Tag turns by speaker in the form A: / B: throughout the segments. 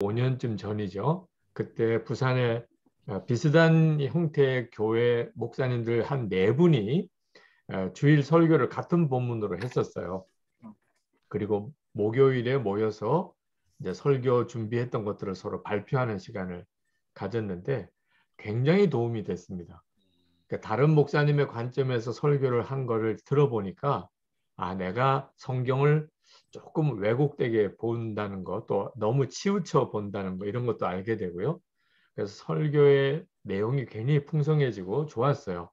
A: 5년쯤 전이죠. 그때 부산에 비슷한 형태의 교회 목사님들 한 네 분이 주일 설교를 같은 본문으로 했었어요. 그리고 목요일에 모여서 이제 설교 준비했던 것들을 서로 발표하는 시간을 가졌는데 굉장히 도움이 됐습니다. 그러니까 다른 목사님의 관점에서 설교를 한 거를 들어보니까 아, 내가 성경을 조금 왜곡되게 본다는 거, 또 너무 치우쳐 본다는 거 이런 것도 알게 되고요. 그래서 설교의 내용이 굉장히 풍성해지고 좋았어요.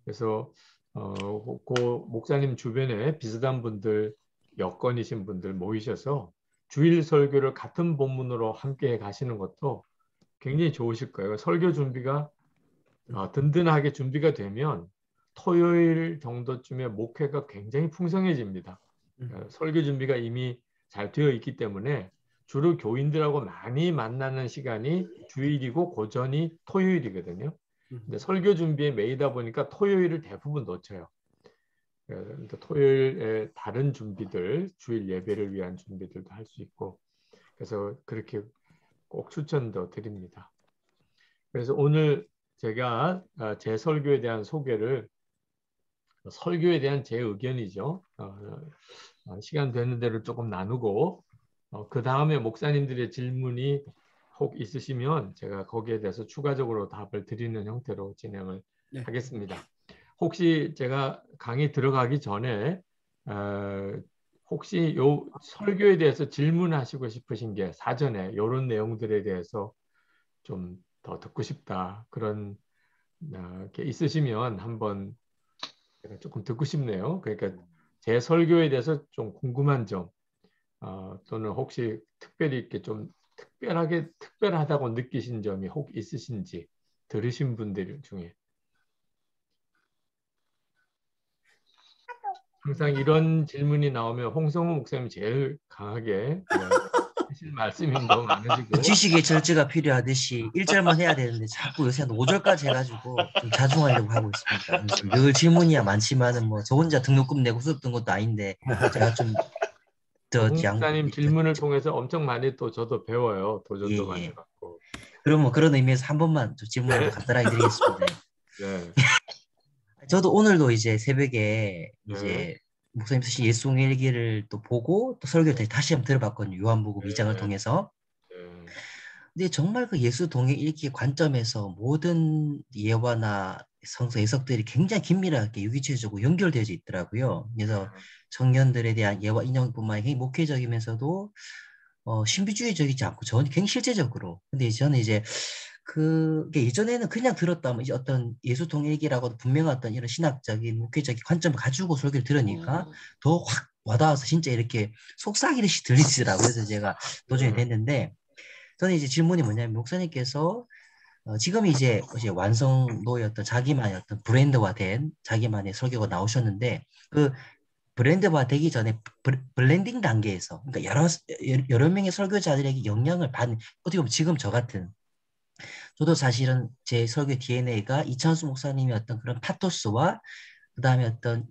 A: 그래서 그 목사님 주변에 비슷한 분들, 여건이신 분들 모이셔서 주일 설교를 같은 본문으로 함께 가시는 것도 굉장히 좋으실 거예요. 설교 준비가 든든하게 준비가 되면 토요일 정도쯤에 목회가 굉장히 풍성해집니다. 설교 준비가 이미 잘 되어 있기 때문에 주로 교인들하고 많이 만나는 시간이 주일이고 고전이 토요일이거든요. 근데 설교 준비에 매이다 보니까 토요일을 대부분 놓쳐요. 그러니까 토요일에 다른 준비들, 주일 예배를 위한 준비들도 할 수 있고, 그래서 그렇게 꼭 추천도 드립니다. 그래서 오늘 제가 제 설교에 대한 소개를 설교에 대한 제 의견이죠. 시간 되는 대로 조금 나누고 그 다음에 목사님들의 질문이 혹 있으시면 제가 거기에 대해서 추가적으로 답을 드리는 형태로 진행을
B: 네.
A: 하겠습니다. 혹시 제가 강의 들어가기 전에 혹시 요 설교에 대해서 질문하시고 싶으신 게 사전에 이런 내용들에 대해서 좀 더 듣고 싶다 그런 게 있으시면 한번 제가 조금 듣고 싶네요. 그러니까 제 설교에 대해서 좀 궁금한 점 또는 혹시 특별히 이렇게 좀 특별하다고 느끼신 점이 혹 있으신지 들으신 분들 중에 항상 이런 질문이 나오면 홍성우 목사님이 제일 강하게 하실 말씀이 너무 많으시고
B: 지식의 절제가 필요하듯이 1절만 해야 되는데 자꾸 요새 한 5절까지 해가지고 좀 자중하려고 하고 있습니다. 그래서 늘 질문이야 많지만은 뭐 저 혼자 등록금 내고 수업 든 것도 아닌데 제가 좀 더
A: 홍 목사님 질문을 통해서 엄청 많이 또 저도 배워요. 도전도 많이
B: 예예.
A: 받고.
B: 그럼 뭐 그런 의미에서 한 번만 좀 질문을 간단하게 드리겠습니다.
A: 네,
B: 저도 오늘도 이제 새벽에
A: 네,
B: 이제 목사님 쓰신 예수의 일기를 또 보고 또 설교를 다시 한번 들어봤거든요. 요한복음 2장을
A: 네,
B: 통해서.
A: 네.
B: 근데 정말 그 예수 동행 읽기의 관점에서 모든 예화나 성서 해석들이 굉장히 긴밀하게 유기체적으로 연결되어 있더라고요. 그래서 청년들에 대한 예화 인용뿐만 아니라 굉장히 목회적이면서도 신비주의적이지 않고 저는 굉장히 실제적으로. 근데 저는 이제 그게 예전에는 그냥 들었다면 이제 어떤 예수 동행이라고도 분명한 어떤 이런 신학적인 목회적인 관점을 가지고 설교를 들으니까 더 확 와닿아서 진짜 이렇게 속삭이듯이 들리더라고요. 그래서 제가 도전이
A: 네.
B: 됐는데 저는 이제 질문이 뭐냐면 목사님께서 지금 이제 완성도의 어떤 자기만의 어떤 브랜드화된 자기만의 설교가 나오셨는데 그 브랜드화 되기 전에 블렌딩 단계에서 그러니까 여러 명의 설교자들에게 영향을 받는 어떻게 보면 지금 저 같은 저도 사실은 제 설교 DNA가 이찬수 목사님의 어떤 그런 파토스와 그다음에 어떤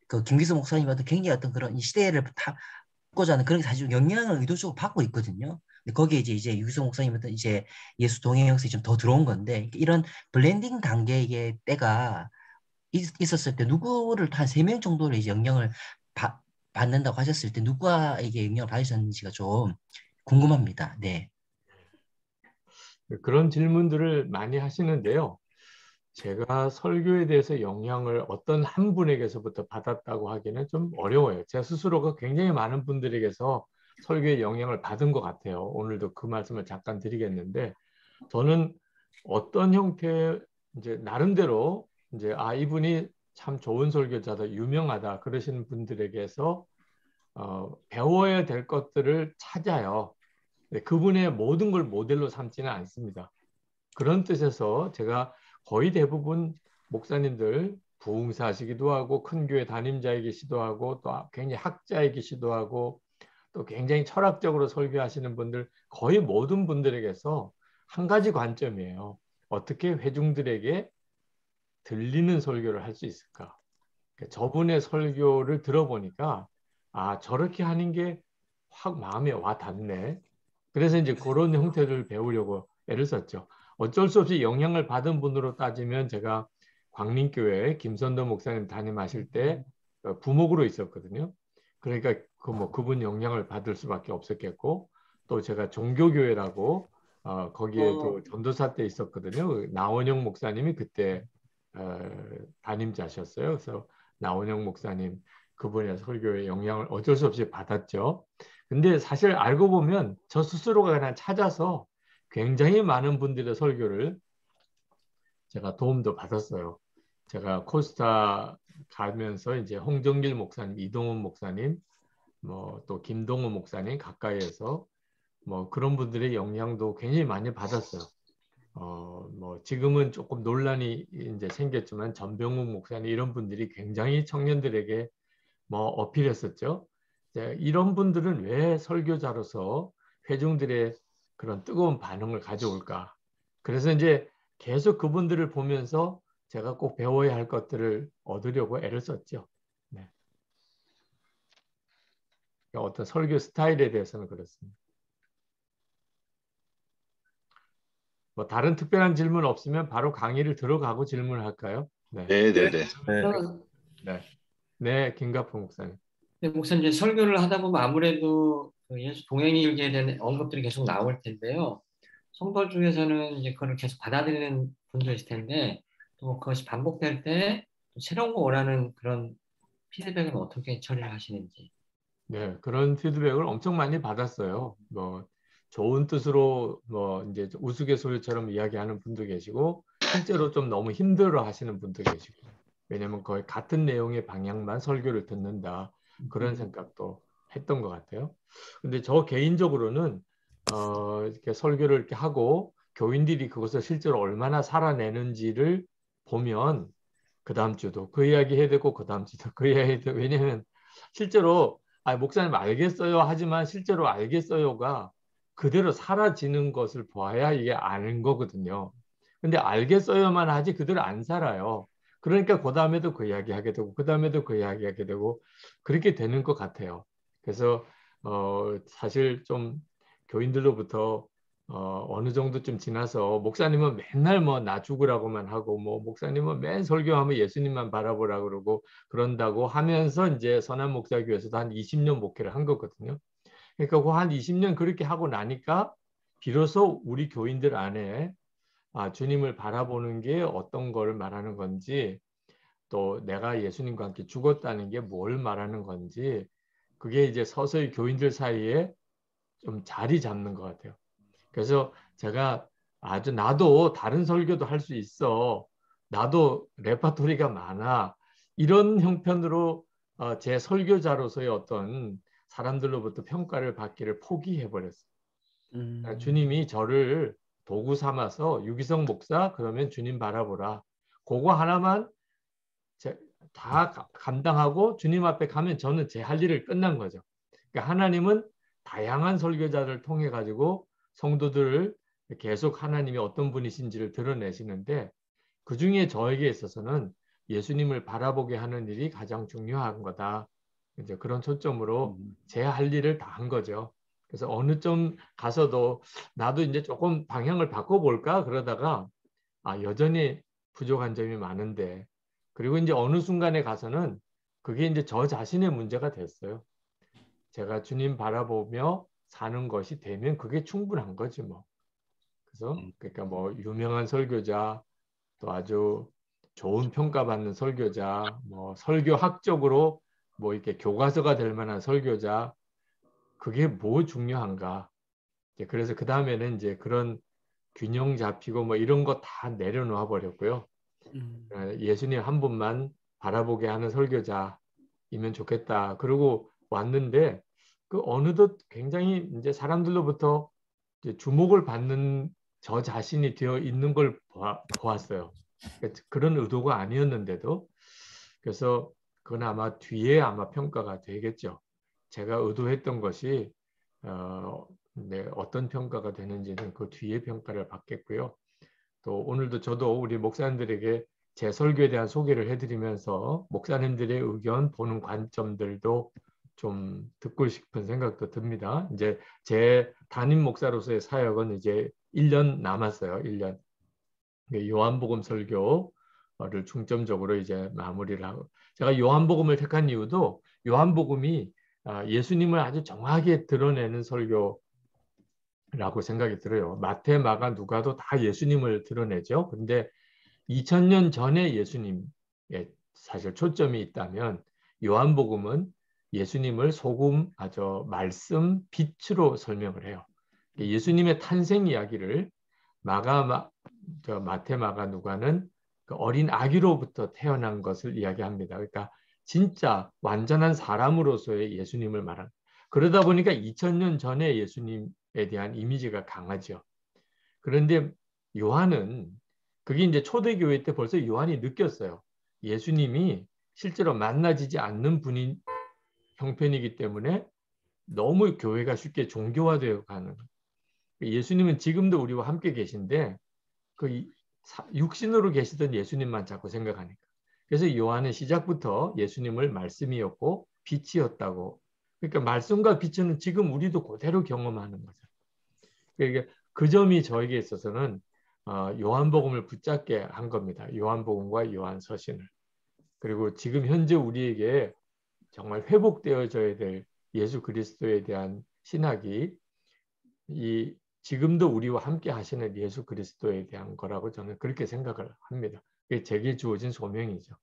B: 그 김기수 목사님의 어떤 굉장히 어떤 그런 이 시대를 바꾸자 하는 그런 사실 영향을 의도적으로 받고 있거든요. 근데 거기에 이제 유기성 목사님 어떤 이제 예수 동행 형식이 좀 더 들어온 건데 이런 블렌딩 단계의 때가 있었을 때 누구를 한 세 명 정도를 이제 영향을 받는다고 하셨을 때 누구에게 영향을 받으셨는지가 좀 궁금합니다. 네.
A: 그런 질문들을 많이 하시는데요. 제가 설교에 대해서 영향을 어떤 한 분에게서부터 받았다고 하기는 좀 어려워요. 제 스스로가 굉장히 많은 분들에게서 설교에 영향을 받은 것 같아요. 오늘도 그 말씀을 잠깐 드리겠는데, 저는 어떤 형태, 이제 나름대로 이제 이분이 참 좋은 설교자다, 유명하다 그러시는 분들에게서 배워야 될 것들을 찾아요. 그분의 모든 걸 모델로 삼지는 않습니다. 그런 뜻에서 제가 거의 대부분 목사님들 부흥사시기도 하고 큰 교회 담임자이기시도 하고 또 굉장히 학자이기시도 하고 또 굉장히 철학적으로 설교하시는 분들 거의 모든 분들에게서 한 가지 관점이에요. 어떻게 회중들에게 들리는 설교를 할 수 있을까? 그러니까 저분의 설교를 들어보니까 저렇게 하는 게 확 마음에 와 닿네. 그래서 이제 그런 형태를 배우려고 애를 썼죠. 어쩔 수 없이 영향을 받은 분으로 따지면 제가 광림교회 김선도 목사님 담임하실 때 부목으로 있었거든요. 그러니까 그분 영향을 받을 수밖에 없었겠고, 또 제가 종교교회라고 거기에도 전도사 때 있었거든요. 나원영 목사님이 그때 어, 담임자셨어요. 그래서 나원영 목사님 그분의 설교에 영향을 어쩔 수 없이 받았죠. 근데 사실 알고 보면 저 스스로가 그냥 찾아서 굉장히 많은 분들의 설교를 제가 도움도 받았어요. 제가 코스타 가면서 이제 홍정길 목사님, 이동훈 목사님, 뭐 또 김동훈 목사님 가까이에서 뭐 그런 분들의 영향도 굉장히 많이 받았어요. 뭐 지금은 조금 논란이 이제 생겼지만 전병욱 목사님 이런 분들이 굉장히 청년들에게 뭐 어필했었죠. 이제 이런 분들은 왜 설교자로서 회중들의 그런 뜨거운 반응을 가져올까? 그래서 이제 계속 그분들을 보면서 제가 꼭 배워야 할 것들을 얻으려고 애를 썼죠. 네. 그러니까 어떤 설교 스타일에 대해서는 그렇습니다. 뭐 다른 특별한 질문 없으면 바로 강의를 들어가고 질문할까요? 네.
C: 네네네.
D: 네.
A: 네. 네, 김갑호 목사님.
D: 네, 목사님 이제 설교를 하다 보면 아무래도 그 예수 동행일기에 대한 언급들이 계속 나올 텐데요. 성도 중에서는 이제 그걸 계속 받아들이는 분도 있을 텐데 또 그것이 반복될 때 새로운 거 원하는 그런 피드백은 어떻게 처리를 하시는지.
A: 네, 그런 피드백을 엄청 많이 받았어요. 뭐 좋은 뜻으로 뭐 이제 우스갯소리처럼 이야기하는 분도 계시고 실제로 좀 너무 힘들어 하시는 분도 계시고 왜냐하면 거의 같은 내용의 방향만 설교를 듣는다 그런 생각도 했던 것 같아요. 근데 저 개인적으로는 이렇게 설교를 이렇게 하고 교인들이 그것을 실제로 얼마나 살아내는지를 보면 그 다음 주도 그 이야기 해야 되고 그 다음 주도 그 이야기 해야 되고 왜냐하면 실제로 목사님 알겠어요 하지만 실제로 알겠어요가 그대로 사라지는 것을 보아야 이게 아는 거거든요. 근데 알겠어요만 하지 그대로 안 살아요. 그러니까 그 다음에도 그 이야기 하게 되고 그 다음에도 그 이야기 하게 되고 그렇게 되는 것 같아요. 그래서 사실 좀 교인들로부터 어느 정도쯤 지나서 목사님은 맨날 뭐 나 죽으라고만 하고 뭐 목사님은 맨 설교하면 예수님만 바라보라 그러고 그런다고 하면서 이제 선한 목사교회에서도 한 20년 목회를 한 거거든요. 그러니까 그 한 20년 그렇게 하고 나니까 비로소 우리 교인들 안에 주님을 바라보는 게 어떤 걸 말하는 건지 또 내가 예수님과 함께 죽었다는 게 뭘 말하는 건지 그게 이제 서서히 교인들 사이에 좀 자리 잡는 것 같아요. 그래서 제가 나도 다른 설교도 할 수 있어. 나도 레파토리가 많아. 이런 형편으로 제 설교자로서의 어떤 사람들로부터 평가를 받기를 포기해 버렸어요. 주님이 저를 도구 삼아서 유기성 목사 그러면 주님 바라보라. 그거 하나만 다 감당하고 주님 앞에 가면 저는 제 할 일을 끝난 거죠. 그러니까 하나님은 다양한 설교자를 통해 가지고 성도들을 계속 하나님이 어떤 분이신지를 드러내시는데 그 중에 저에게 있어서는 예수님을 바라보게 하는 일이 가장 중요한 거다. 이제 그런 초점으로 제 할 일을 다 한 거죠. 그래서 어느 점 가서도 나도 이제 조금 방향을 바꿔볼까 그러다가 여전히 부족한 점이 많은데 그리고 이제 어느 순간에 가서는 그게 이제 저 자신의 문제가 됐어요. 제가 주님 바라보며 사는 것이 되면 그게 충분한 거지 뭐. 그래서 그러니까 뭐 유명한 설교자 또 아주 좋은 평가받는 설교자 뭐 설교학적으로 뭐 이렇게 교과서가 될 만한 설교자 그게 뭐 중요한가. 그래서 그 다음에는 이제 그런 균형 잡히고 뭐 이런 거 다 내려놓아 버렸고요. 예수님 한 분만 바라보게 하는 설교자이면 좋겠다. 그러고 왔는데 그 어느덧 굉장히 이제 사람들로부터 이제 주목을 받는 저 자신이 되어 있는 걸 보았어요. 그런 의도가 아니었는데도 그래서 그건 아마 뒤에 아마 평가가 되겠죠. 제가 의도했던 것이 어떤 평가가 되는지는 그 뒤에 평가를 받겠고요. 또 오늘도 저도 우리 목사님들에게 제 설교에 대한 소개를 해드리면서 목사님들의 의견 보는 관점들도 좀 듣고 싶은 생각도 듭니다. 이제 제 담임 목사로서의 사역은 이제 1년 남았어요. 1년. 요한복음 설교를 중점적으로 이제 마무리를 하고, 제가 요한복음을 택한 이유도 요한복음이 예수님을 아주 정확하게 드러내는 설교라고 생각이 들어요. 마태, 마가, 누가도 다 예수님을 드러내죠. 근데 2000년 전에 예수님에 사실 초점이 있다면 요한복음은 예수님을 소금, 말씀, 빛으로 설명을 해요. 예수님의 탄생 이야기를 마태, 마가, 누가는 그 어린 아기로부터 태어난 것을 이야기합니다. 그러니까 진짜 완전한 사람으로서의 예수님을 말하는. 그러다 보니까 2000년 전에 예수님에 대한 이미지가 강하죠. 그런데 요한은 그게 이제 초대교회 때 벌써 요한이 느꼈어요. 예수님이 실제로 만나지지 않는 분인 형편이기 때문에 너무 교회가 쉽게 종교화되어 가는. 예수님은 지금도 우리와 함께 계신데 그 육신으로 계시던 예수님만 자꾸 생각하니까. 그래서 요한은 시작부터 예수님을 말씀이었고 빛이었다고. 그러니까 말씀과 빛은 지금 우리도 그대로 경험하는 거죠. 그러니까 그 점이 저에게 있어서는 요한복음을 붙잡게 한 겁니다. 요한복음과 요한서신을. 그리고 지금 현재 우리에게 정말 회복되어져야 될 예수 그리스도에 대한 신학이 지금도 우리와 함께 하시는 예수 그리스도에 대한 거라고 저는 그렇게 생각을 합니다. 그게 제게 주어진 소명이죠.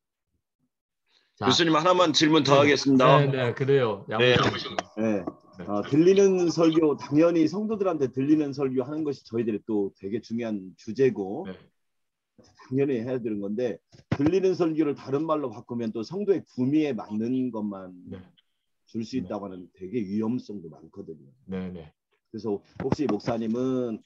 A: 자,
C: 교수님 하나만 질문 더
A: 네,
C: 하겠습니다.
A: 네, 그래요.
C: 네,
A: 양무신.
C: 네. 들리는 설교, 당연히 성도들한테 들리는 설교하는 것이 저희들이 또 되게 중요한 주제고
A: 네.
C: 당연히 해야 되는 건데 들리는 설교를 다른 말로 바꾸면 또 성도의 구미에 맞는 것만 줄 수 있다고 하는 되게 위험성도 많거든요.
A: 네, 네.
C: 그래서 혹시 목사님은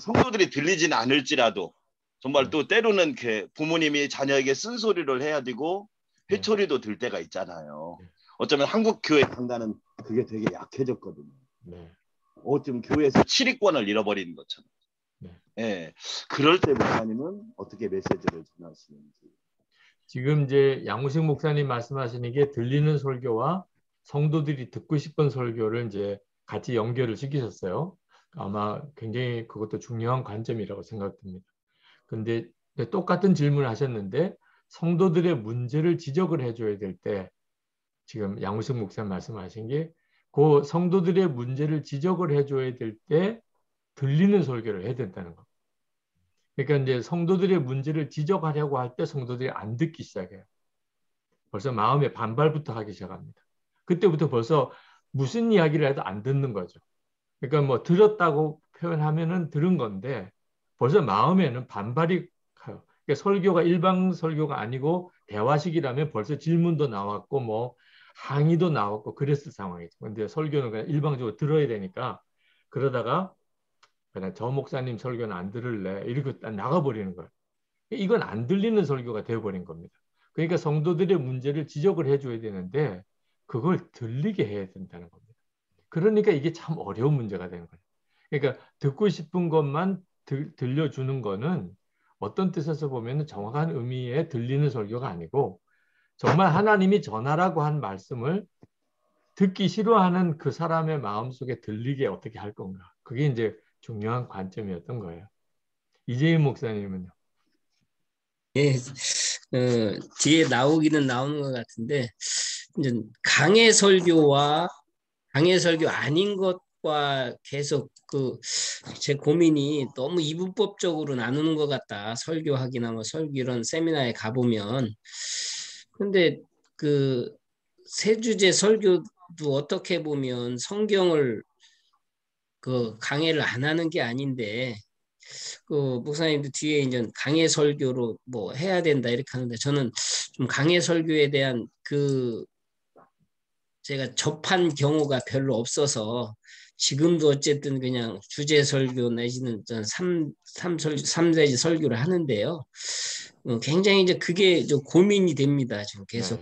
C: 성도들이 들리진 않을지라도 정말 또 때로는 부모님이 자녀에게 쓴소리를 해야 되고 회초리도 들 때가 있잖아요. 어쩌면 한국 교회 강단은 그게 되게 약해졌거든요. 어쩌면 교회에서 치리권을 잃어버리는 것처럼. 네. 그럴 때 목사님은 어떻게 메시지를 전하시는지.
A: 지금 이제 양우식 목사님 말씀하시는 게 들리는 설교와 성도들이 듣고 싶은 설교를 이제 같이 연결을 시키셨어요. 아마 굉장히 그것도 중요한 관점이라고 생각됩니다. 근데 똑같은 질문을 하셨는데 성도들의 문제를 지적을 해줘야 될 때 지금 양우식 목사님 말씀하신 게 그 성도들의 문제를 지적을 해줘야 될 때 들리는 설교를 해야 된다는 거. 그러니까 이제 성도들의 문제를 지적하려고 할 때 성도들이 안 듣기 시작해요. 벌써 마음에 반발부터 하기 시작합니다. 그때부터 벌써 무슨 이야기를 해도 안 듣는 거죠. 그러니까 뭐 들었다고 표현하면은 들은 건데 벌써 마음에는 반발이 가요. 그러니까 설교가 일방 설교가 아니고 대화식이라면 벌써 질문도 나왔고 뭐 항의도 나왔고 그랬을 상황이죠. 근데 설교는 그냥 일방적으로 들어야 되니까 그러다가 그냥 저 목사님 설교는 안 들을래 이렇게 나가버리는 거예요. 이건 안 들리는 설교가 되어버린 겁니다. 그러니까 성도들의 문제를 지적을 해줘야 되는데 그걸 들리게 해야 된다는 겁니다. 그러니까 이게 참 어려운 문제가 되는 거예요. 그러니까 듣고 싶은 것만 들려주는 거는 어떤 뜻에서 보면 정확한 의미의 들리는 설교가 아니고 정말 하나님이 전하라고 한 말씀을 듣기 싫어하는 그 사람의 마음속에 들리게 어떻게 할 건가. 그게 이제 중요한 관점이었던 거예요. 이재임 목사님은요?
E: 예, 뒤에 나오기는 나오는 것 같은데 이제 강해 설교와 강해 설교 아닌 것과 계속 제 고민이 너무 이분법적으로 나누는 것 같다. 설교하기나 뭐 설교 이런 세미나에 가보면. 근데 그 세주제 설교도 어떻게 보면 성경을 강해를 안 하는 게 아닌데 목사님도 뒤에 이제 강해 설교로 뭐 해야 된다 이렇게 하는데 저는 좀 강해 설교에 대한 제가 접한 경우가 별로 없어서 지금도 어쨌든 그냥 주제 설교 내지는 삼대지 설교를 하는데요. 굉장히 이제 그게 좀 고민이 됩니다. 지금 계속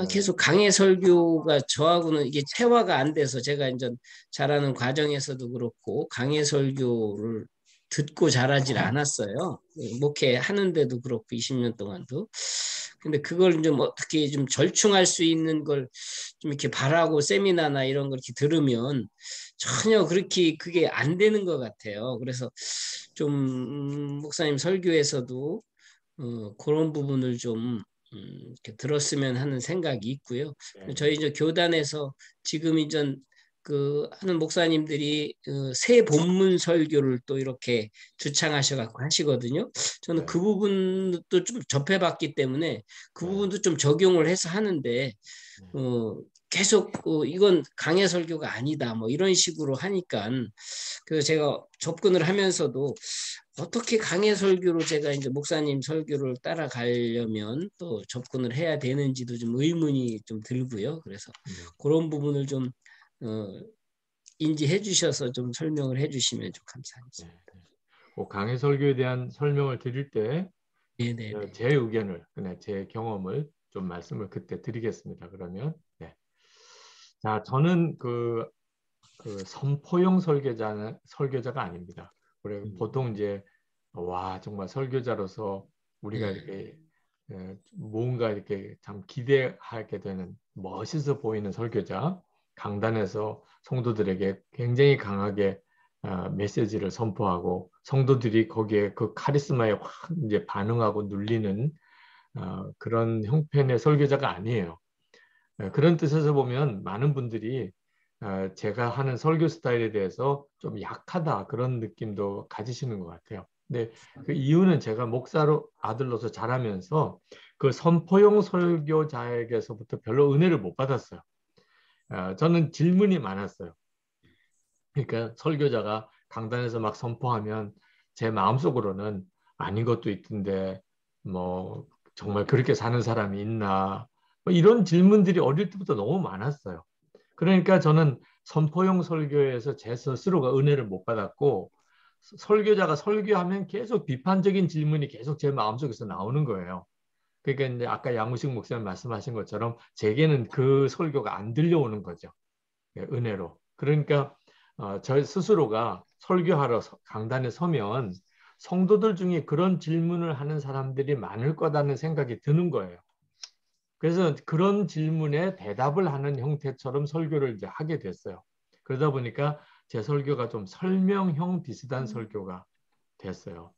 E: 계속 강해 설교가 저하고는 이게 체화가 안 돼서 제가 이제 잘하는 과정에서도 그렇고 강해 설교를 듣고 자라질 않았어요. 목회하는데도 그렇고 20년 동안도. 근데 그걸 좀 어떻게 좀 절충할 수 있는 걸 좀 이렇게 바라고 세미나나 이런 걸 이렇게 들으면 전혀 그렇게 그게 안 되는 것 같아요. 그래서 좀 목사님 설교에서도 그런 부분을 좀 이렇게 들었으면 하는 생각이 있고요.
A: 네.
E: 저희 이제 교단에서 지금 이제 그 하는 목사님들이 새 본문 설교를 또 이렇게 주창하셔갖고 하시거든요. 저는
A: 네.
E: 그 부분도 좀 접해봤기 때문에 그
A: 네.
E: 부분도 좀 적용을 해서 하는데 계속 이건 강해 설교가 아니다 뭐 이런 식으로 하니까 그래서 제가 접근을 하면서도 어떻게 강해 설교로 제가 이제 목사님 설교를 따라가려면 또 접근을 해야 되는지도 좀 의문이 좀 들고요. 그래서 그런 부분을 좀 인지해 주셔서 좀 설명을 해 주시면 좀 감사하겠습니다.
A: 강해 설교에 대한 설명을 드릴 때
E: 네네네.
A: 제 의견을, 제 경험을 좀 말씀을 그때 드리겠습니다. 그러면 자, 저는 그 선포용 설교자가 아닙니다. 그래 보통 이제 정말 설교자로서 우리가 이렇게 뭔가 이렇게 참 기대하게 되는 멋있어 보이는 설교자, 강단에서 성도들에게 굉장히 강하게 메시지를 선포하고 성도들이 거기에 그 카리스마에 확 이제 반응하고 눌리는 그런 형편의 설교자가 아니에요. 그런 뜻에서 보면 많은 분들이 제가 하는 설교 스타일에 대해서 좀 약하다 그런 느낌도 가지시는 것 같아요. 근데 그 이유는 제가 목사로 아들로서 자라면서 그 선포용 설교자에게서부터 별로 은혜를 못 받았어요. 저는 질문이 많았어요. 그러니까 설교자가 강단에서 막 선포하면 제 마음속으로는 아닌 것도 있던데 뭐 정말 그렇게 사는 사람이 있나 뭐 이런 질문들이 어릴 때부터 너무 많았어요. 그러니까 저는 선포용 설교에서 제 스스로가 은혜를 못 받았고 설교자가 설교하면 계속 비판적인 질문이 계속 제 마음속에서 나오는 거예요. 그러니까 이제 아까 양우식 목사님 말씀하신 것처럼 제게는 그 설교가 안 들려오는 거죠. 은혜로. 그러니까 저 스스로가 설교하러 강단에 서면 성도들 중에 그런 질문을 하는 사람들이 많을 거라는 생각이 드는 거예요. 그래서 그런 질문에 대답을 하는 형태처럼 설교를 이제 하게 됐어요. 그러다 보니까 제 설교가 좀 설명형 비슷한 설교가 됐어요.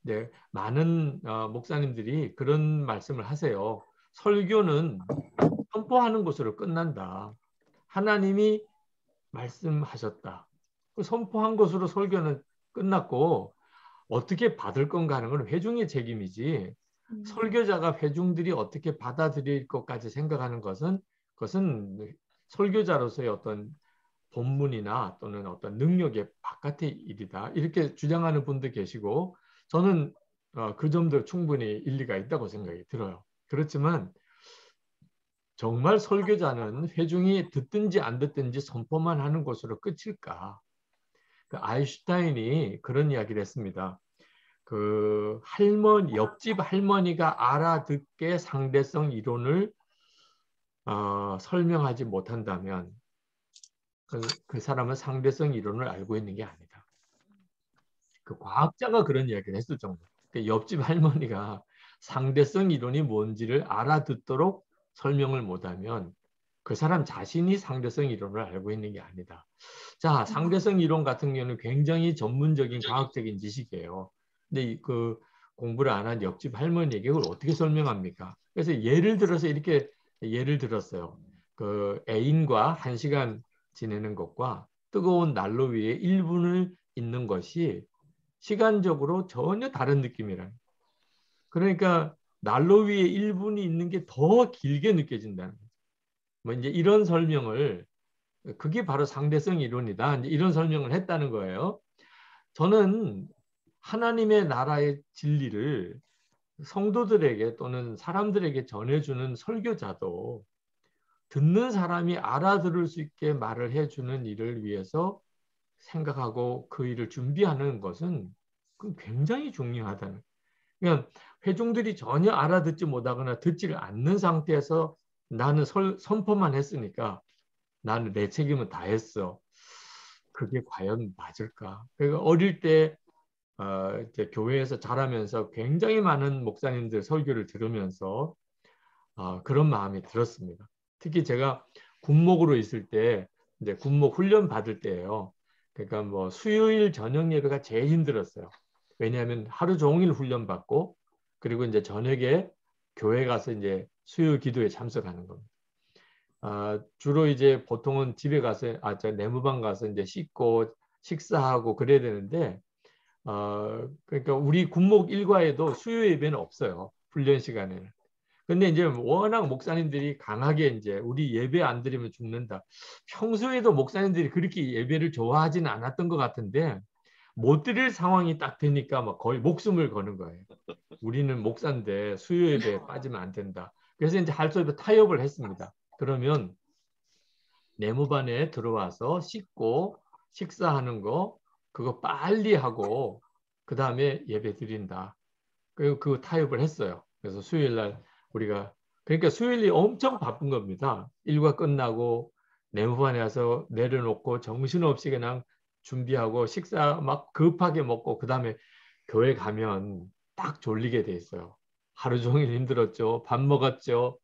A: 네, 많은 목사님들이 그런 말씀을 하세요. 설교는 선포하는 것으로 끝난다. 하나님이 말씀하셨다. 선포한 것으로 설교는 끝났고 어떻게 받을 건가 하는 건 회중의 책임이지 설교자가 회중들이 어떻게 받아들일 것까지 생각하는 그것은 설교자로서의 어떤 본문이나 또는 어떤 능력의 바깥의 일이다. 이렇게 주장하는 분도 계시고 저는 그 점도 충분히 일리가 있다고 생각이 들어요. 그렇지만 정말 설교자는 회중이 듣든지 안 듣든지 선포만 하는 것으로 끝일까? 그 아인슈타인이 그런 이야기를 했습니다. 그 옆집 할머니가 알아듣게 상대성 이론을 설명하지 못한다면 그 사람은 상대성 이론을 알고 있는 게 아니다. 그 과학자가 그런 이야기를 했을 정도. 그 옆집 할머니가 상대성 이론이 뭔지를 알아듣도록 설명을 못하면 그 사람 자신이 상대성 이론을 알고 있는 게 아니다. 자, 상대성 이론 같은 경우는 굉장히 전문적인 과학적인 지식이에요. 근데 그 공부를 안 한 옆집 할머니에게 그걸 어떻게 설명합니까? 그래서 예를 들어서 이렇게 예를 들었어요. 그 애인과 1시간 지내는 것과 뜨거운 난로 위에 1분을 있는 것이 시간적으로 전혀 다른 느낌이라는. 그러니까 난로 위에 1분이 있는 게 더 길게 느껴진다는 거죠. 뭐 이제 이런 설명을 그게 바로 상대성 이론이다. 이제 이런 설명을 했다는 거예요. 저는 하나님의 나라의 진리를 성도들에게 또는 사람들에게 전해주는 설교자도 듣는 사람이 알아들을 수 있게 말을 해주는 일을 위해서 생각하고 그 일을 준비하는 것은 굉장히 중요하다는. 그러니까 회중들이 전혀 알아듣지 못하거나 듣지를 않는 상태에서 나는 선포만 했으니까 나는 내 책임은 다 했어. 그게 과연 맞을까? 그러니까 어릴 때 이제 교회에서 자라면서 굉장히 많은 목사님들 설교를 들으면서 그런 마음이 들었습니다. 특히 제가 군목으로 있을 때 이제 군목 훈련 받을 때예요. 그러니까 뭐 수요일 저녁 예배가 제일 힘들었어요. 왜냐하면 하루 종일 훈련 받고 그리고 이제 저녁에 교회 가서 이제 수요 기도에 참석하는 겁니다. 주로 이제 보통은 집에 가서 저 내무방 가서 이제 씻고 식사하고 그래야 되는데 그러니까 우리 군목 일과에도 수요 예배는 없어요. 훈련 시간에는. 근데 이제 워낙 목사님들이 강하게 이제 우리 예배 안 드리면 죽는다. 평소에도 목사님들이 그렇게 예배를 좋아하지는 않았던 것 같은데 못 드릴 상황이 딱 되니까 막 거의 목숨을 거는 거예요. 우리는 목사인데 수요 예배에 빠지면 안 된다. 그래서 이제 할 수 없이 타협을 했습니다. 그러면 내무반에 들어와서 씻고 식사하는 거 그거 빨리 하고 그 다음에 예배 드린다. 그리고 그 타협을 했어요. 그래서 수요일 날 우리가 그러니까 수요일이 엄청 바쁜 겁니다. 일과 끝나고 내무반에 와서 내려놓고 정신없이 그냥 준비하고 식사 막 급하게 먹고 그 다음에 교회 가면 딱 졸리게 돼 있어요. 하루 종일 힘들었죠. 밥 먹었죠.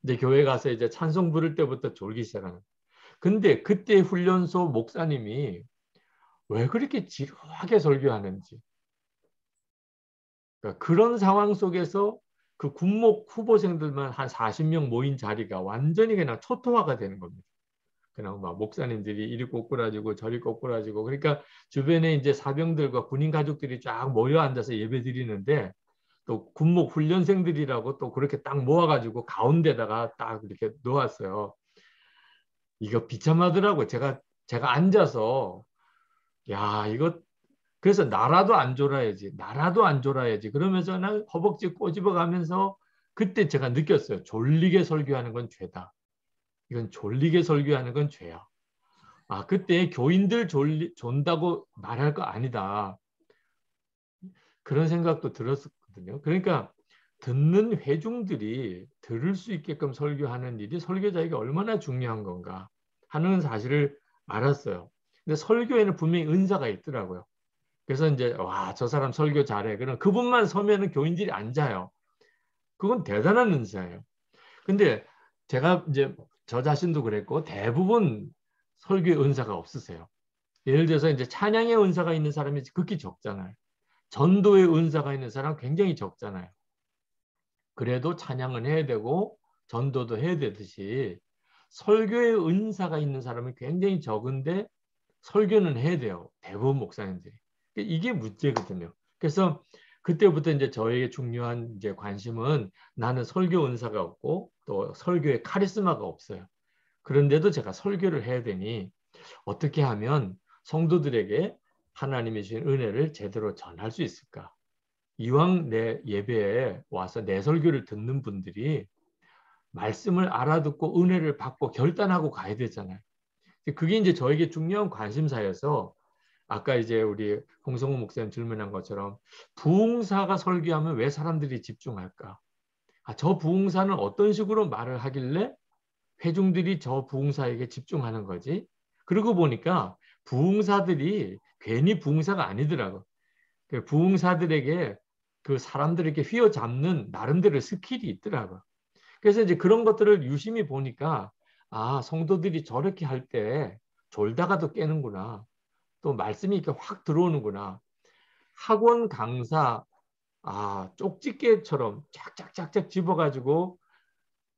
A: 이제 교회 가서 이제 찬송 부를 때부터 졸기 시작하는. 근데 그때 훈련소 목사님이 왜 그렇게 지루하게 설교하는지. 그러니까 그런 상황 속에서 그 군목 후보생들만 한 40명 모인 자리가 완전히 그냥 초토화가 되는 겁니다. 그냥 막 목사님들이 이리 꼬꾸라지고 저리 꼬꾸라지고 그러니까 주변에 이제 사병들과 군인 가족들이 쫙 모여 앉아서 예배 드리는데 또 군목 훈련생들이라고 또 그렇게 딱 모아가지고 가운데다가 딱 이렇게 놓았어요. 이거 비참하더라고. 제가 앉아서 야 이거 그래서 나라도 안 졸아야지. 나라도 안 졸아야지. 그러면서 난 허벅지 꼬집어 가면서 그때 제가 느꼈어요. 졸리게 설교하는 건 죄다. 이건 졸리게 설교하는 건 죄야. 그때 교인들 존다고 말할 거 아니다. 그런 생각도 들었거든요. 그러니까 듣는 회중들이 들을 수 있게끔 설교하는 일이 설교자에게 얼마나 중요한 건가 하는 사실을 알았어요. 근데 설교에는 분명히 은사가 있더라고요. 그래서 이제 저 사람 설교 잘해. 그럼 그분만 서면은 교인들이 앉아요. 그건 대단한 은사예요. 근데 제가 이제 저 자신도 그랬고 대부분 설교의 은사가 없으세요. 예를 들어서 이제 찬양의 은사가 있는 사람이 극히 적잖아요. 전도의 은사가 있는 사람 굉장히 적잖아요. 그래도 찬양은 해야 되고 전도도 해야 되듯이 설교의 은사가 있는 사람은 굉장히 적은데 설교는 해야 돼요. 대부분 목사님들이. 이게 문제거든요. 그래서 그때부터 이제 저에게 중요한 이제 관심은 나는 설교 은사가 없고 또 설교의 카리스마가 없어요. 그런데도 제가 설교를 해야 되니 어떻게 하면 성도들에게 하나님이 주신 은혜를 제대로 전할 수 있을까? 이왕 내 예배에 와서 내 설교를 듣는 분들이 말씀을 알아듣고 은혜를 받고 결단하고 가야 되잖아요. 그게 이제 저에게 중요한 관심사여서 아까 이제 우리 홍성우 목사님 질문한 것처럼 부흥사가 설교하면 왜 사람들이 집중할까? 저 부흥사는 어떤 식으로 말을 하길래 회중들이 저 부흥사에게 집중하는 거지? 그러고 보니까 부흥사들이 괜히 부흥사가 아니더라고. 부흥사들에게 그 사람들에게 휘어잡는 나름대로 스킬이 있더라고. 그래서 이제 그런 것들을 유심히 보니까 성도들이 저렇게 할 때 졸다가도 깨는구나. 또 말씀이 이렇게 확 들어오는구나. 학원 강사 쪽집게처럼 쫙쫙쫙쫙 집어가지고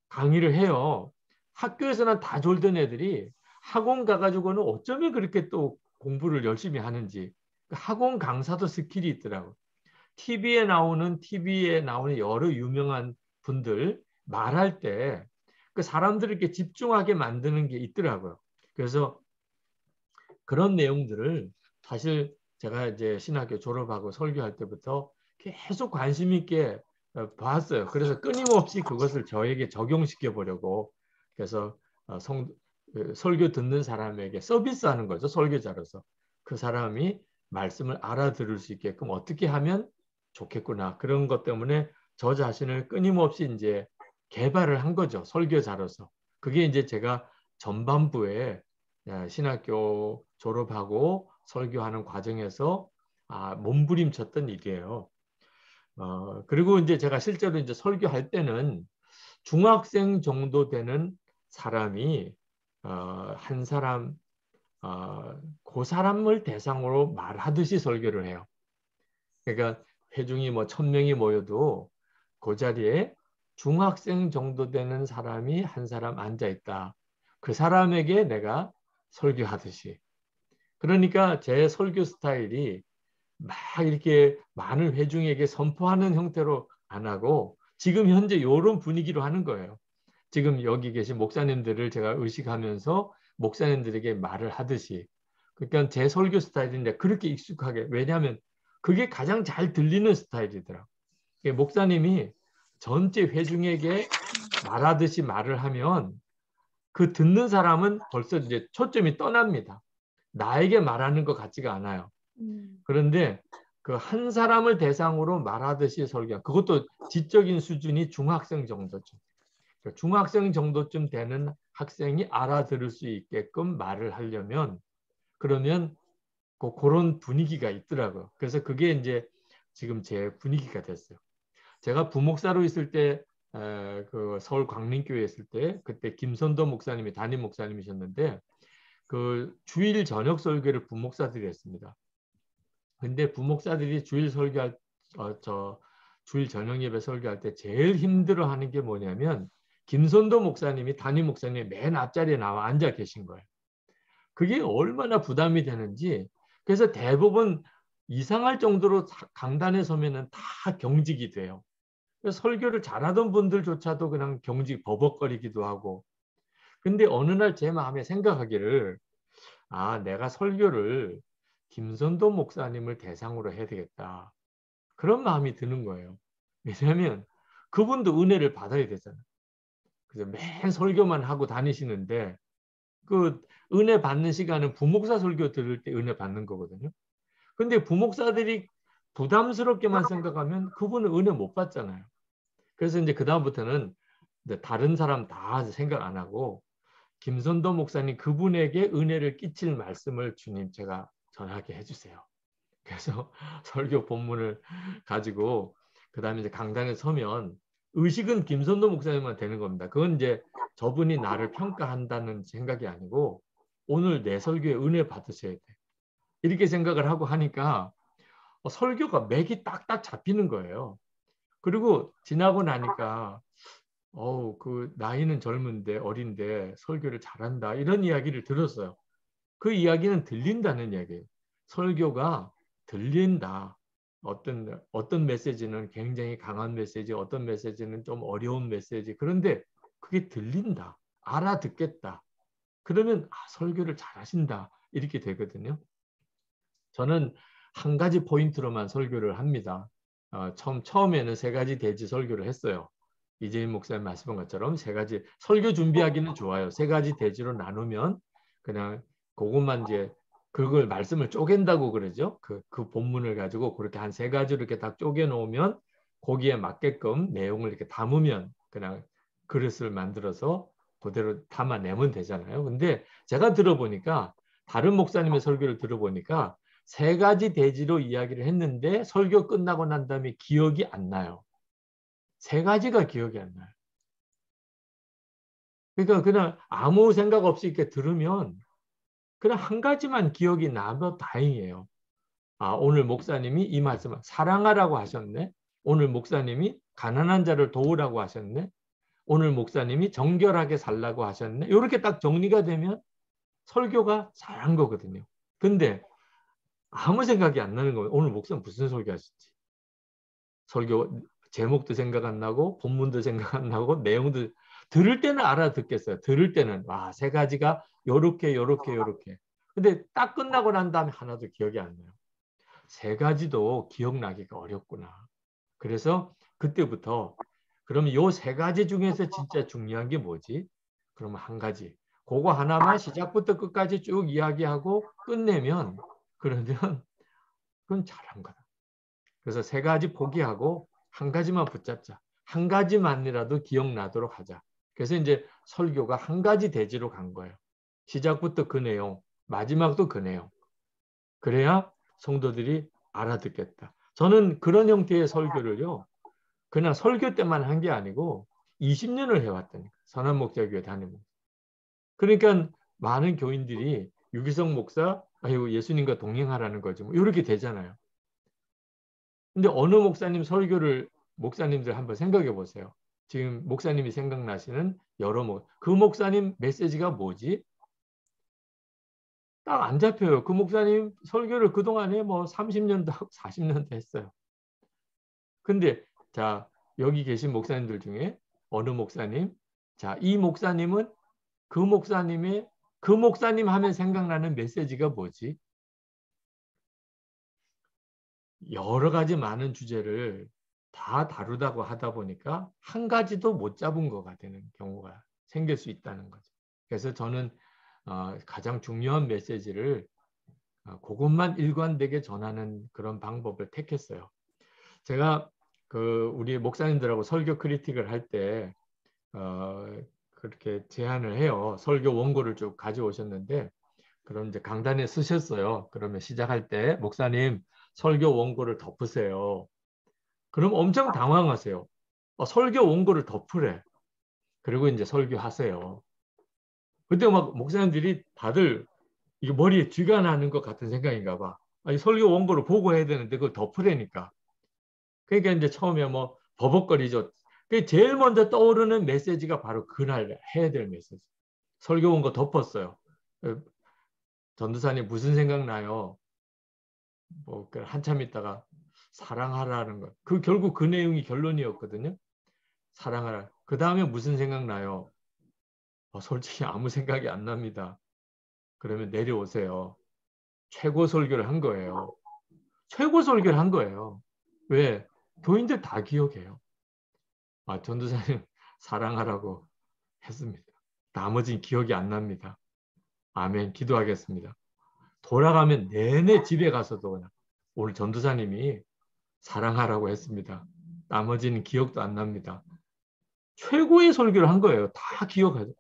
A: 강의를 해요. 학교에서는 다 졸던 애들이 학원 가가지고는 어쩌면 그렇게 또 공부를 열심히 하는지. 학원 강사도 스킬이 있더라고. TV에 나오는 여러 유명한 분들 말할 때 그 사람들을 이렇게 집중하게 만드는 게 있더라고요. 그래서 그런 내용들을 사실 제가 이제 신학교 졸업하고 설교할 때부터 계속 관심 있게 봤어요. 그래서 끊임없이 그것을 저에게 적용시켜 보려고 그래서 설교 듣는 사람에게 서비스하는 거죠. 설교자로서. 그 사람이 말씀을 알아들을 수 있게끔 어떻게 하면 좋겠구나. 그런 것 때문에 저 자신을 끊임없이 이제 개발을 한 거죠. 설교자로서. 그게 이제 제가 전반부에 신학교 졸업하고 설교하는 과정에서 몸부림쳤던 일이에요. 그리고 이제 제가 실제로 이제 설교할 때는 중학생 정도 되는 사람이 한 사람 그 사람을 대상으로 말하듯이 설교를 해요. 그러니까 회중이 뭐 1000명이 모여도 그 자리에 중학생 정도 되는 사람이 한 사람 앉아 있다. 그 사람에게 내가 설교하듯이. 그러니까 제 설교 스타일이 막 이렇게 많은 회중에게 선포하는 형태로 안 하고 지금 현재 이런 분위기로 하는 거예요. 지금 여기 계신 목사님들을 제가 의식하면서 목사님들에게 말을 하듯이. 그러니까 제 설교 스타일인데 그렇게 익숙하게. 왜냐하면 그게 가장 잘 들리는 스타일이더라고요. 목사님이 전체 회중에게 말하듯이 말을 하면 그 듣는 사람은 벌써 이제 초점이 떠납니다. 나에게 말하는 것 같지가 않아요. 그런데 그 한 사람을 대상으로 말하듯이 설교, 그것도 지적인 수준이 중학생 정도쯤. 중학생 정도쯤 되는 학생이 알아들을 수 있게끔 말을 하려면 그러면 그런 분위기가 있더라고요. 그래서 그게 이제 지금 제 분위기가 됐어요. 제가 부목사로 있을 때 그 서울 광림교회에 있을 때 그때 김선도 목사님이 담임 목사님이셨는데 그 주일 저녁 설교를 부목사들이 했습니다. 근데 부목사들이 주일 설교할 주일 저녁 예배 설교할 때 제일 힘들어하는 게 뭐냐면 김선도 목사님이 담임 목사님 맨 앞자리에 나와 앉아 계신 거예요. 그게 얼마나 부담이 되는지. 그래서 대부분 이상할 정도로 강단에 서면은 다 경직이 돼요. 그래서 설교를 잘하던 분들조차도 그냥 경직 버벅거리기도 하고. 근데 어느 날 제 마음에 생각하기를 내가 설교를 김선도 목사님을 대상으로 해야 되겠다. 그런 마음이 드는 거예요. 왜냐하면 그분도 은혜를 받아야 되잖아요. 그래서 맨 설교만 하고 다니시는데 그 은혜 받는 시간은 부목사 설교 들을 때 은혜 받는 거거든요. 근데 부목사들이 부담스럽게만 생각하면 그분은 은혜 못 받잖아요. 그래서 이제 그다음부터는 다른 사람 다 생각 안 하고 김선도 목사님 그분에게 은혜를 끼칠 말씀을 주님 제가 전하게 해주세요. 그래서 설교 본문을 가지고 그다음에 이제 강단에 서면 의식은 김선도 목사님만 되는 겁니다. 그건 이제 저분이 나를 평가한다는 생각이 아니고 오늘 내 설교에 은혜 받으셔야 돼. 이렇게 생각을 하고 하니까 설교가 맥이 딱딱 잡히는 거예요. 그리고 지나고 나니까 그 나이는 젊은데 어린데 설교를 잘한다 이런 이야기를 들었어요. 그 이야기는 들린다는 이야기예요. 설교가 들린다. 어떤 메시지는 굉장히 강한 메시지, 어떤 메시지는 좀 어려운 메시지. 그런데 그게 들린다. 알아듣겠다. 그러면 설교를 잘하신다. 이렇게 되거든요. 저는 한 가지 포인트로만 설교를 합니다. 처음에는 3가지 대지 설교를 했어요. 이재민 목사님 말씀한 것처럼 3가지 설교 준비하기는 좋아요. 3가지 대지로 나누면 그냥 그것만 이제 그걸 말씀을 쪼갠다고 그러죠. 그 본문을 가지고 그렇게 한 3가지로 이렇게 딱 쪼개 놓으면 거기에 맞게끔 내용을 이렇게 담으면 그냥 그릇을 만들어서 그대로 담아내면 되잖아요. 근데 제가 들어보니까 다른 목사님의 설교를 들어보니까 3가지 대지로 이야기를 했는데 설교 끝나고 난 다음에 기억이 안 나요. 3가지가 기억이 안 나요. 그러니까 그냥 아무 생각 없이 이렇게 들으면 그냥 한 가지만 기억이 나면 다행이에요. 오늘 목사님이 이 말씀을 사랑하라고 하셨네. 오늘 목사님이 가난한 자를 도우라고 하셨네. 오늘 목사님이 정결하게 살라고 하셨네. 이렇게 딱 정리가 되면 설교가 잘한 거거든요. 근데 아무 생각이 안 나는 거예요. 오늘 목사님 무슨 설교 하실지. 설교 제목도 생각 안 나고 본문도 생각 안 나고 내용도 들을 때는 알아듣겠어요. 들을 때는 3가지가 요렇게. 근데 딱 끝나고 난 다음에 하나도 기억이 안 나요. 3가지도 기억나기가 어렵구나. 그래서 그때부터 그러면 요 3가지 중에서 진짜 중요한 게 뭐지? 그러면 한 가지. 그거 하나만 시작부터 끝까지 쭉 이야기하고 끝내면 그러면 그건 잘한 거다. 그래서 3가지 포기하고 한 가지만 붙잡자. 한 가지만이라도 기억나도록 하자. 그래서 이제 설교가 한 가지 대지로 간 거예요. 시작부터 그 내용, 마지막도 그 내용. 그래야 성도들이 알아듣겠다. 저는 그런 형태의 설교를요. 그냥 설교 때만 한 게 아니고 20년을 해왔다니까. 선한 목자교회 다니고. 그러니까 많은 교인들이 유기성 목사, 아이고 예수님과 동행하라는 거지. 뭐 이렇게 되잖아요. 근데 어느 목사님 설교를 목사님들 한번 생각해 보세요. 지금 목사님이 생각나시는 여러 그 목사님 메시지가 뭐지? 딱 안 잡혀요. 그 목사님 설교를 그동안에 뭐 30년도 하고 40년도 했어요. 근데 자, 여기 계신 목사님들 중에 어느 목사님? 자, 이 목사님은 그 목사님 하면 생각나는 메시지가 뭐지? 여러 가지 많은 주제를 다 다루다고 하다 보니까 한 가지도 못 잡은 거가 되는 경우가 생길 수 있다는 거죠. 그래서 저는 가장 중요한 메시지를 그것만 일관되게 전하는 그런 방법을 택했어요. 제가 우리 목사님들하고 설교 크리틱을 할 때 그렇게 제안을 해요. 설교 원고를 쭉 가져오셨는데 그럼 이제 강단에 쓰셨어요. 그러면 시작할 때 목사님 설교 원고를 덮으세요. 그럼 엄청 당황하세요. 설교 원고를 덮으래. 그리고 이제 설교하세요. 그때 막 목사님들이 다들 이게 머리에 쥐가 나는 것 같은 생각인가 봐. 아니, 설교 원고를 보고 해야 되는데 그걸 덮으래니까. 그러니까 이제 처음에 뭐 버벅거리죠. 제일 먼저 떠오르는 메시지가 바로 그날 해야 될 메시지. 설교 원고 덮었어요. 전도사님 무슨 생각나요? 뭐 한참 있다가 사랑하라는 것. 결국 그 내용이 결론이었거든요. 사랑하라. 그 다음에 무슨 생각나요? 솔직히 아무 생각이 안 납니다. 그러면 내려오세요. 최고 설교를 한 거예요. 최고 설교를 한 거예요. 왜? 교인들 다 기억해요. 전도사님 사랑하라고 했습니다. 나머지는 기억이 안 납니다. 아멘. 기도하겠습니다. 돌아가면 내내 집에 가서도 그냥 오늘 전도사님이 사랑하라고 했습니다. 나머지는 기억도 안 납니다. 최고의 설교를 한 거예요. 다 기억하죠.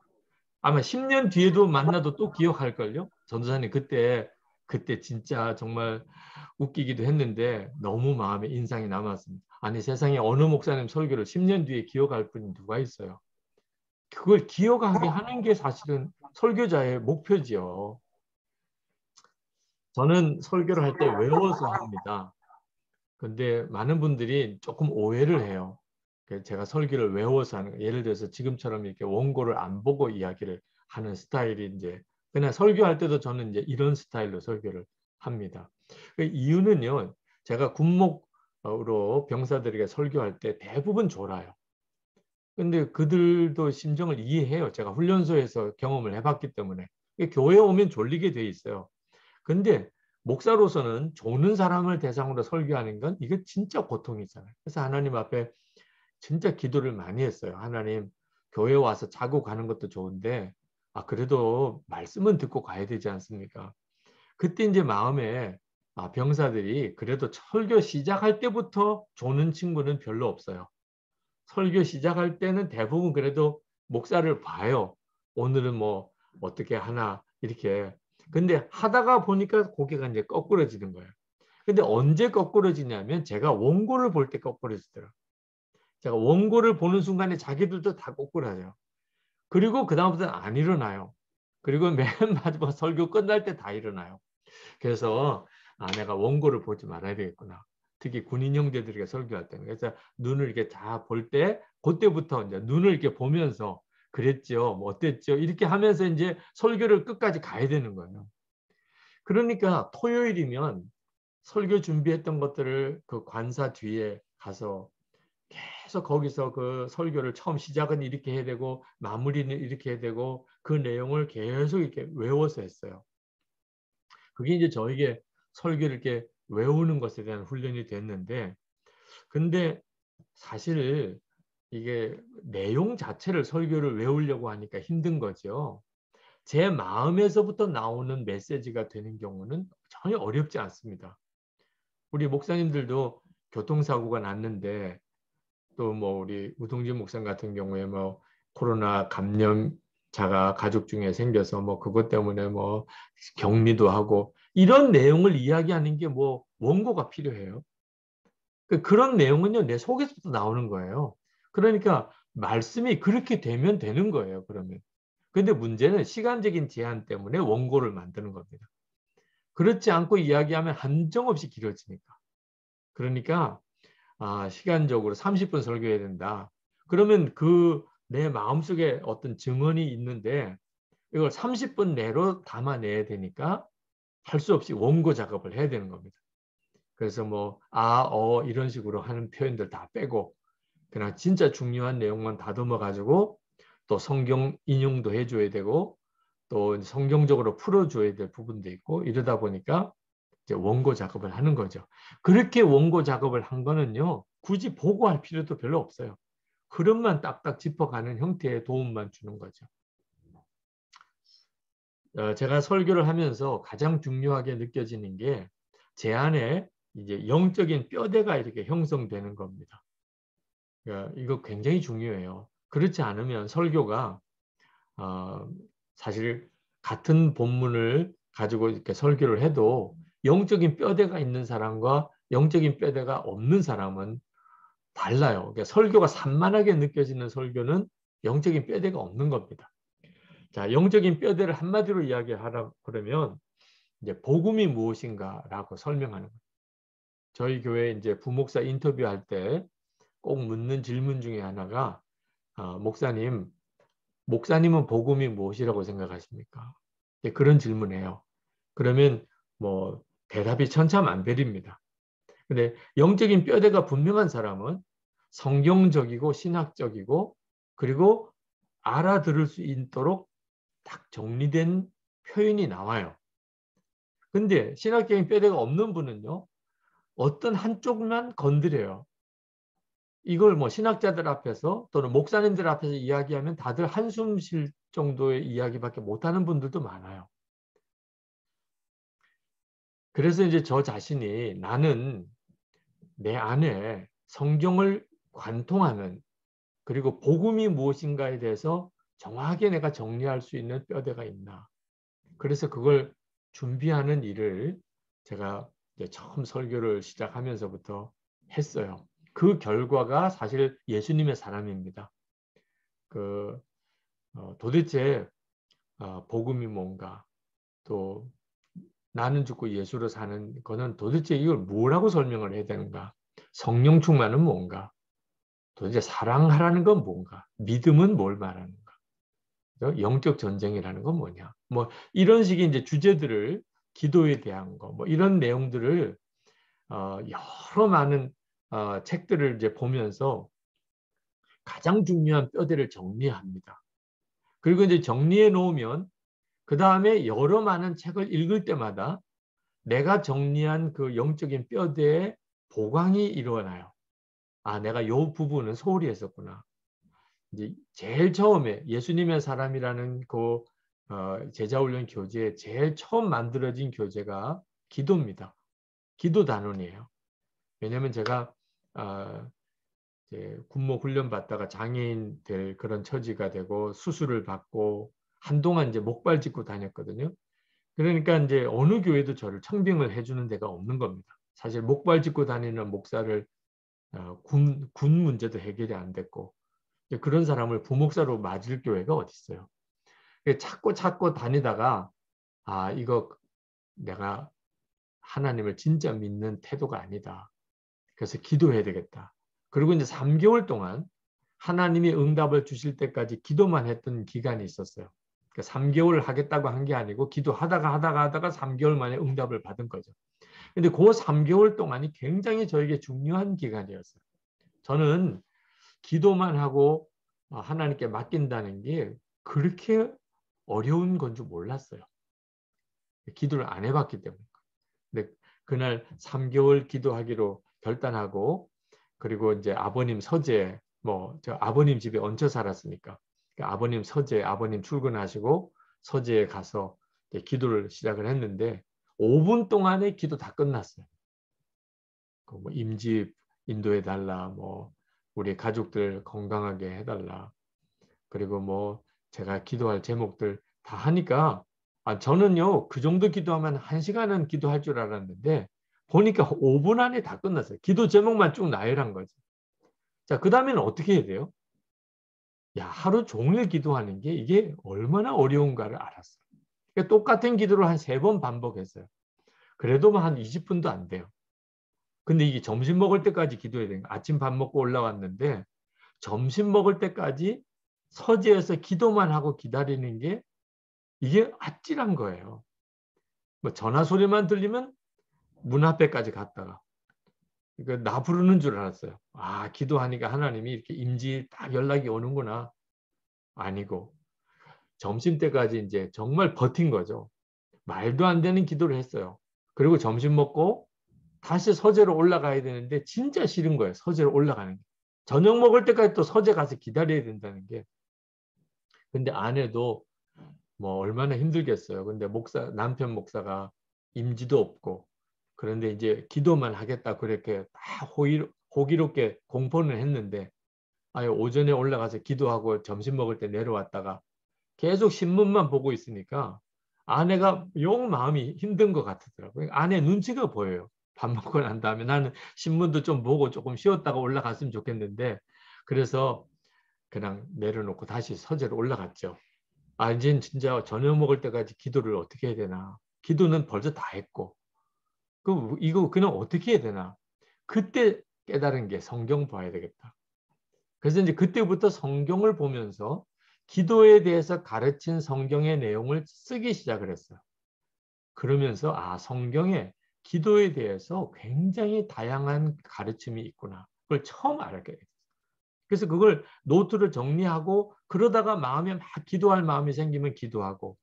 A: 아마 10년 뒤에도 만나도 또 기억할걸요? 전도사님 그때 진짜 정말 웃기기도 했는데 너무 마음에 인상이 남았습니다. 아니 세상에 어느 목사님 설교를 10년 뒤에 기억할 분이 누가 있어요? 그걸 기억하게 하는 게 사실은 설교자의 목표지요. 저는 설교를 할 때 외워서 합니다. 근데 많은 분들이 조금 오해를 해요. 제가 설교를 외워서 하는 거예요. 예를 들어서 지금처럼 이렇게 원고를 안 보고 이야기를 하는 스타일이 이제 그냥 설교할 때도 저는 이제 이런 스타일로 설교를 합니다. 그 이유는요. 제가 군목으로 병사들에게 설교할 때 대부분 졸아요. 근데 그들도 심정을 이해해요. 제가 훈련소에서 경험을 해봤기 때문에. 교회에 오면 졸리게 돼 있어요. 근데 목사로서는 조는 사람을 대상으로 설교하는 건 이게 진짜 고통이잖아요. 그래서 하나님 앞에 진짜 기도를 많이 했어요. 하나님, 교회 와서 자고 가는 것도 좋은데 그래도 말씀은 듣고 가야 되지 않습니까? 그때 이제 마음에 병사들이 그래도 설교 시작할 때부터 조는 친구는 별로 없어요. 설교 시작할 때는 대부분 그래도 목사를 봐요. 오늘은 뭐 어떻게 하나 이렇게. 근데 하다가 보니까 고개가 이제 거꾸러지는 거예요. 근데 언제 거꾸러지냐면 제가 원고를 볼 때 거꾸러지더라고요. 제가 원고를 보는 순간에 자기들도 다 거꾸러져요. 그리고 그 다음부터는 안 일어나요. 그리고 맨 마지막 설교 끝날 때 다 일어나요. 그래서 내가 원고를 보지 말아야 되겠구나. 특히 군인 형제들에게 설교할 때는. 그래서 눈을 이렇게 다 볼 때 그때부터 이제 눈을 이렇게 보면서 그랬죠. 뭐 어땠죠? 이렇게 하면서 이제 설교를 끝까지 가야 되는 거예요. 그러니까 토요일이면 설교 준비했던 것들을 그 관사 뒤에 가서 계속 거기서 그 설교를 처음 시작은 이렇게 해야 되고 마무리는 이렇게 해야 되고 그 내용을 계속 이렇게 외워서 했어요. 그게 이제 저에게 설교를 이렇게 외우는 것에 대한 훈련이 됐는데 근데 사실 이게 내용 자체를 설교를 외우려고 하니까 힘든 거죠. 제 마음에서부터 나오는 메시지가 되는 경우는 전혀 어렵지 않습니다. 우리 목사님들도 교통사고가 났는데 또 뭐 우리 우동진 목사님 같은 경우에 뭐 코로나 감염자가 가족 중에 생겨서 뭐 그것 때문에 뭐 격리도 하고 이런 내용을 이야기하는 게 뭐 원고가 필요해요. 그런 내용은요, 내 속에서부터 나오는 거예요. 그러니까 말씀이 그렇게 되면 되는 거예요, 그러면. 근데 문제는 시간적인 제한 때문에 원고를 만드는 겁니다. 그렇지 않고 이야기하면 한정없이 길어지니까. 그러니까 시간적으로 30분 설교해야 된다. 그러면 내 마음속에 어떤 증언이 있는데 이걸 30분 내로 담아내야 되니까 할 수 없이 원고 작업을 해야 되는 겁니다. 그래서 뭐 이런 식으로 하는 표현들 다 빼고 그냥 진짜 중요한 내용만 다듬어 가지고 또 성경 인용도 해줘야 되고 또 성경적으로 풀어줘야 될 부분도 있고 이러다 보니까 이제 원고 작업을 하는 거죠. 그렇게 원고 작업을 한 거는요, 굳이 보고할 필요도 별로 없어요. 흐름만 딱딱 짚어가는 형태의 도움만 주는 거죠. 제가 설교를 하면서 가장 중요하게 느껴지는 게 제 안에 이제 영적인 뼈대가 이렇게 형성되는 겁니다. 이거 굉장히 중요해요. 그렇지 않으면 설교가 사실 같은 본문을 가지고 이렇게 설교를 해도 영적인 뼈대가 있는 사람과 영적인 뼈대가 없는 사람은 달라요. 그러니까 설교가 산만하게 느껴지는 설교는 영적인 뼈대가 없는 겁니다. 자, 영적인 뼈대를 한마디로 이야기하라 그러면 이제 복음이 무엇인가라고 설명하는 거예요. 저희 교회 이제 부목사 인터뷰할 때 꼭 묻는 질문 중에 하나가 목사님은 복음이 무엇이라고 생각하십니까? 그런 질문이에요. 그러면 뭐 대답이 천차만별입니다. 근데 영적인 뼈대가 분명한 사람은 성경적이고 신학적이고 그리고 알아들을 수 있도록 딱 정리된 표현이 나와요. 근데 신학적인 뼈대가 없는 분은요, 어떤 한쪽만 건드려요. 이걸 뭐 신학자들 앞에서 또는 목사님들 앞에서 이야기하면 다들 한숨 쉴 정도의 이야기밖에 못하는 분들도 많아요. 그래서 이제 저 자신이 나는 내 안에 성경을 관통하는 그리고 복음이 무엇인가에 대해서 정확하게 내가 정리할 수 있는 뼈대가 있나. 그래서 그걸 준비하는 일을 제가 이제 처음 설교를 시작하면서부터 했어요. 그 결과가 사실 예수님의 사람입니다. 도대체 복음이 뭔가, 또 나는 죽고 예수로 사는 거는 도대체 이걸 뭐라고 설명을 해야 되는가? 성령 충만은 뭔가? 도대체 사랑하라는 건 뭔가? 믿음은 뭘 말하는가? 영적 전쟁이라는 건 뭐냐? 뭐 이런 식의 이제 주제들을 기도에 대한 거, 뭐 이런 내용들을 여러 많은 책들을 이제 보면서 가장 중요한 뼈대를 정리합니다. 그리고 이제 정리해 놓으면 그 다음에 여러 많은 책을 읽을 때마다 내가 정리한 그 영적인 뼈대에 보강이 일어나요. 내가 이 부분은 소홀히 했었구나. 이제 제일 처음에 예수님의 사람이라는 그 제자훈련 교재에 제일 처음 만들어진 교재가 기도입니다. 기도 단원이에요. 왜냐하면 제가 군목 훈련 받다가 장애인 될 그런 처지가 되고 수술을 받고 한동안 이제 목발 짚고 다녔거든요. 그러니까 이제 어느 교회도 저를 청빙을 해주는 데가 없는 겁니다. 사실 목발 짚고 다니는 목사를 군 문제도 해결이 안 됐고 그런 사람을 부목사로 맞을 교회가 어디 있어요. 찾고 다니다가 이거 내가 하나님을 진짜 믿는 태도가 아니다. 그래서 기도해야 되겠다. 그리고 이제 3개월 동안 하나님이 응답을 주실 때까지 기도만 했던 기간이 있었어요. 그러니까 3개월을 하겠다고 한 게 아니고 기도하다가 3개월 만에 응답을 받은 거죠. 근데 그 3개월 동안이 굉장히 저에게 중요한 기간이었어요. 저는 기도만 하고 하나님께 맡긴다는 게 그렇게 어려운 건 줄 몰랐어요. 기도를 안 해봤기 때문에. 근데 그날 3개월 기도하기로 결단하고 그리고 이제 아버님 서재 저 아버님 집에 얹혀 살았으니까 아버님 서재 아버님 출근하시고 서재에 가서 기도를 시작을 했는데 5분 동안에 기도 다 끝났어요. 뭐 임집 인도해 달라, 뭐 우리 가족들 건강하게 해달라, 그리고 뭐 제가 기도할 제목들 다 하니까 저는요 그 정도 기도하면 1시간은 기도할 줄 알았는데 보니까 5분 안에 다 끝났어요. 기도 제목만 쭉 나열한 거죠. 자, 그 다음에는 어떻게 해야 돼요? 야, 하루 종일 기도하는 게 이게 얼마나 어려운가를 알았어요. 그러니까 똑같은 기도를 한 3번 반복했어요. 그래도 한 20분도 안 돼요. 근데 이게 점심 먹을 때까지 기도해야 되는 거예요. 아침 밥 먹고 올라왔는데 점심 먹을 때까지 서재에서 기도만 하고 기다리는 게 이게 아찔한 거예요. 뭐 전화 소리만 들리면 문 앞에까지 갔다가 나 부르는 줄 알았어요. 아, 기도하니까 하나님이 이렇게 임지 딱 연락이 오는구나. 아니고 점심 때까지 이제 정말 버틴 거죠. 말도 안 되는 기도를 했어요. 그리고 점심 먹고 다시 서재로 올라가야 되는데 진짜 싫은 거예요. 서재로 올라가는 게. 저녁 먹을 때까지 또 서재 가서 기다려야 된다는 게. 근데 아내도 뭐 얼마나 힘들겠어요. 근데 남편 목사가 임지도 없고 그런데 이제 기도만 하겠다 그렇게 다 호기롭게 공포는 했는데 오전에 올라가서 기도하고 점심 먹을 때 내려왔다가 계속 신문만 보고 있으니까 아내가 영 마음이 힘든 것 같더라고요. 아내 눈치가 보여요. 밥 먹고 난 다음에 나는 신문도 좀 보고 조금 쉬었다가 올라갔으면 좋겠는데 그래서 그냥 내려놓고 다시 서재로 올라갔죠. 이제 진짜 저녁 먹을 때까지 기도를 어떻게 해야 되나. 기도는 벌써 다 했고 이거 그냥 어떻게 해야 되나. 그때 깨달은 게 성경 봐야 되겠다. 그래서 이제 그때부터 성경을 보면서 기도에 대해서 가르친 성경의 내용을 쓰기 시작을 했어요. 그러면서 성경에 기도에 대해서 굉장히 다양한 가르침이 있구나. 그걸 처음 알게 됐어요. 그래서 그걸 노트를 정리하고 그러다가 마음에 막 기도할 마음이 생기면 기도하고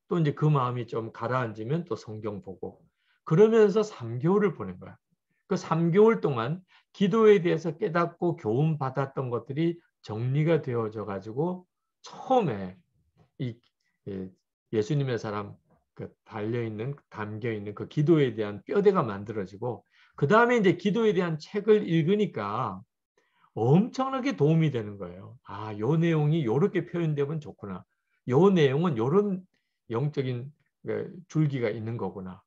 A: 또 이제 그 마음이 좀 가라앉으면 또 성경 보고 그러면서 3개월을 보낸 거야. 그 3개월 동안 기도에 대해서 깨닫고 교훈 받았던 것들이 정리가 되어져 가지고 처음에 이 예수님의 사람 담겨 있는 그 기도에 대한 뼈대가 만들어지고 그 다음에 이제 기도에 대한 책을 읽으니까 엄청나게 도움이 되는 거예요. 요 내용이 이렇게 표현되면 좋구나. 요 내용은 이런 영적인 줄기가 있는 거구나.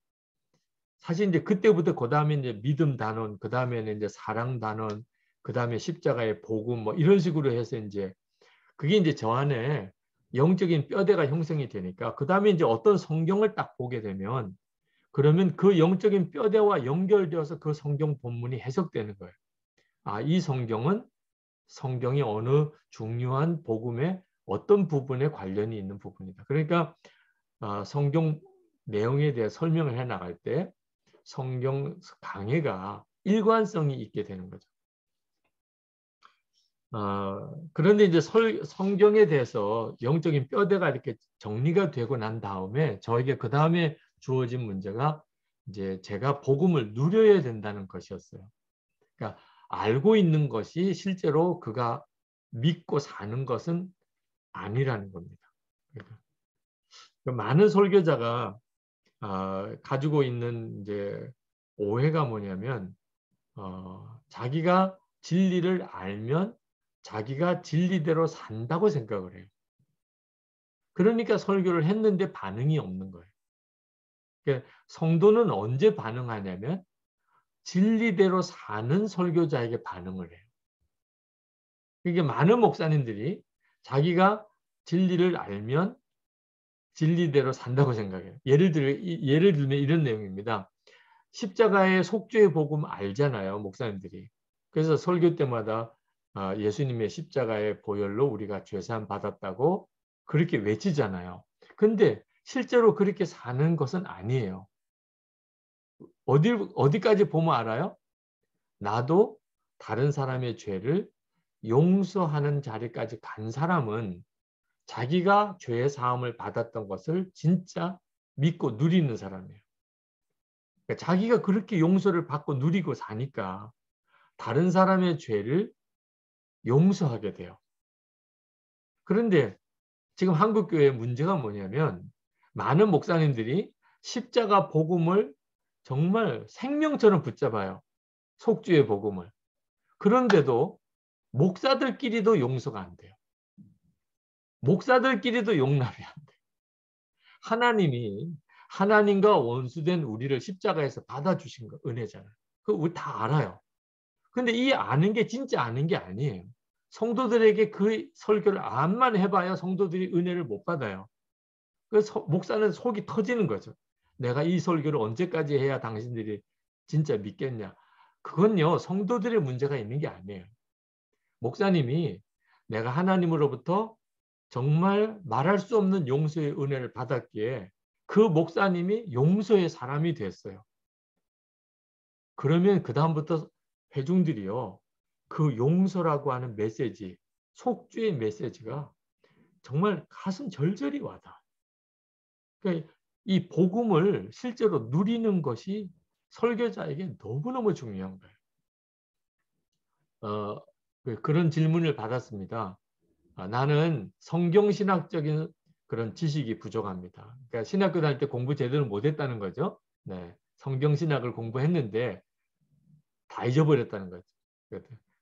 A: 사실 이제 그때부터 그 다음에 이제 믿음 단원, 그 다음에는 이제 사랑 단원, 그 다음에 십자가의 복음 뭐 이런 식으로 해서 이제 그게 이제 저 안에 영적인 뼈대가 형성이 되니까 그 다음에 이제 어떤 성경을 딱 보게 되면 그러면 그 영적인 뼈대와 연결되어서 그 성경 본문이 해석되는 거예요. 이 성경은 성경이 어느 중요한 복음의 어떤 부분에 관련이 있는 부분이다. 그러니까 성경 내용에 대해 설명을 해 나갈 때 성경 강해가 일관성이 있게 되는 거죠. 그런데 이제 성경에 대해서 영적인 뼈대가 이렇게 정리가 되고 난 다음에 저에게 그 다음에 주어진 문제가 이제 제가 복음을 누려야 된다는 것이었어요. 그러니까 알고 있는 것이 실제로 그가 믿고 사는 것은 아니라는 겁니다. 그러니까 많은 설교자가 가지고 있는 이제 오해가 뭐냐면 자기가 진리를 알면 자기가 진리대로 산다고 생각을 해요. 그러니까 설교를 했는데 반응이 없는 거예요. 그러니까 성도는 언제 반응하냐면 진리대로 사는 설교자에게 반응을 해요. 이게 많은 목사님들이 자기가 진리를 알면 진리대로 산다고 생각해요. 예를 들면 이런 내용입니다. 십자가의 속죄의 복음 알잖아요, 목사님들이. 그래서 설교 때마다 예수님의 십자가의 보혈로 우리가 죄사함 받았다고 그렇게 외치잖아요. 근데 실제로 그렇게 사는 것은 아니에요. 어디까지 보면 알아요? 나도 다른 사람의 죄를 용서하는 자리까지 간 사람은 자기가 죄의 사함을 받았던 것을 진짜 믿고 누리는 사람이에요. 그러니까 자기가 그렇게 용서를 받고 누리고 사니까 다른 사람의 죄를 용서하게 돼요. 그런데 지금 한국교회의 문제가 뭐냐면 많은 목사님들이 십자가 복음을 정말 생명처럼 붙잡아요. 속죄의 복음을. 그런데도 목사들끼리도 용서가 안 돼요. 목사들끼리도 용납이 안 돼요. 하나님과 원수된 우리를 십자가에서 받아주신 거 은혜잖아요. 그거 우리 다 알아요. 근데 이 아는 게 진짜 아는 게 아니에요. 성도들에게 그 설교를 암만 해봐야 성도들이 은혜를 못 받아요. 그래서 목사는 속이 터지는 거죠. 내가 이 설교를 언제까지 해야 당신들이 진짜 믿겠냐. 그건요, 성도들의 문제가 있는 게 아니에요. 목사님이 내가 하나님으로부터 정말 말할 수 없는 용서의 은혜를 받았기에 그 목사님이 용서의 사람이 됐어요. 그러면 그 다음부터 회중들이요, 그 용서라고 하는 메시지, 속죄의 메시지가 정말 가슴 절절히 와닿아요. 그러니까 이 복음을 실제로 누리는 것이 설교자에게 너무너무 중요한 거예요. 그런 질문을 받았습니다. 나는 성경신학적인 그런 지식이 부족합니다. 그러니까 신학교 다닐 때 공부 제대로 못했다는 거죠. 네, 성경신학을 공부했는데 다 잊어버렸다는 거죠.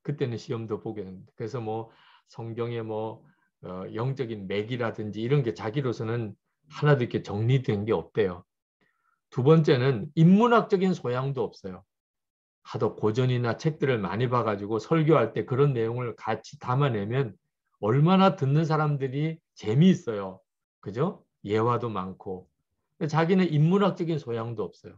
A: 그때는 시험도 보게 됩니다. 그래서 뭐 성경의 뭐 영적인 맥이라든지 이런 게 자기로서는 하나도 이렇게 정리된 게 없대요. 두 번째는 인문학적인 소양도 없어요. 하도 고전이나 책들을 많이 봐가지고 설교할 때 그런 내용을 같이 담아내면 얼마나 듣는 사람들이 재미있어요. 그죠? 예화도 많고. 자기는 인문학적인 소양도 없어요.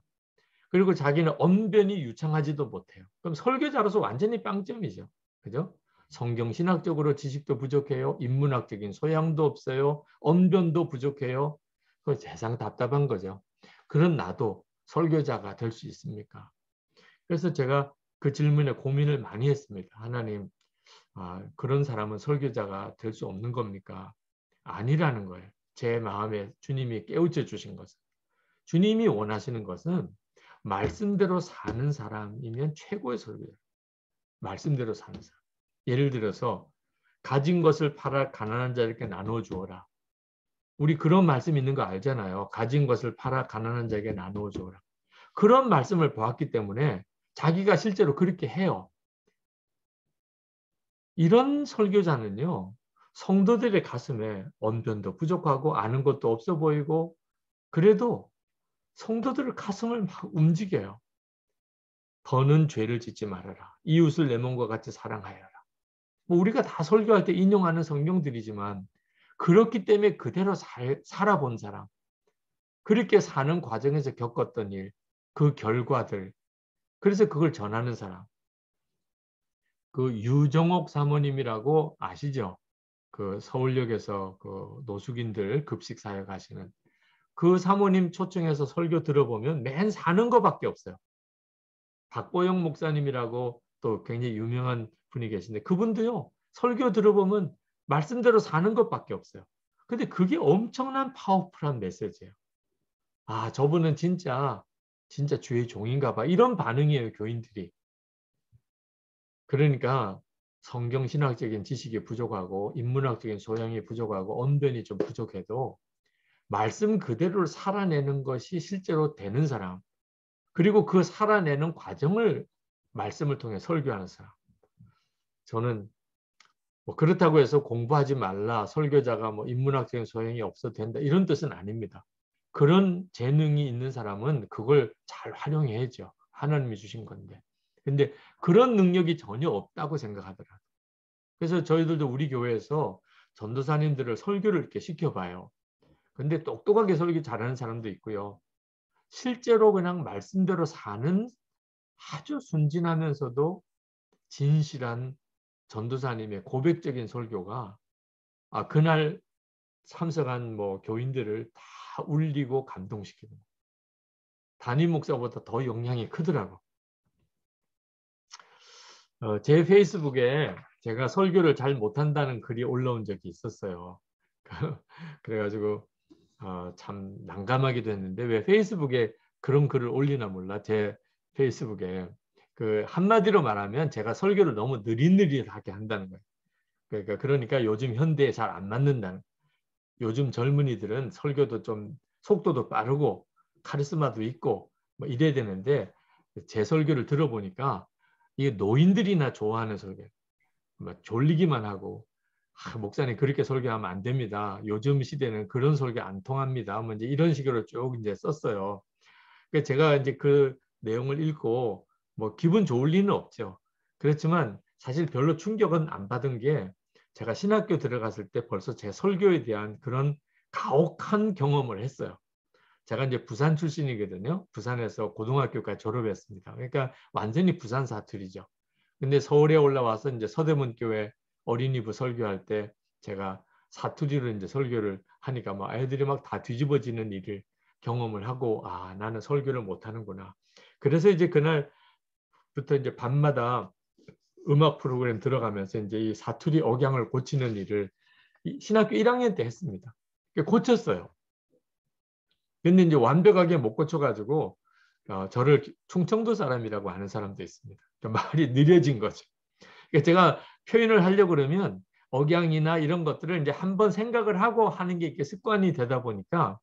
A: 그리고 자기는 언변이 유창하지도 못해요. 그럼 설교자로서 완전히 빵점이죠. 그죠? 성경신학적으로 지식도 부족해요. 인문학적인 소양도 없어요. 언변도 부족해요. 그 세상 답답한 거죠. 그런 나도 설교자가 될 수 있습니까? 그래서 제가 그 질문에 고민을 많이 했습니다. 하나님, 그런 사람은 설교자가 될 수 없는 겁니까? 아니라는 거예요. 제 마음에 주님이 깨우쳐 주신 것은. 주님이 원하시는 것은 말씀대로 사는 사람이면 최고의 설교자. 말씀대로 사는 사람. 예를 들어서 가진 것을 팔아 가난한 자에게 나누어 주어라. 우리 그런 말씀 있는 거 알잖아요. 가진 것을 팔아 가난한 자에게 나누어 주어라. 그런 말씀을 보았기 때문에 자기가 실제로 그렇게 해요. 이런 설교자는요, 성도들의 가슴에 언변도 부족하고 아는 것도 없어 보이고 그래도 성도들의 가슴을 막 움직여요. 더는 죄를 짓지 말아라. 이웃을 내 몸과 같이 사랑하여라. 뭐 우리가 다 설교할 때 인용하는 성경들이지만 그렇기 때문에 그대로 살아본 사람, 그렇게 사는 과정에서 겪었던 일, 그 결과들, 그래서 그걸 전하는 사람. 그 유정옥 사모님이라고 아시죠? 그 서울역에서 그 노숙인들 급식 사역 하시는 그 사모님 초청해서 설교 들어보면 맨 사는 거밖에 없어요. 박보영 목사님이라고 또 굉장히 유명한 분이 계신데 그분도요, 설교 들어보면 말씀대로 사는 것밖에 없어요. 근데 그게 엄청난 파워풀한 메시지예요. 저분은 진짜 주의 종인가 봐. 이런 반응이에요, 교인들이. 그러니까 성경신학적인 지식이 부족하고 인문학적인 소양이 부족하고 언변이 좀 부족해도 말씀 그대로를 살아내는 것이 실제로 되는 사람, 그리고 그 살아내는 과정을 말씀을 통해 설교하는 사람. 저는 뭐 그렇다고 해서 공부하지 말라, 설교자가 뭐 인문학적인 소양이 없어도 된다, 이런 뜻은 아닙니다. 그런 재능이 있는 사람은 그걸 잘 활용해야죠. 하나님이 주신 건데. 근데 그런 능력이 전혀 없다고 생각하더라고요. 그래서 저희들도 우리 교회에서 전도사님들을 설교를 이렇게 시켜봐요. 근데 똑똑하게 설교 잘하는 사람도 있고요. 실제로 그냥 말씀대로 사는 아주 순진하면서도 진실한 전도사님의 고백적인 설교가 그날 참석한 뭐 교인들을 다 울리고 감동시키고 담임 목사보다 더 영향이 크더라고. 제 페이스북에 제가 설교를 잘 못한다는 글이 올라온 적이 있었어요. 그래가지고 참 난감하기도 했는데 왜 페이스북에 그런 글을 올리나 몰라. 제 페이스북에 그 한마디로 말하면 제가 설교를 너무 느릿느릿하게 한다는 거예요. 그러니까 요즘 현대에 잘 안 맞는다는. 요즘 젊은이들은 설교도 좀 속도도 빠르고 카리스마도 있고 뭐 이래야 되는데 제 설교를 들어보니까 이게 노인들이나 좋아하는 설교, 막 졸리기만 하고 목사님 그렇게 설교하면 안 됩니다. 요즘 시대는 그런 설교 안 통합니다. 뭐 이제 이런 식으로 쭉 이제 썼어요. 그러니까 제가 이제 그 내용을 읽고 뭐 기분 좋을 리는 없죠. 그렇지만 사실 별로 충격은 안 받은 게 제가 신학교 들어갔을 때 벌써 제 설교에 대한 그런 가혹한 경험을 했어요. 제가 이제 부산 출신이거든요. 부산에서 고등학교까지 졸업했습니다. 그러니까 완전히 부산 사투리죠. 근데 서울에 올라와서 이제 서대문교회 어린이부 설교할 때 제가 사투리로 이제 설교를 하니까 뭐 아이들이 막 다 뒤집어지는 일을 경험을 하고, 아, 나는 설교를 못 하는구나. 그래서 이제 그날부터 이제 밤마다 음악 프로그램 들어가면서 이제 이 사투리 억양을 고치는 일을 신학교 1학년 때 했습니다. 고쳤어요. 근데 이제 완벽하게 못 고쳐가지고 저를 충청도 사람이라고 하는 사람도 있습니다. 말이 느려진 거죠. 그러니까 제가 표현을 하려고 그러면 억양이나 이런 것들을 이제 한번 생각을 하고 하는 게 이렇게 습관이 되다 보니까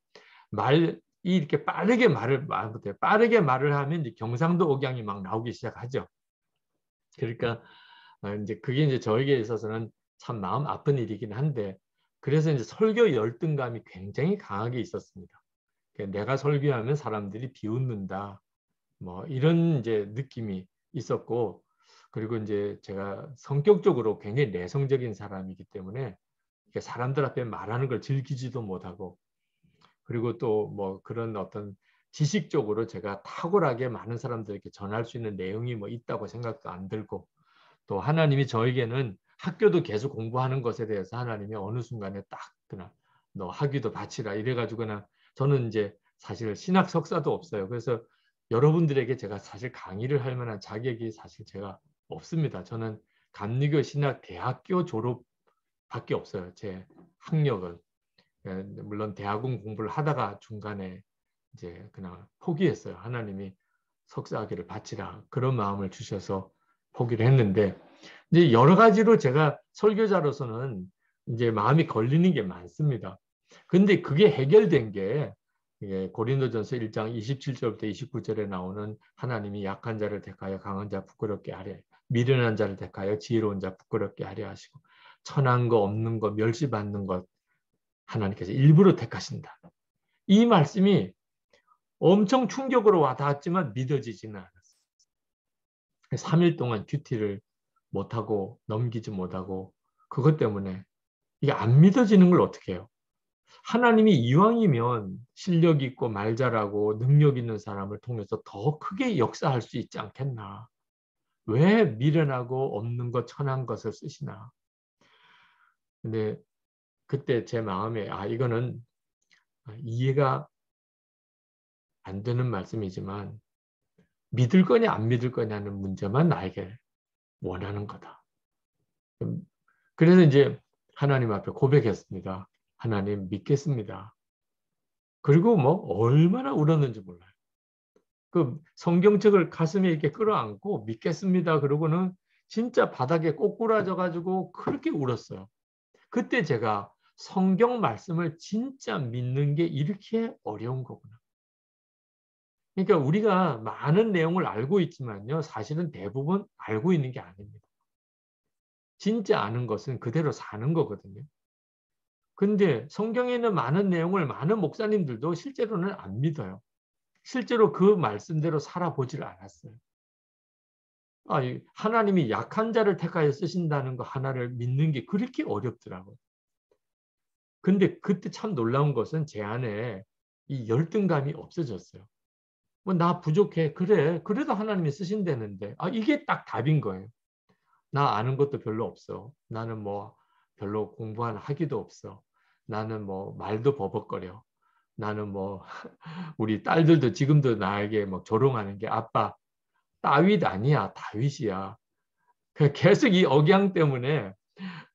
A: 말이 이렇게 빠르게 말을 하면 이제 경상도 억양이 막 나오기 시작하죠. 그러니까 이제 그게 이제 저에게 있어서는 참 마음 아픈 일이긴 한데, 그래서 이제 설교 열등감이 굉장히 강하게 있었습니다. 내가 설교하면 사람들이 비웃는다, 뭐 이런 이제 느낌이 있었고, 그리고 이제 제가 성격적으로 굉장히 내성적인 사람이기 때문에 사람들 앞에 말하는 걸 즐기지도 못하고, 그리고 또 뭐 그런 어떤 지식적으로 제가 탁월하게 많은 사람들에게 전할 수 있는 내용이 뭐 있다고 생각도 안 들고, 또 하나님이 저에게는 학교도 계속 공부하는 것에 대해서 하나님이 어느 순간에 딱 그냥 너 학위도 바치라 이래가지고나, 저는 이제 사실 신학 석사도 없어요. 그래서 여러분들에게 제가 사실 강의를 할 만한 자격이 사실 제가 없습니다. 저는 감리교 신학 대학교 졸업밖에 없어요. 제 학력은. 물론 대학원 공부를 하다가 중간에 이제 그냥 포기했어요. 하나님이 석사학위를 바치라 그런 마음을 주셔서 포기를 했는데, 이제 여러 가지로 제가 설교자로서는 이제 마음이 걸리는 게 많습니다. 근데 그게 해결된 게 고린도전서 1장 27절부터 29절에 나오는 하나님이 약한 자를 택하여 강한 자 부끄럽게 하려, 미련한 자를 택하여 지혜로운 자 부끄럽게 하려 하시고, 천한 거 없는 거 멸시받는 것 하나님께서 일부러 택하신다. 이 말씀이 엄청 충격으로 와닿았지만 믿어지지는 않았어요. 3일 동안 큐티를 못하고 넘기지 못하고, 그것 때문에 이게 안 믿어지는 걸 어떻게 해요? 하나님이 이왕이면 실력 있고 말 잘하고 능력 있는 사람을 통해서 더 크게 역사할 수 있지 않겠나? 왜 미련하고 없는 것 천한 것을 쓰시나? 근데 그때 제 마음에 이거는 이해가 안 되는 말씀이지만 믿을 거냐 안 믿을 거냐는 문제만 나에게 원하는 거다. 그래서 이제 하나님 앞에 고백했습니다. 하나님 믿겠습니다. 그리고 뭐 얼마나 울었는지 몰라요. 그 성경책을 가슴에 이렇게 끌어안고 믿겠습니다. 그러고는 진짜 바닥에 꼬꾸라져 가지고 그렇게 울었어요. 그때 제가 성경 말씀을 진짜 믿는 게 이렇게 어려운 거구나. 그러니까 우리가 많은 내용을 알고 있지만요, 사실은 대부분 알고 있는 게 아닙니다. 진짜 아는 것은 그대로 사는 거거든요. 근데 성경에 있는 많은 내용을 많은 목사님들도 실제로는 안 믿어요. 실제로 그 말씀대로 살아보지를 않았어요. 하나님이 약한 자를 택하여 쓰신다는 거 하나를 믿는 게 그렇게 어렵더라고요. 근데 그때 참 놀라운 것은 제 안에 이 열등감이 없어졌어요. 뭐 나 부족해. 그래. 그래도 하나님이 쓰신다는데. 이게 딱 답인 거예요. 나 아는 것도 별로 없어. 나는 뭐 별로 공부한 학위도 없어. 나는 뭐 말도 버벅거려. 나는 뭐 우리 딸들도 지금도 나에게 뭐 조롱하는 게 아빠 다윗 아니야. 다윗이야. 계속 이 억양 때문에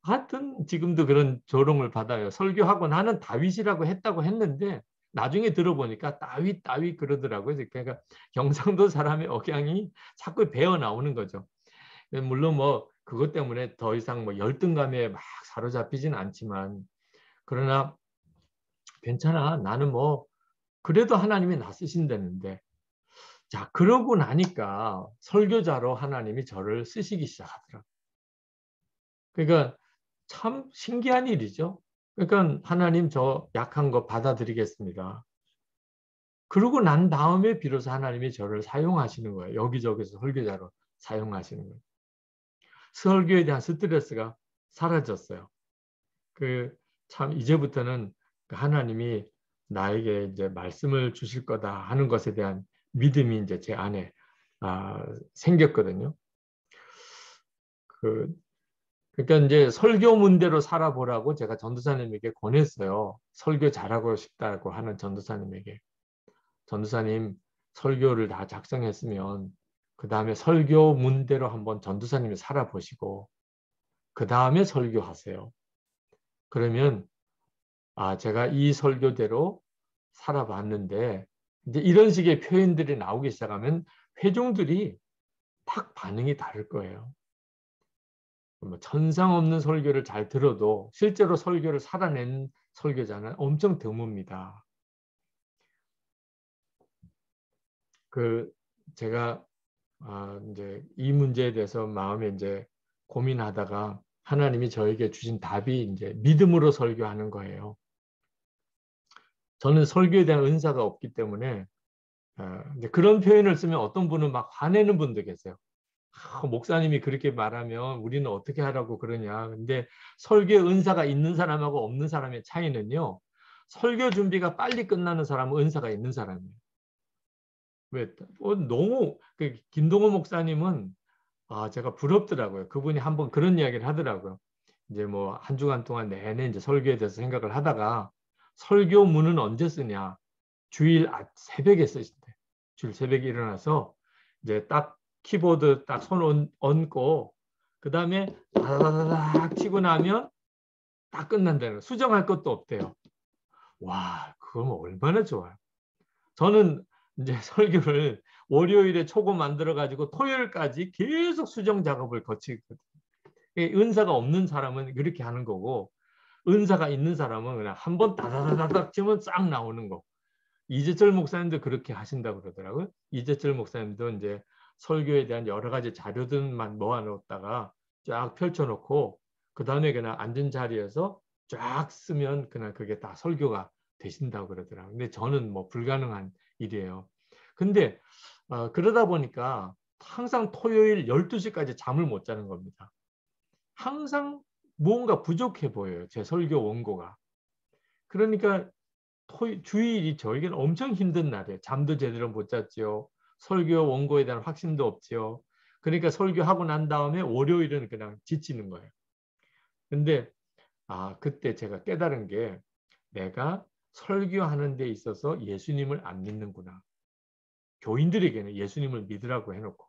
A: 하여튼 지금도 그런 조롱을 받아요. 설교하고 나는 다윗이라고 했다고 했는데 나중에 들어보니까 다윗 그러더라고요. 그러니까 경상도 사람의 억양이 자꾸 배어 나오는 거죠. 물론 뭐 그것 때문에 더 이상 뭐 열등감에 막 사로잡히진 않지만, 그러나 괜찮아. 나는 뭐 그래도 하나님이 나 쓰신다는데. 자, 그러고 나니까 설교자로 하나님이 저를 쓰시기 시작하더라고요. 그러니까 참 신기한 일이죠. 그러니까 하나님 저 약한 거 받아들이겠습니다. 그러고 난 다음에 비로소 하나님이 저를 사용하시는 거예요. 여기저기서 설교자로 사용하시는 거예요. 설교에 대한 스트레스가 사라졌어요. 참 이제부터는 하나님이 나에게 이제 말씀을 주실 거다 하는 것에 대한 믿음이 이제 제 안에 생겼거든요. 그러니까 이제 설교 문대로 살아보라고 제가 전도사님에게 권했어요. 설교 잘하고 싶다고 하는 전도사님에게. 전도사님 설교를 다 작성했으면 그 다음에 설교 문대로 한번 전도사님이 살아보시고 그 다음에 설교하세요. 그러면 제가 이 설교대로 살아봤는데 이제 이런 식의 표현들이 나오기 시작하면 회중들이 딱 반응이 다를 거예요. 뭐 천상 없는 설교를 잘 들어도 실제로 설교를 살아낸 설교자는 엄청 드뭅니다. 제가 이제 이 문제에 대해서 마음에 이제 고민하다가 하나님이 저에게 주신 답이 이제 믿음으로 설교하는 거예요. 저는 설교에 대한 은사가 없기 때문에 이제 그런 표현을 쓰면 어떤 분은 막 화내는 분도 계세요. 목사님이 그렇게 말하면 우리는 어떻게 하라고 그러냐. 근데 설교의 은사가 있는 사람하고 없는 사람의 차이는요. 설교 준비가 빨리 끝나는 사람은 은사가 있는 사람이에요. 왜? 너무 김동호 목사님은 제가 부럽더라고요. 그분이 한번 그런 이야기를 하더라고요. 이제 뭐 한 주간 동안 내내 이제 설교에 대해서 생각을 하다가 설교문은 언제 쓰냐? 주일 새벽에 쓰신대. 주일 새벽에 일어나서 이제 딱 키보드 딱 손 얹고 그 다음에 다다다닥 치고 나면 딱 끝난다는 거예요. 수정할 것도 없대요. 와, 그건 얼마나 좋아요. 저는 이제 설교를 월요일에 초고 만들어 가지고 토요일까지 계속 수정 작업을 거치거든요. 은사가 없는 사람은 그렇게 하는 거고 은사가 있는 사람은 그냥 한번 다다다닥 치면 싹 나오는 거. 이재철 목사님도 그렇게 하신다고 그러더라고요. 이재철 목사님도 이제 설교에 대한 여러 가지 자료들만 모아놓다가 쫙 펼쳐놓고 그 다음에 그냥 앉은 자리에서 쫙 쓰면 그냥 그게 다 설교가 되신다고 그러더라고요. 근데 저는 뭐 불가능한 일이에요. 근데 그러다 보니까 항상 토요일 12시까지 잠을 못 자는 겁니다. 항상 무언가 부족해 보여요. 제 설교 원고가. 그러니까 주일이 저에게는 엄청 힘든 날이에요. 잠도 제대로 못 잤지요. 설교 원고에 대한 확신도 없지요. 그러니까 설교하고 난 다음에 월요일은 그냥 지치는 거예요. 근데 그때 제가 깨달은 게 내가 설교하는 데 있어서 예수님을 안 믿는구나. 교인들에게는 예수님을 믿으라고 해놓고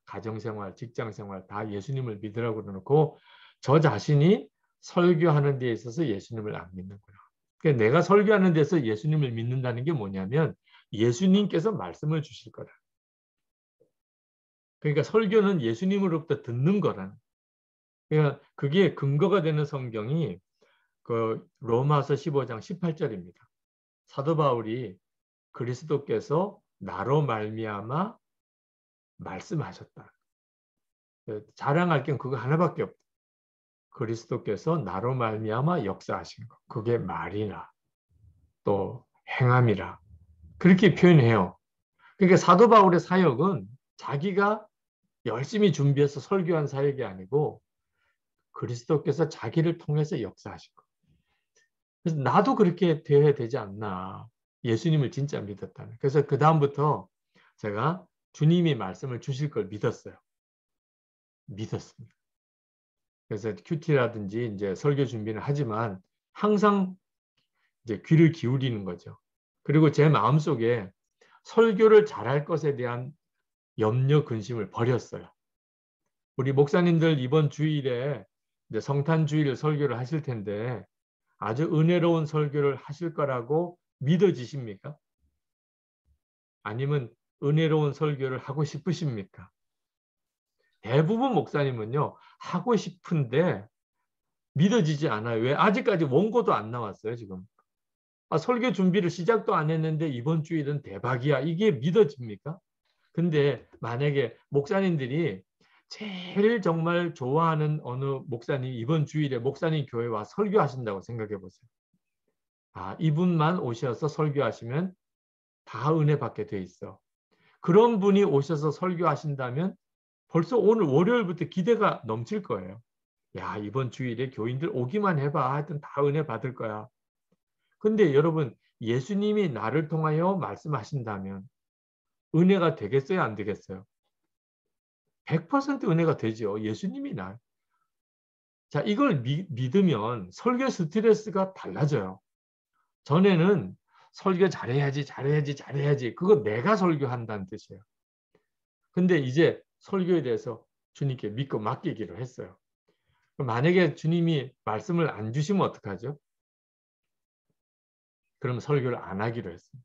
A: 가정생활, 직장생활 다 예수님을 믿으라고 해놓고 저 자신이 설교하는 데 있어서 예수님을 안 믿는구나. 그러니까 내가 설교하는 데서 예수님을 믿는다는 게 뭐냐면 예수님께서 말씀을 주실 거라. 그러니까 설교는 예수님으로부터 듣는 거라는. 그러니까 그게 근거가 되는 성경이 그 로마서 15장 18절입니다. 사도 바울이 그리스도께서 나로 말미암아 말씀하셨다. 자랑할 게 그거 하나밖에 없다. 그리스도께서 나로 말미암아 역사하신 것. 그게 말이나 또 행함이라. 그렇게 표현해요. 그러니까 사도 바울의 사역은 자기가 열심히 준비해서 설교한 사역이 아니고 그리스도께서 자기를 통해서 역사하신 것. 그래서 나도 그렇게 되어야 되지 않나. 예수님을 진짜 믿었다는. 그래서 그 다음부터 제가 주님이 말씀을 주실 걸 믿었어요. 믿었습니다. 그래서 큐티라든지 이제 설교 준비는 하지만 항상 이제 귀를 기울이는 거죠. 그리고 제 마음속에 설교를 잘할 것에 대한 염려, 근심을 버렸어요. 우리 목사님들 이번 주일에 이제 성탄 주일 설교를 하실 텐데 아주 은혜로운 설교를 하실 거라고 믿어지십니까? 아니면 은혜로운 설교를 하고 싶으십니까? 대부분 목사님은요, 하고 싶은데 믿어지지 않아요. 왜? 아직까지 원고도 안 나왔어요, 지금. 설교 준비를 시작도 안 했는데 이번 주일은 대박이야. 이게 믿어집니까? 근데 만약에 목사님들이 제일 정말 좋아하는 어느 목사님 이번 주일에 목사님 교회 와 설교하신다고 생각해 보세요. 아, 이분만 오셔서 설교하시면 다 은혜 받게 돼 있어. 그런 분이 오셔서 설교하신다면 벌써 오늘 월요일부터 기대가 넘칠 거예요. 야, 이번 주일에 교인들 오기만 해봐. 하여튼 다 은혜 받을 거야. 근데 여러분, 예수님이 나를 통하여 말씀하신다면 은혜가 되겠어요? 안 되겠어요? 100% 은혜가 되죠. 예수님이 나. 자, 이걸 믿으면 설교 스트레스가 달라져요. 전에는 설교 잘해야지. 그거 내가 설교한다는 뜻이에요. 근데 이제 설교에 대해서 주님께 믿고 맡기기로 했어요. 만약에 주님이 말씀을 안 주시면 어떡하죠? 그럼 설교를 안 하기로 했어요.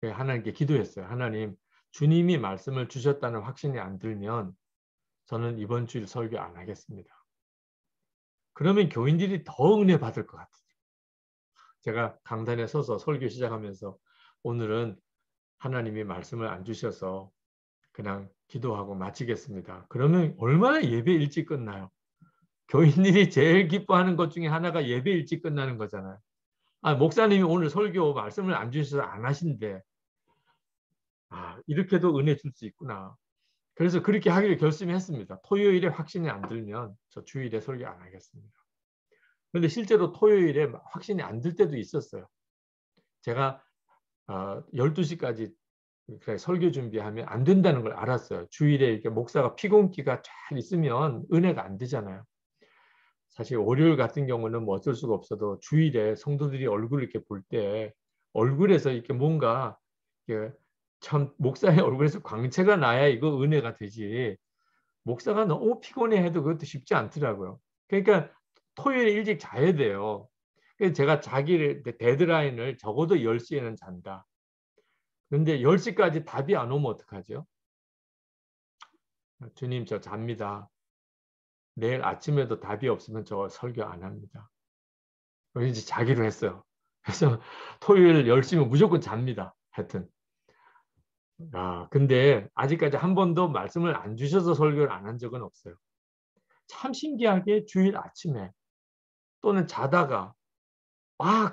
A: 하나님께 기도했어요. 하나님, 주님이 말씀을 주셨다는 확신이 안 들면 저는 이번 주일 설교 안 하겠습니다. 그러면 교인들이 더 은혜 받을 것 같아요. 제가 강단에 서서 설교 시작하면서 오늘은 하나님이 말씀을 안 주셔서 그냥 기도하고 마치겠습니다. 그러면 얼마나 예배 일찍 끝나요? 교인들이 제일 기뻐하는 것 중에 하나가 예배 일찍 끝나는 거잖아요. 아, 목사님이 오늘 설교 말씀을 안 주셔서 안 하신대. 아, 이렇게도 은혜 줄 수 있구나. 그래서 그렇게 하기로 결심했습니다. 토요일에 확신이 안 들면 저 주일에 설교 안 하겠습니다. 그런데 실제로 토요일에 확신이 안 들 때도 있었어요. 제가 12시까지 설교 준비하면 안 된다는 걸 알았어요. 주일에 이렇게 목사가 피곤기가 잘 있으면 은혜가 안 되잖아요. 사실 월요일 같은 경우는 뭐 어쩔 수가 없어도 주일에 성도들이 얼굴을 이렇게 볼 때 얼굴에서 이렇게 뭔가 이렇게 참 목사의 얼굴에서 광채가 나야 이거 은혜가 되지. 목사가 너무 피곤해 해도 그것도 쉽지 않더라고요. 그러니까 토요일에 일찍 자야 돼요. 그래서 제가 자기 데드라인을 적어도 10시에는 잔다. 그런데 10시까지 답이 안 오면 어떡하죠? 주님, 저 잡니다. 내일 아침에도 답이 없으면 저 설교 안 합니다. 이제 자기로 했어요. 그래서 토요일 10시면 무조건 잡니다. 하여튼. 근데 아직까지 한 번도 말씀을 안 주셔서 설교를 안 한 적은 없어요. 참 신기하게 주일 아침에 또는 자다가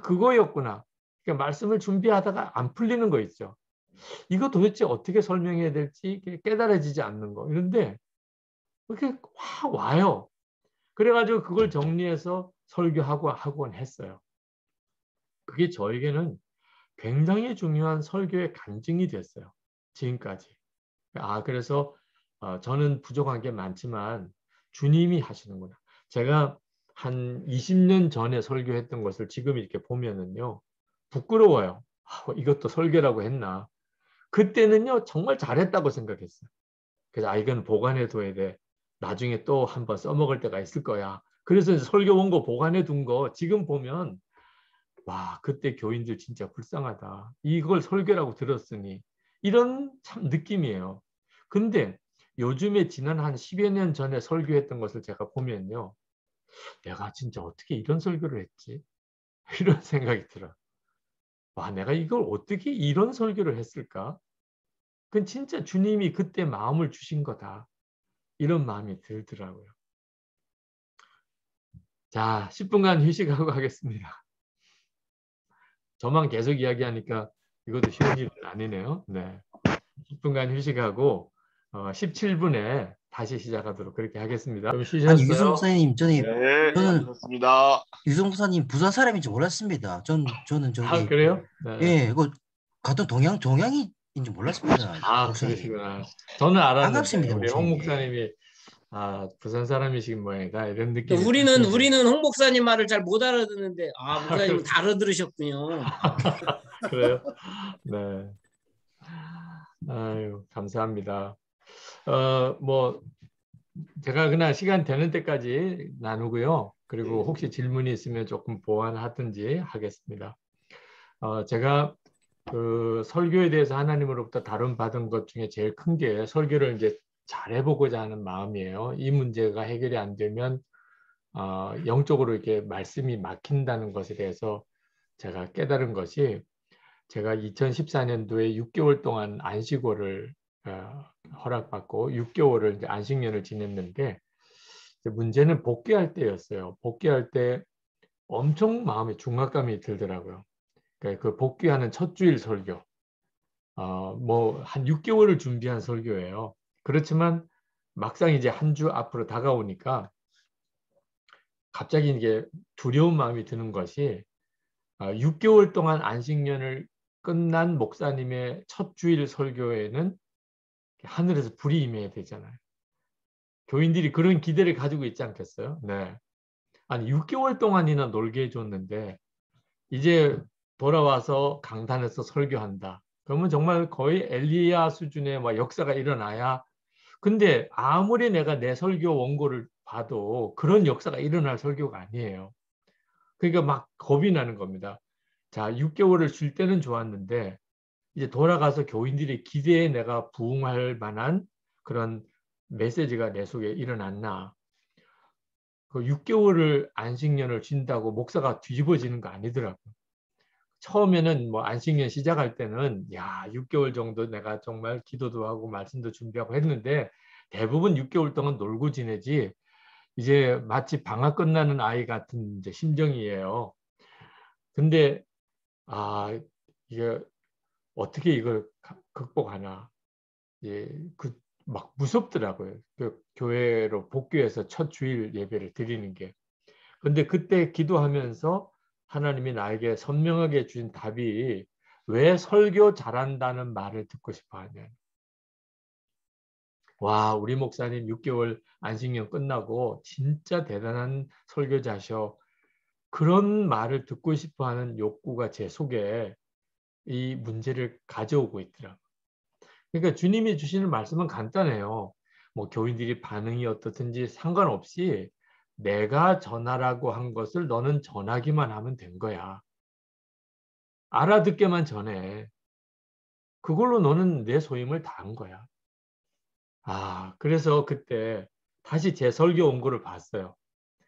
A: 그거였구나. 그러니까 말씀을 준비하다가 안 풀리는 거 있죠. 이거 도대체 어떻게 설명해야 될지 깨달아지지 않는 거. 이런데 이렇게 와요. 그래가지고 그걸 정리해서 설교하고 하곤 했어요. 그게 저에게는 굉장히 중요한 설교의 간증이 됐어요. 지금까지. 그래서 저는 부족한 게 많지만 주님이 하시는구나. 제가 한 20년 전에 설교했던 것을 지금 이렇게 보면은요. 부끄러워요. 이것도 설교라고 했나. 그때는요. 정말 잘했다고 생각했어요. 그래서 이건 보관해 둬야 돼. 나중에 또 한번 써먹을 때가 있을 거야. 그래서 설교 원고 보관해 둔 거 지금 보면 그때 교인들 진짜 불쌍하다. 이걸 설교라고 들었으니 이런 참 느낌이에요. 근데 요즘에 지난 한 10여 년 전에 설교했던 것을 제가 보면요. 내가 진짜 어떻게 이런 설교를 했지? 이런 생각이 들어요. 내가 이걸 어떻게 이런 설교를 했을까? 그건 진짜 주님이 그때 마음을 주신 거다. 이런 마음이 들더라고요. 자, 10분간 휴식하고 가겠습니다. 저만 계속 이야기하니까 이것도 쉬운 일은 아니네요. 네. 10분간 휴식하고 17분에 다시 시작하도록 그렇게 하겠습니다. 좀 쉬셨어요?
B: 아니 유성 목사님
C: 네,
B: 저는
C: 그렇습니다.
B: 유성 목사님 부산 사람인지 몰랐습니다. 저는 저기
A: 그래요? 네.
B: 그 같은 동양인지 몰랐습니다. 목사님.
A: 그러시구나. 저는 알았는데
B: 반갑습니다,
A: 우리
B: 목사님.
A: 홍 목사님이 부산 사람이신 모양이다 이런 느낌이.
E: 우리는 홍 목사님 말을 잘 못 알아듣는데 목사님은 다 알아들으셨군요.
A: 그래요? 네. 아유, 감사합니다. 뭐 제가 그냥 시간 되는 때까지 나누고요. 그리고 혹시 질문이 있으면 조금 보완하든지 하겠습니다. 제가 그 설교에 대해서 하나님으로부터 다룬받은 것 중에 제일 큰 게 설교를 이제 잘해보고자 하는 마음이에요. 이 문제가 해결이 안 되면 영적으로 이렇게 말씀이 막힌다는 것에 대해서 제가 깨달은 것이 제가 2014년도에 6개월 동안 안식월을 허락받고 6개월을 이제 안식년을 지냈는데 이제 문제는 복귀할 때였어요. 복귀할 때 엄청 마음에 중압감이 들더라고요. 그러니까 그 복귀하는 첫 주일 설교, 뭐 한 6개월을 준비한 설교예요. 그렇지만 막상 이제 한 주 앞으로 다가오니까 갑자기 이게 두려운 마음이 드는 것이 6개월 동안 안식년을 끝난 목사님의 첫 주일 설교에는 하늘에서 불이 임해야 되잖아요. 교인들이 그런 기대를 가지고 있지 않겠어요? 네. 아니 6개월 동안이나 놀게 해줬는데 이제 돌아와서 강단에서 설교한다. 그러면 정말 거의 엘리야 수준의 막 역사가 일어나야. 근데 아무리 내가 내 설교 원고를 봐도 그런 역사가 일어날 설교가 아니에요. 그러니까 막 겁이 나는 겁니다. 자, 6개월을 쉴 때는 좋았는데 이제 돌아가서 교인들의 기대에 내가 부응할 만한 그런 메시지가 내 속에 일어났나. 그 6개월을 안식년을 쉰다고 목사가 뒤집어지는 거 아니더라고요. 처음에는 뭐 안식년 시작할 때는 6개월 정도 내가 정말 기도도 하고 말씀도 준비하고 했는데 대부분 6개월 동안 놀고 지내지 이제 마치 방학 끝나는 아이 같은 이제 심정이에요. 근데 이게 어떻게 이걸 극복하나. 예, 막 무섭더라고요. 그 교회로 복귀해서 첫 주일 예배를 드리는 게. 근데 그때 기도하면서 하나님이 나에게 선명하게 주신 답이 왜 설교 잘한다는 말을 듣고 싶어 하냐. 와, 우리 목사님 6개월 안식년 끝나고 진짜 대단한 설교자셔. 그런 말을 듣고 싶어 하는 욕구가 제 속에 이 문제를 가져오고 있더라고요. 그러니까 주님이 주시는 말씀은 간단해요. 뭐 교인들이 반응이 어떻든지 상관없이 내가 전하라고 한 것을 너는 전하기만 하면 된 거야. 알아듣게만 전해. 그걸로 너는 내 소임을 다한 거야. 그래서 그때 다시 제 설교 원고를 봤어요.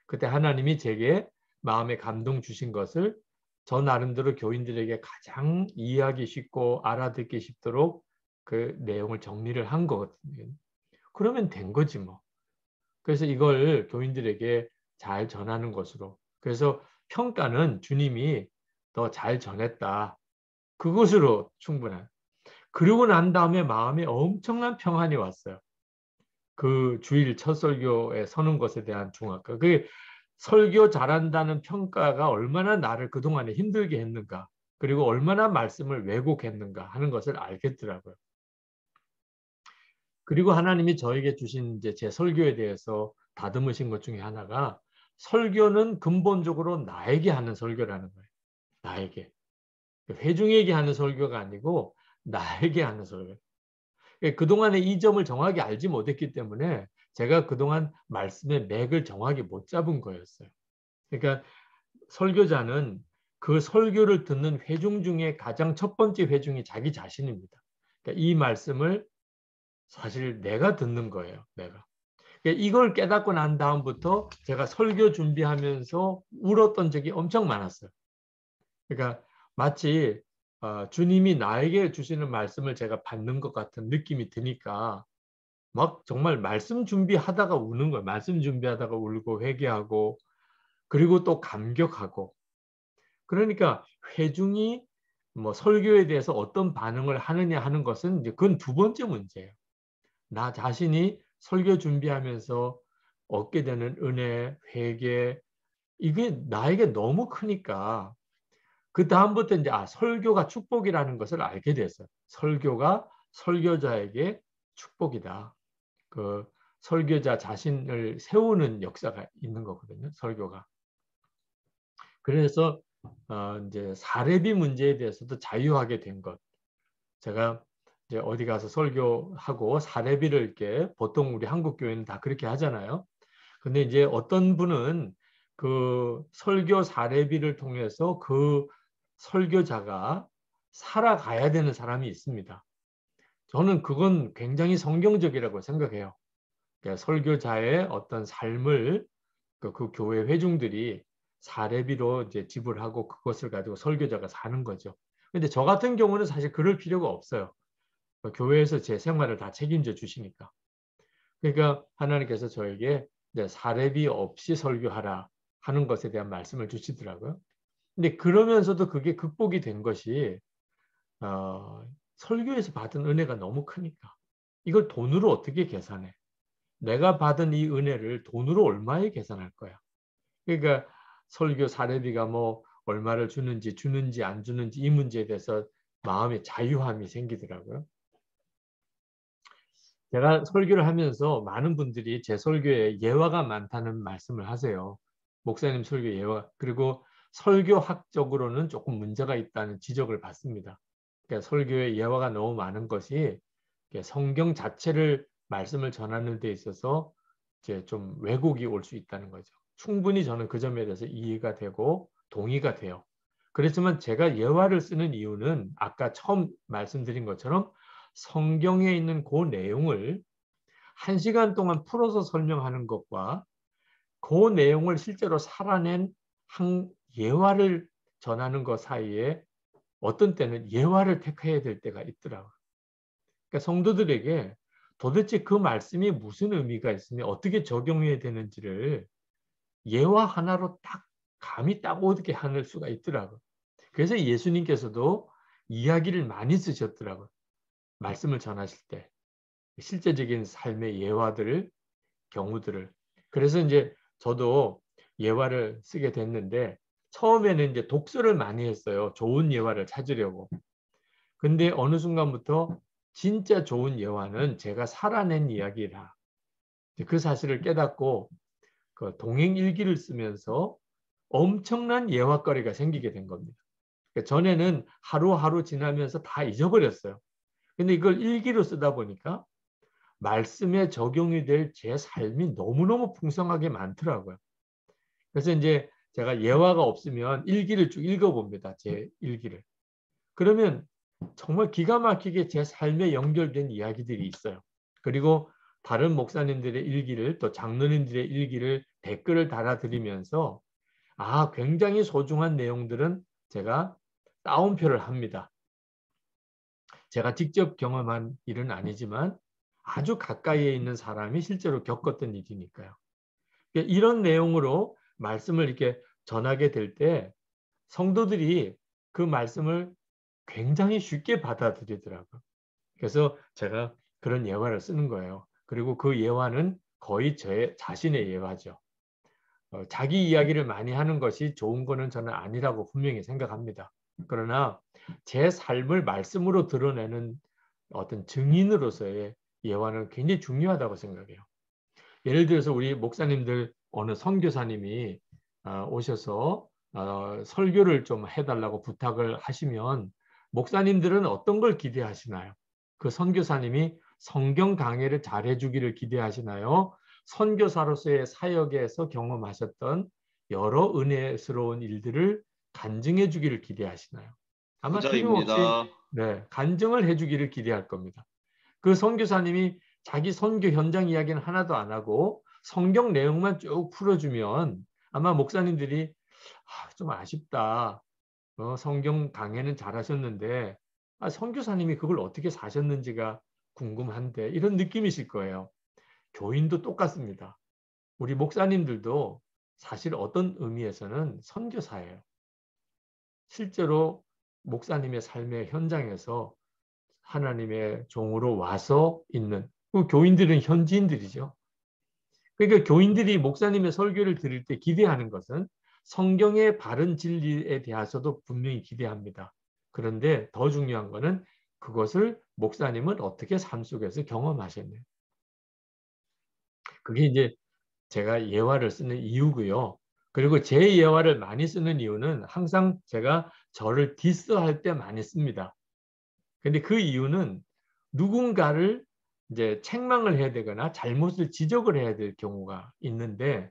A: 그때 하나님이 제게 마음에 감동 주신 것을 저 나름대로 교인들에게 가장 이해하기 쉽고 알아듣기 쉽도록 그 내용을 정리를 한 거거든요. 그러면 된 거지 뭐. 그래서 이걸 교인들에게 잘 전하는 것으로. 그래서 평가는 주님이 더 잘 전했다. 그것으로 충분한. 그러고 난 다음에 마음에 엄청난 평안이 왔어요. 그 주일 첫 설교에 서는 것에 대한 중압감. 그 설교 잘한다는 평가가 얼마나 나를 그동안에 힘들게 했는가. 그리고 얼마나 말씀을 왜곡했는가 하는 것을 알겠더라고요. 그리고 하나님이 저에게 주신 이제 제 설교에 대해서 다듬으신 것 중에 하나가 설교는 근본적으로 나에게 하는 설교라는 거예요. 나에게. 회중에게 하는 설교가 아니고 나에게 하는 설교. 그동안에 이 점을 정확히 알지 못했기 때문에 제가 그동안 말씀의 맥을 정확히 못 잡은 거였어요. 그러니까 설교자는 그 설교를 듣는 회중 중에 가장 첫 번째 회중이 자기 자신입니다. 그러니까 이 말씀을 사실 내가 듣는 거예요. 내가. 그러니까 이걸 깨닫고 난 다음부터 제가 설교 준비하면서 울었던 적이 엄청 많았어요. 그러니까 마치 주님이 나에게 주시는 말씀을 제가 받는 것 같은 느낌이 드니까 막 정말 말씀 준비하다가 우는 거예요. 말씀 준비하다가 울고 회개하고 그리고 또 감격하고. 그러니까 회중이 뭐 설교에 대해서 어떤 반응을 하느냐 하는 것은 이제 그건 두 번째 문제예요. 나 자신이 설교 준비하면서 얻게 되는 은혜, 회개 이게 나에게 너무 크니까 그 다음부터 이제 설교가 축복이라는 것을 알게 됐어요. 설교가 설교자에게 축복이다. 그 설교자 자신을 세우는 역사가 있는 거거든요. 설교가. 그래서 이제 사례비 문제에 대해서도 자유하게 된 것. 제가 이제 어디 가서 설교하고 사례비를 이렇게 보통 우리 한국 교회는 다 그렇게 하잖아요. 근데 이제 어떤 분은 그 설교 사례비를 통해서 그 설교자가 살아가야 되는 사람이 있습니다. 저는 그건 굉장히 성경적이라고 생각해요. 그러니까 설교자의 어떤 삶을 그 교회 회중들이 사례비로 이제 지불하고 그것을 가지고 설교자가 사는 거죠. 근데 저 같은 경우는 사실 그럴 필요가 없어요. 교회에서 제 생활을 다 책임져 주시니까. 그러니까 하나님께서 저에게 이제 사례비 없이 설교하라 하는 것에 대한 말씀을 주시더라고요. 근데 그러면서도 그게 극복이 된 것이 설교에서 받은 은혜가 너무 크니까. 이걸 돈으로 어떻게 계산해? 내가 받은 이 은혜를 돈으로 얼마에 계산할 거야? 그러니까 설교 사례비가 뭐 얼마를 주는지 안 주는지 이 문제에 대해서 마음의 자유함이 생기더라고요. 제가 설교를 하면서 많은 분들이 제 설교에 예화가 많다는 말씀을 하세요. 목사님 설교 예화, 그리고 설교학적으로는 조금 문제가 있다는 지적을 받습니다. 그러니까 설교에 예화가 너무 많은 것이 성경 자체를 말씀을 전하는 데 있어서 이제 좀 왜곡이 올 수 있다는 거죠. 충분히 저는 그 점에 대해서 이해가 되고 동의가 돼요. 그렇지만 제가 예화를 쓰는 이유는 아까 처음 말씀드린 것처럼 성경에 있는 그 내용을 1시간 동안 풀어서 설명하는 것과 그 내용을 실제로 살아낸 한 예화를 전하는 것 사이에 어떤 때는 예화를 택해야 될 때가 있더라고요. 그러니까 성도들에게 도대체 그 말씀이 무슨 의미가 있으며 어떻게 적용해야 되는지를 예화 하나로 딱 감이 딱 오게 하는 수가 있더라고요. 그래서 예수님께서도 이야기를 많이 쓰셨더라고요. 말씀을 전하실 때 실제적인 삶의 예화들을 경우들을. 그래서 이제 저도 예화를 쓰게 됐는데 처음에는 이제 독서를 많이 했어요. 좋은 예화를 찾으려고. 근데 어느 순간부터 진짜 좋은 예화는 제가 살아낸 이야기라. 그 사실을 깨닫고 그 동행 일기를 쓰면서 엄청난 예화거리가 생기게 된 겁니다. 그러니까 전에는 하루하루 지나면서 다 잊어버렸어요. 근데 이걸 일기로 쓰다 보니까 말씀에 적용이 될 제 삶이 너무너무 풍성하게 많더라고요. 그래서 이제 제가 예화가 없으면 일기를 쭉 읽어봅니다. 제 일기를. 그러면 정말 기가 막히게 제 삶에 연결된 이야기들이 있어요. 그리고 다른 목사님들의 일기를 또 장로님들의 일기를 댓글을 달아드리면서 굉장히 소중한 내용들은 제가 따옴표를 합니다. 제가 직접 경험한 일은 아니지만 아주 가까이에 있는 사람이 실제로 겪었던 일이니까요. 이런 내용으로 말씀을 이렇게 전하게 될 때 성도들이 그 말씀을 굉장히 쉽게 받아들이더라고요. 그래서 제가 그런 예화를 쓰는 거예요. 그리고 그 예화는 거의 제 자신의 예화죠. 자기 이야기를 많이 하는 것이 좋은 거는 저는 아니라고 분명히 생각합니다. 그러나 제 삶을 말씀으로 드러내는 어떤 증인으로서의 예화는 굉장히 중요하다고 생각해요. 예를 들어서 우리 목사님들 어느 선교사님이 오셔서 설교를 좀 해달라고 부탁을 하시면 목사님들은 어떤 걸 기대하시나요? 그 선교사님이 성경 강해를 잘 해주기를 기대하시나요? 선교사로서의 사역에서 경험하셨던 여러 은혜스러운 일들을 간증해 주기를 기대하시나요? 아마 틀림없이
C: 부자입니다.
A: 간증을 해주기를 기대할 겁니다. 그 선교사님이 자기 선교 현장 이야기는 하나도 안 하고 성경 내용만 쭉 풀어주면 아마 목사님들이 좀 아쉽다. 성경 강해는 잘하셨는데 선교사님이 그걸 어떻게 사셨는지가 궁금한데 이런 느낌이실 거예요. 교인도 똑같습니다. 우리 목사님들도 사실 어떤 의미에서는 선교사예요. 실제로 목사님의 삶의 현장에서 하나님의 종으로 와서 있는 그 교인들은 현지인들이죠. 그러니까 교인들이 목사님의 설교를 들을 때 기대하는 것은 성경의 바른 진리에 대해서도 분명히 기대합니다. 그런데 더 중요한 것은 그것을 목사님은 어떻게 삶 속에서 경험하셨나요? 그게 이제 제가 예화를 쓰는 이유고요. 그리고 제 예화를 많이 쓰는 이유는 항상 제가 저를 디스할 때 많이 씁니다. 근데 그 이유는 누군가를 이제 책망을 해야 되거나 잘못을 지적을 해야 될 경우가 있는데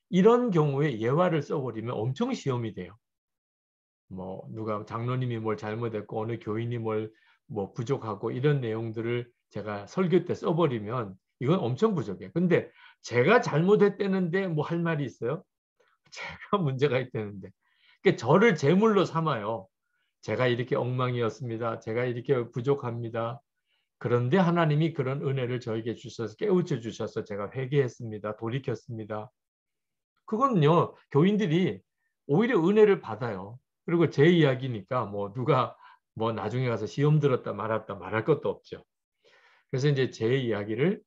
A: 이런 경우에 예화를 써버리면 엄청 시험이 돼요. 뭐 누가 장로님이 뭘 잘못했고 어느 교인이 뭘 뭐 부족하고 이런 내용들을 제가 설교 때 써버리면 이건 엄청 부족해요. 근데 제가 잘못했다는데 뭐 할 말이 있어요? 제가 문제가 있다는데. 그러니까 저를 제물로 삼아요. 제가 이렇게 엉망이었습니다. 제가 이렇게 부족합니다. 그런데 하나님이 그런 은혜를 저에게 주셔서 깨우쳐 주셔서 제가 회개했습니다. 돌이켰습니다. 그건요, 교인들이 오히려 은혜를 받아요. 그리고 제 이야기니까 뭐 누가 뭐 나중에 가서 시험 들었다 말았다 말할 것도 없죠. 그래서 이제 제 이야기를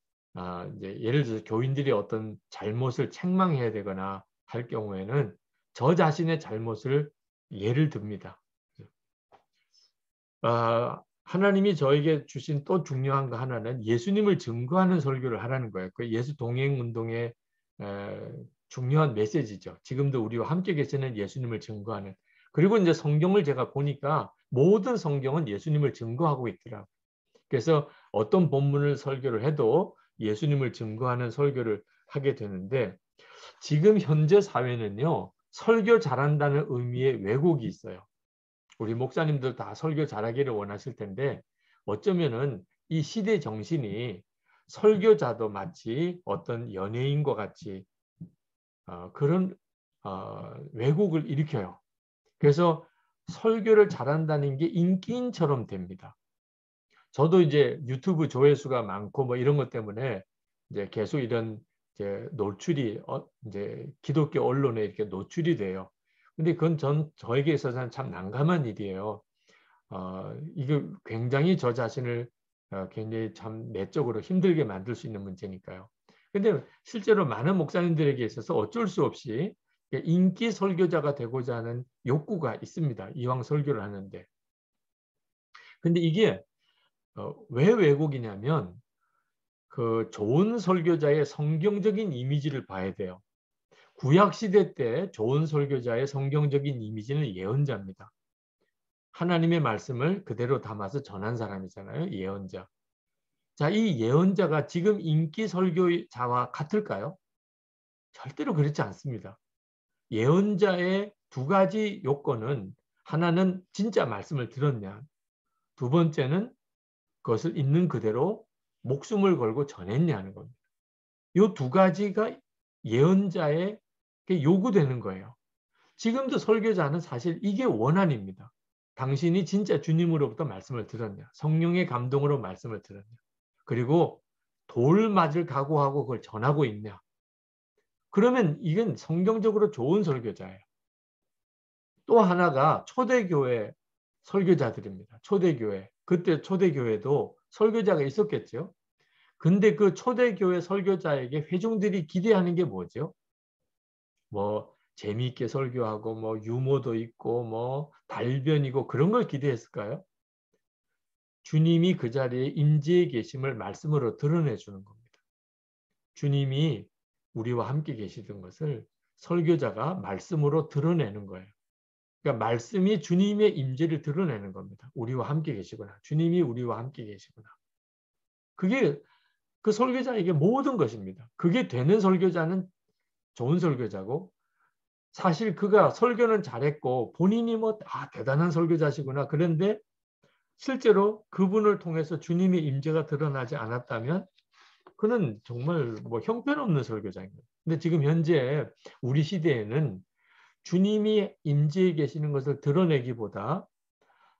A: 이제 예를 들어서 교인들이 어떤 잘못을 책망해야 되거나 할 경우에는 저 자신의 잘못을 예를 듭니다. 하나님이 저에게 주신 또 중요한 거 하나는 예수님을 증거하는 설교를 하라는 거예요. 그 예수 동행 운동의 중요한 메시지죠. 지금도 우리와 함께 계시는 예수님을 증거하는. 그리고 이제 성경을 제가 보니까 모든 성경은 예수님을 증거하고 있더라고요. 그래서 어떤 본문을 설교를 해도 예수님을 증거하는 설교를 하게 되는데, 지금 현재 사회는요, 설교 잘한다는 의미의 왜곡이 있어요. 우리 목사님들 다 설교 잘하기를 원하실 텐데, 어쩌면은 이 시대 정신이 설교자도 마치 어떤 연예인과 같이 그런 왜곡을 일으켜요. 그래서 설교를 잘한다는 게 인기인처럼 됩니다. 저도 이제 유튜브 조회수가 많고 뭐 이런 것 때문에 이제 계속 이런 이제 노출이 이제 기독교 언론에 이렇게 노출이 돼요. 근데 그건 저에게 있어서는 참 난감한 일이에요. 이게 굉장히 저 자신을 굉장히 참 내적으로 힘들게 만들 수 있는 문제니까요. 근데 실제로 많은 목사님들에게 있어서 어쩔 수 없이 인기 설교자가 되고자 하는 욕구가 있습니다. 이왕 설교를 하는데. 근데 이게 왜 왜곡이냐면 그 좋은 설교자의 성경적인 이미지를 봐야 돼요. 구약 시대 때 좋은 설교자의 성경적인 이미지는 예언자입니다. 하나님의 말씀을 그대로 담아서 전한 사람이잖아요. 예언자. 자, 이 예언자가 지금 인기 설교자와 같을까요? 절대로 그렇지 않습니다. 예언자의 두 가지 요건은, 하나는 진짜 말씀을 들었냐, 두 번째는 그것을 있는 그대로 목숨을 걸고 전했냐는 겁니다. 이 두 가지가 예언자의 요구되는 거예요. 지금도 설교자는 사실 이게 원한입니다. 당신이 진짜 주님으로부터 말씀을 들었냐, 성령의 감동으로 말씀을 들었냐, 그리고 돌 맞을 각오하고 그걸 전하고 있냐. 그러면 이건 성경적으로 좋은 설교자예요. 또 하나가 초대교회 설교자들입니다. 초대교회. 그때 초대교회도 설교자가 있었겠죠. 근데 그 초대교회 설교자에게 회중들이 기대하는 게 뭐죠? 뭐 재미있게 설교하고 뭐 유머도 있고 뭐 달변이고 그런 걸 기대했을까요? 주님이 그 자리에 임재해 계심을 말씀으로 드러내 주는 겁니다. 주님이 우리와 함께 계시던 것을 설교자가 말씀으로 드러내는 거예요. 그러니까 말씀이 주님의 임재를 드러내는 겁니다. 우리와 함께 계시구나. 주님이 우리와 함께 계시구나. 그게 그 설교자에게 모든 것입니다. 그게 되는 설교자는 좋은 설교자고, 사실 그가 설교는 잘했고 본인이 뭐 대단한 설교자시구나. 그런데 실제로 그분을 통해서 주님의 임재가 드러나지 않았다면 그는 정말 뭐 형편없는 설교자인 거예요. 근데 지금 현재 우리 시대에는 주님이 임재해 계시는 것을 드러내기보다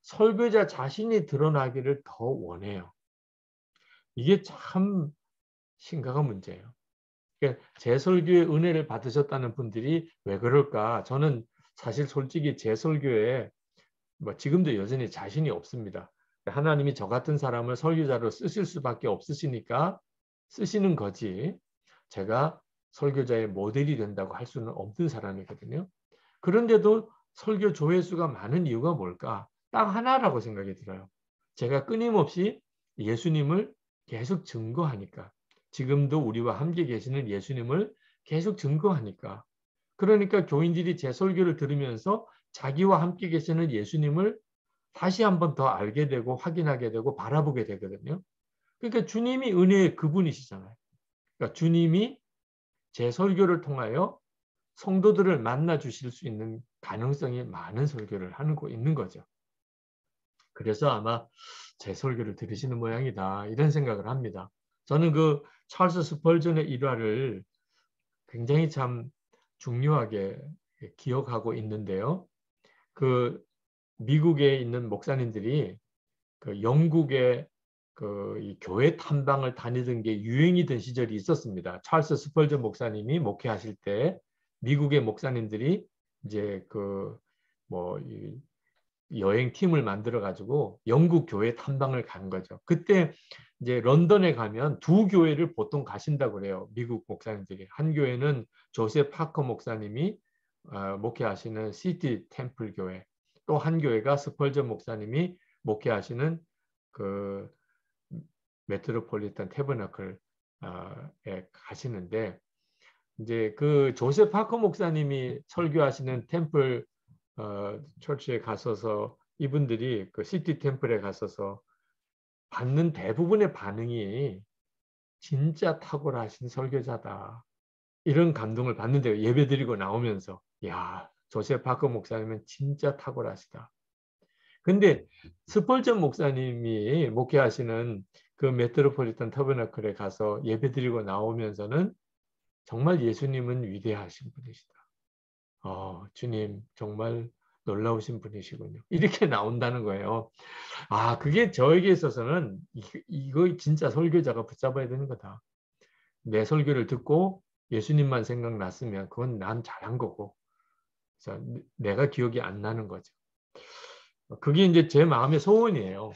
A: 설교자 자신이 드러나기를 더 원해요. 이게 참 심각한 문제예요. 그러니까 제 설교에 은혜를 받으셨다는 분들이 왜 그럴까? 저는 사실 솔직히 제 설교에 뭐 지금도 여전히 자신이 없습니다. 하나님이 저 같은 사람을 설교자로 쓰실 수밖에 없으시니까 쓰시는 거지, 제가 설교자의 모델이 된다고 할 수는 없는 사람이거든요. 그런데도 설교 조회수가 많은 이유가 뭘까? 딱 하나라고 생각이 들어요. 제가 끊임없이 예수님을 계속 증거하니까. 지금도 우리와 함께 계시는 예수님을 계속 증거하니까. 그러니까 교인들이 제 설교를 들으면서 자기와 함께 계시는 예수님을 다시 한번 더 알게 되고 확인하게 되고 바라보게 되거든요. 그러니까 주님이 은혜의 그분이시잖아요. 그러니까 주님이 제 설교를 통하여 성도들을 만나 주실 수 있는 가능성이 많은 설교를 하고 있는 거죠. 그래서 아마 제 설교를 들으시는 모양이다, 이런 생각을 합니다. 저는 그 찰스 스펄전의 일화를 굉장히 참 중요하게 기억하고 있는데요. 그 미국에 있는 목사님들이 그 영국의 이 교회 탐방을 다니던 게 유행이던 시절이 있었습니다. 찰스 스펄전 목사님이 목회하실 때 미국의 목사님들이 이제 여행 팀을 만들어 가지고 영국 교회 탐방을 간 거죠. 그때 이제 런던에 가면 두 교회를 보통 가신다고 그래요. 미국 목사님들이. 한 교회는 조셉 파커 목사님이 목회하시는 시티 템플 교회, 또 한 교회가 스펄전 목사님이 목회하시는 그 메트로폴리탄 태버너클에 가시는데, 이제 그 조셉 파커 목사님이 설교하시는 템플 처치에 가서서 이분들이 그 시티 템플에 가서서 받는 대부분의 반응이 진짜 탁월하신 설교자다, 이런 감동을 받는데요. 예배드리고 나오면서 야, 조셉 파커 목사님은 진짜 탁월하시다. 근데 스펄전 목사님이 목회하시는 그 메트로폴리탄 터버너클에 가서 예배드리고 나오면서는 정말 예수님은 위대하신 분이시다. 주님 정말 놀라우신 분이시군요. 이렇게 나온다는 거예요. 그게 저에게 있어서는 이거 진짜 설교자가 붙잡아야 되는 거다. 내 설교를 듣고 예수님만 생각났으면 그건 난 잘한 거고, 내가 기억이 안 나는 거죠. 그게 이제 제 마음의 소원이에요.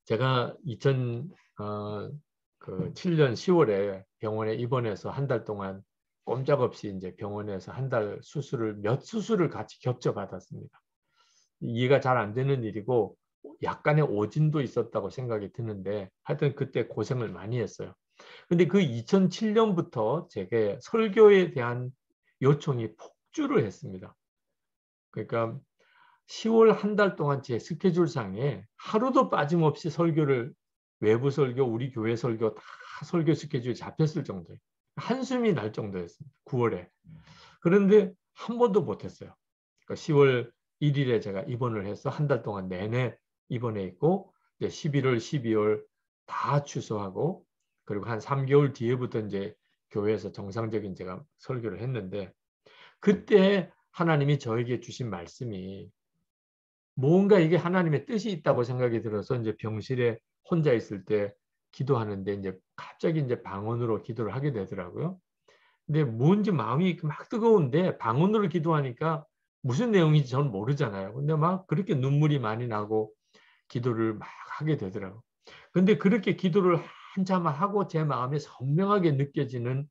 A: 제가 2007년 10월에 병원에 입원해서 한 달 동안 꼼짝없이 이제 병원에서 한 달 몇 수술을 같이 겹쳐 받았습니다. 이해가 잘 안 되는 일이고 약간의 오진도 있었다고 생각이 드는데, 하여튼 그때 고생을 많이 했어요. 근데 그 2007년부터 제게 설교에 대한 요청이 폭주를 했습니다. 그러니까 10월 한 달 동안 제 스케줄상에 하루도 빠짐없이 설교를, 외부 설교, 우리 교회 설교 다 설교 스케줄이 잡혔을 정도예요. 한숨이 날 정도였습니다. 9월에. 그런데 한 번도 못했어요. 그러니까 10월 1일에 제가 입원을 해서 한 달 동안 내내 입원해 있고, 이제 11월, 12월 다 취소하고, 그리고 한 3개월 뒤에부터 이제 교회에서 정상적인 제가 설교를 했는데, 그때 하나님이 저에게 주신 말씀이 뭔가 이게 하나님의 뜻이 있다고 생각이 들어서 이제 병실에 혼자 있을 때 기도하는데 이제 갑자기 이제 방언으로 기도를 하게 되더라고요. 근데 뭔지 마음이 막 뜨거운데 방언으로 기도하니까 무슨 내용인지 저는 모르잖아요. 근데 막 그렇게 눈물이 많이 나고 기도를 막 하게 되더라고요. 근데 그렇게 기도를 한참 하고 제 마음에 선명하게 느껴지는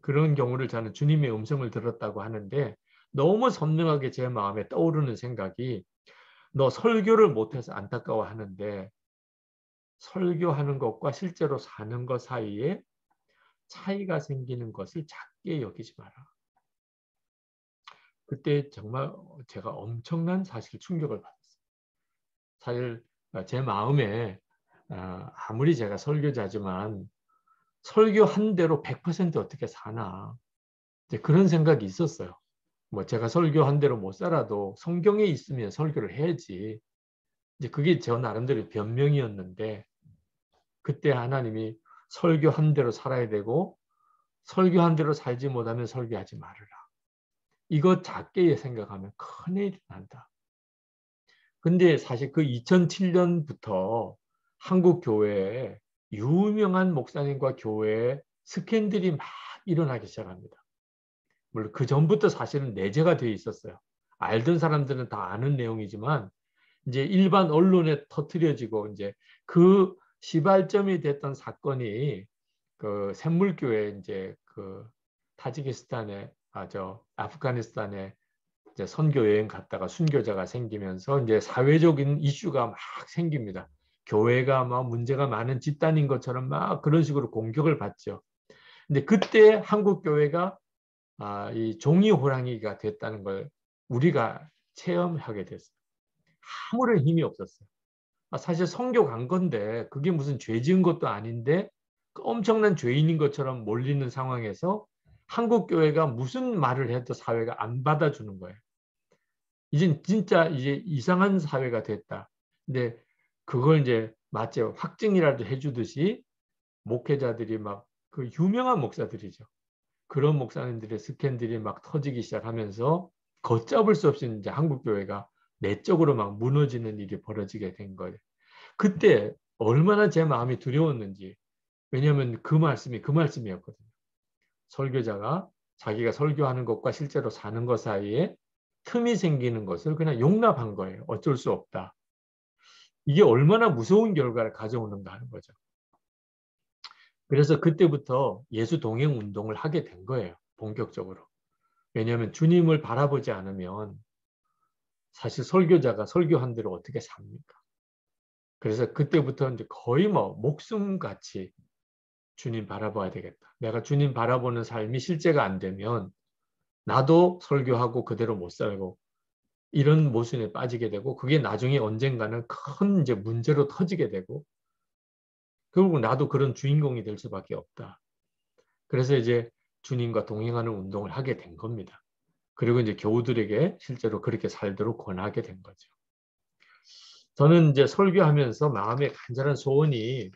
A: 그런 경우를 저는 주님의 음성을 들었다고 하는데, 너무 선명하게 제 마음에 떠오르는 생각이, 너 설교를 못해서 안타까워하는데 설교하는 것과 실제로 사는 것 사이에 차이가 생기는 것을 작게 여기지 마라. 그때 정말 제가 엄청난 사실 충격을 받았어요. 사실 제 마음에 아무리 제가 설교자지만 설교한 대로 100% 어떻게 사나, 이제 그런 생각이 있었어요. 뭐 제가 설교한 대로 못 살아도 성경에 있으면 설교를 해야지. 이제 그게 저 나름대로 변명이었는데, 그때 하나님이 설교한 대로 살아야 되고 설교한 대로 살지 못하면 설교하지 말아라. 이거 작게 생각하면 큰일이 난다. 근데 사실 그 2007년부터 한국 교회에 유명한 목사님과 교회에 스캔들이 막 일어나기 시작합니다. 물론 그 전부터 사실은 내재가 되어 있었어요. 알던 사람들은 다 아는 내용이지만 이제 일반 언론에 터뜨려지고, 이제 그 시발점이 됐던 사건이 그 샘물교회, 이제 그 타지키스탄에 아프가니스탄에 이제 선교 여행 갔다가 순교자가 생기면서 이제 사회적인 이슈가 막 생깁니다. 교회가 막 문제가 많은 집단인 것처럼 막 그런 식으로 공격을 받죠. 근데 그때 한국 교회가 이 종이 호랑이가 됐다는 걸 우리가 체험하게 됐어요. 아무런 힘이 없었어요. 사실 선교 간 건데 그게 무슨 죄 지은 것도 아닌데 엄청난 죄인인 것처럼 몰리는 상황에서 한국 교회가 무슨 말을 해도 사회가 안 받아주는 거예요. 이제 진짜 이제 이상한 사회가 됐다. 근데 그걸 이제 마치 확증이라도 해주듯이 목회자들이 막 그 유명한 목사들이죠. 그런 목사님들의 스캔들이 막 터지기 시작하면서 걷잡을 수 없이 이제 한국 교회가 내적으로 막 무너지는 일이 벌어지게 된 거예요. 그때 얼마나 제 마음이 두려웠는지. 왜냐하면 그 말씀이었거든요. 설교자가 자기가 설교하는 것과 실제로 사는 것 사이에 틈이 생기는 것을 그냥 용납한 거예요. 어쩔 수 없다. 이게 얼마나 무서운 결과를 가져오는가 하는 거죠. 그래서 그때부터 예수 동행 운동을 하게 된 거예요. 본격적으로. 왜냐하면 주님을 바라보지 않으면 사실 설교자가 설교한 대로 어떻게 삽니까? 그래서 그때부터 이제 거의 뭐 목숨같이 주님 바라봐야 되겠다. 내가 주님 바라보는 삶이 실제가 안 되면 나도 설교하고 그대로 못 살고 이런 모순에 빠지게 되고 그게 나중에 언젠가는 큰 이제 문제로 터지게 되고 결국 나도 그런 주인공이 될 수밖에 없다. 그래서 이제 주님과 동행하는 운동을 하게 된 겁니다. 그리고 이제 교우들에게 실제로 그렇게 살도록 권하게 된 거죠. 저는 이제 설교하면서 마음의 간절한 소원이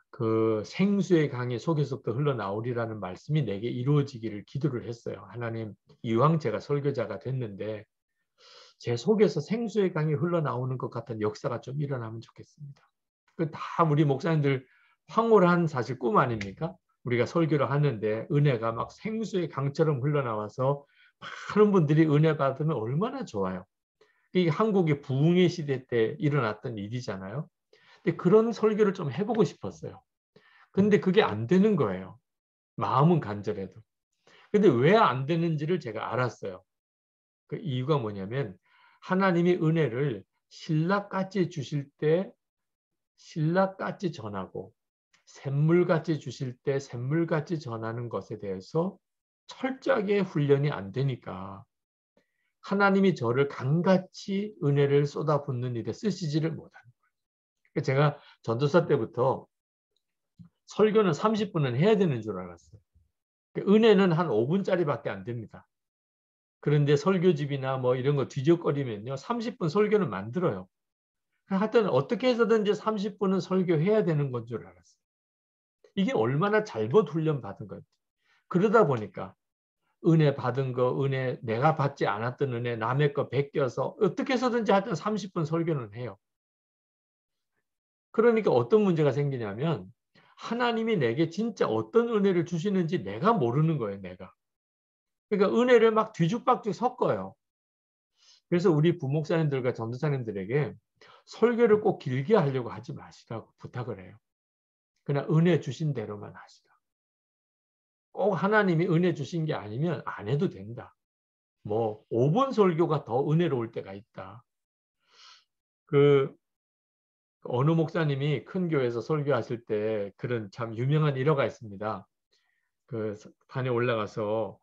A: 그 생수의 강이 속에서부터 흘러나오리라는 말씀이 내게 이루어지기를 기도를 했어요. 하나님, 이왕 제가 설교자가 됐는데 제 속에서 생수의 강이 흘러나오는 것 같은 역사가 좀 일어나면 좋겠습니다. 그 다 우리 목사님들 황홀한 사실 꿈 아닙니까? 우리가 설교를 하는데 은혜가 막 생수의 강처럼 흘러나와서 많은 분들이 은혜 받으면 얼마나 좋아요. 이게 한국의 부흥의 시대 때 일어났던 일이잖아요. 근데 그런 설교를 좀 해보고 싶었어요. 근데 그게 안 되는 거예요. 마음은 간절해도. 근데 왜 안 되는지를 제가 알았어요. 그 이유가 뭐냐면 하나님이 은혜를 신랑같이 주실 때 신랑같이 전하고 샘물같이 주실 때 샘물같이 전하는 것에 대해서 철저하게 훈련이 안 되니까 하나님이 저를 강같이 은혜를 쏟아붓는 일에 쓰시지를 못하는 거예요. 제가 전도사 때부터 설교는 30분은 해야 되는 줄 알았어요. 은혜는 한 5분짜리밖에 안 됩니다. 그런데 설교집이나 뭐 이런 거 뒤적거리면요. 30분 설교는 만들어요. 하여튼 어떻게 해서든지 30분은 설교해야 되는 건 줄 알았어요. 이게 얼마나 잘못 훈련 받은 건지. 그러다 보니까 은혜 받은 거, 은혜 내가 받지 않았던 은혜 남의 거 베껴서 어떻게 해서든지 하여튼 30분 설교는 해요. 그러니까 어떤 문제가 생기냐면 하나님이 내게 진짜 어떤 은혜를 주시는지 내가 모르는 거예요. 내가. 그러니까 은혜를 막 뒤죽박죽 섞어요. 그래서 우리 부목사님들과 전도사님들에게 설교를 꼭 길게 하려고 하지 마시라고 부탁을 해요. 그냥 은혜 주신 대로만 하시라. 꼭 하나님이 은혜 주신 게 아니면 안 해도 된다. 뭐 5분 설교가 더 은혜로울 때가 있다. 그 어느 목사님이 큰 교회에서 설교하실 때 그런 참 유명한 일화가 있습니다. 그 산에 올라가서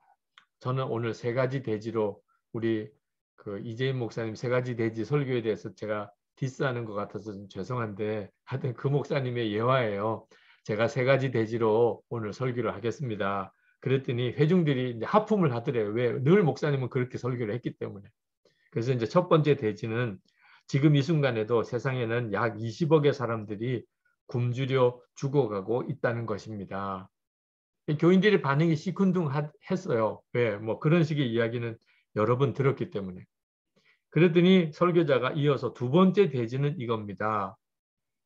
A: 저는 오늘 세 가지 대지로 우리 그 이재인 목사님 세 가지 대지 설교에 대해서 제가 디스하는 것 같아서 좀 죄송한데 하여튼 그 목사님의 예화예요. 제가 세 가지 대지로 오늘 설교를 하겠습니다. 그랬더니 회중들이 이제 하품을 하더래요. 왜? 늘 목사님은 그렇게 설교를 했기 때문에. 그래서 이제 첫 번째 대지는 지금 이 순간에도 세상에는 약 20억의 사람들이 굶주려 죽어가고 있다는 것입니다. 교인들의 반응이 시큰둥했어요. 왜? 뭐 그런 식의 이야기는 여러 번 들었기 때문에. 그랬더니 설교자가 이어서 두 번째 대지는 이겁니다.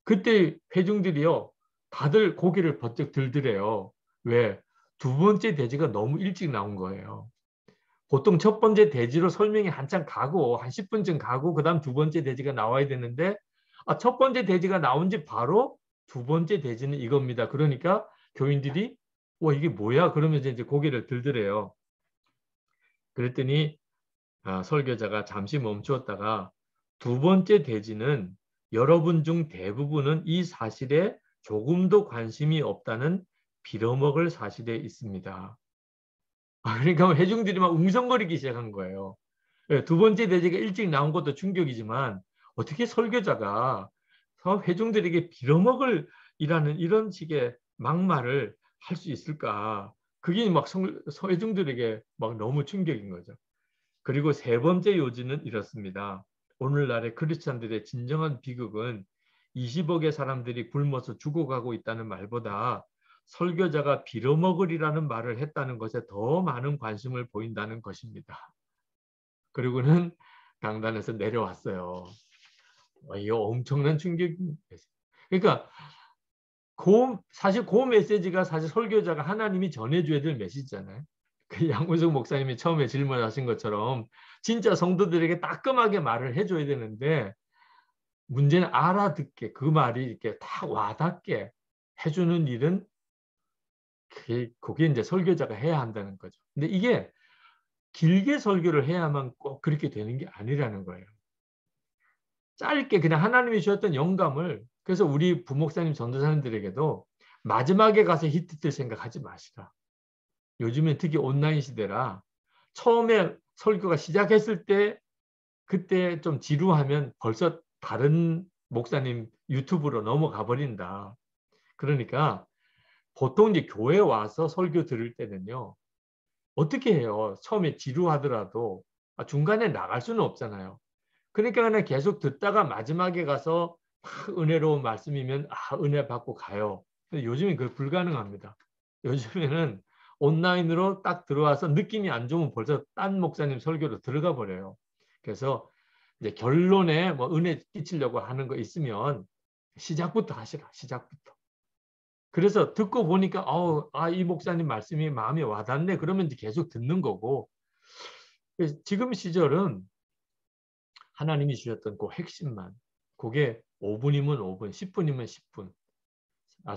A: 그때 회중들이요. 다들 고개를 번쩍 들더래요. 왜? 두 번째 대지가 너무 일찍 나온 거예요. 보통 첫 번째 대지로 설명이 한참 가고 한 10분쯤 가고 그 다음 두 번째 대지가 나와야 되는데 첫 번째 대지가 나온 지 바로 두 번째 대지는 이겁니다. 그러니까 교인들이 이게 뭐야? 그러면서 이제 고개를 들더래요. 그랬더니 설교자가 잠시 멈추었다가 두 번째 대지는 여러분 중 대부분은 이 사실에 조금도 관심이 없다는 빌어먹을 사실에 있습니다. 그러니까 회중들이 막 웅성거리기 시작한 거예요. 두 번째 대지가 일찍 나온 것도 충격이지만 어떻게 설교자가 회중들에게 빌어먹을 이라는 이런 식의 막말을 할 수 있을까? 그게 막 회중들에게 막 너무 충격인 거죠. 그리고 세 번째 요지는 이렇습니다. 오늘날의 크리스찬들의 진정한 비극은 20억의 사람들이 굶어서 죽어가고 있다는 말보다 설교자가 빌어먹으리라는 말을 했다는 것에 더 많은 관심을 보인다는 것입니다. 그리고는 강단에서 내려왔어요. 이거 엄청난 충격입니다. 그러니까 사실 그 메시지가 사실 설교자가 하나님이 전해줘야 될 메시지잖아요. 그 양문석 목사님이 처음에 질문하신 것처럼 진짜 성도들에게 따끔하게 말을 해줘야 되는데 문제는 알아듣게 그 말이 이렇게 딱 와닿게 해주는 일은 그게 이제 설교자가 해야 한다는 거죠. 근데 이게 길게 설교를 해야만 꼭 그렇게 되는 게 아니라는 거예요. 짧게 그냥 하나님이 주셨던 영감을 그래서 우리 부목사님 전도사님들에게도 마지막에 가서 히트 뜰 생각하지 마시라. 요즘엔 특히 온라인 시대라 처음에 설교가 시작했을 때 그때 좀 지루하면 벌써 다른 목사님 유튜브로 넘어가 버린다. 그러니까 보통 이제 교회 와서 설교 들을 때는요. 어떻게 해요? 처음에 지루하더라도 중간에 나갈 수는 없잖아요. 그러니까 그냥 계속 듣다가 마지막에 가서 막 은혜로운 말씀이면 은혜 받고 가요. 근데 요즘엔 그게 불가능합니다. 요즘에는 온라인으로 딱 들어와서 느낌이 안 좋으면 벌써 딴 목사님 설교로 들어가 버려요. 그래서 이제 결론에 뭐 은혜 끼치려고 하는 거 있으면 시작부터 하시라. 시작부터. 그래서 듣고 보니까 이 목사님 말씀이 마음에 와닿네. 그러면 이제 계속 듣는 거고. 지금 시절은 하나님이 주셨던 그 핵심만. 그게 5분이면 5분, 10분이면 10분.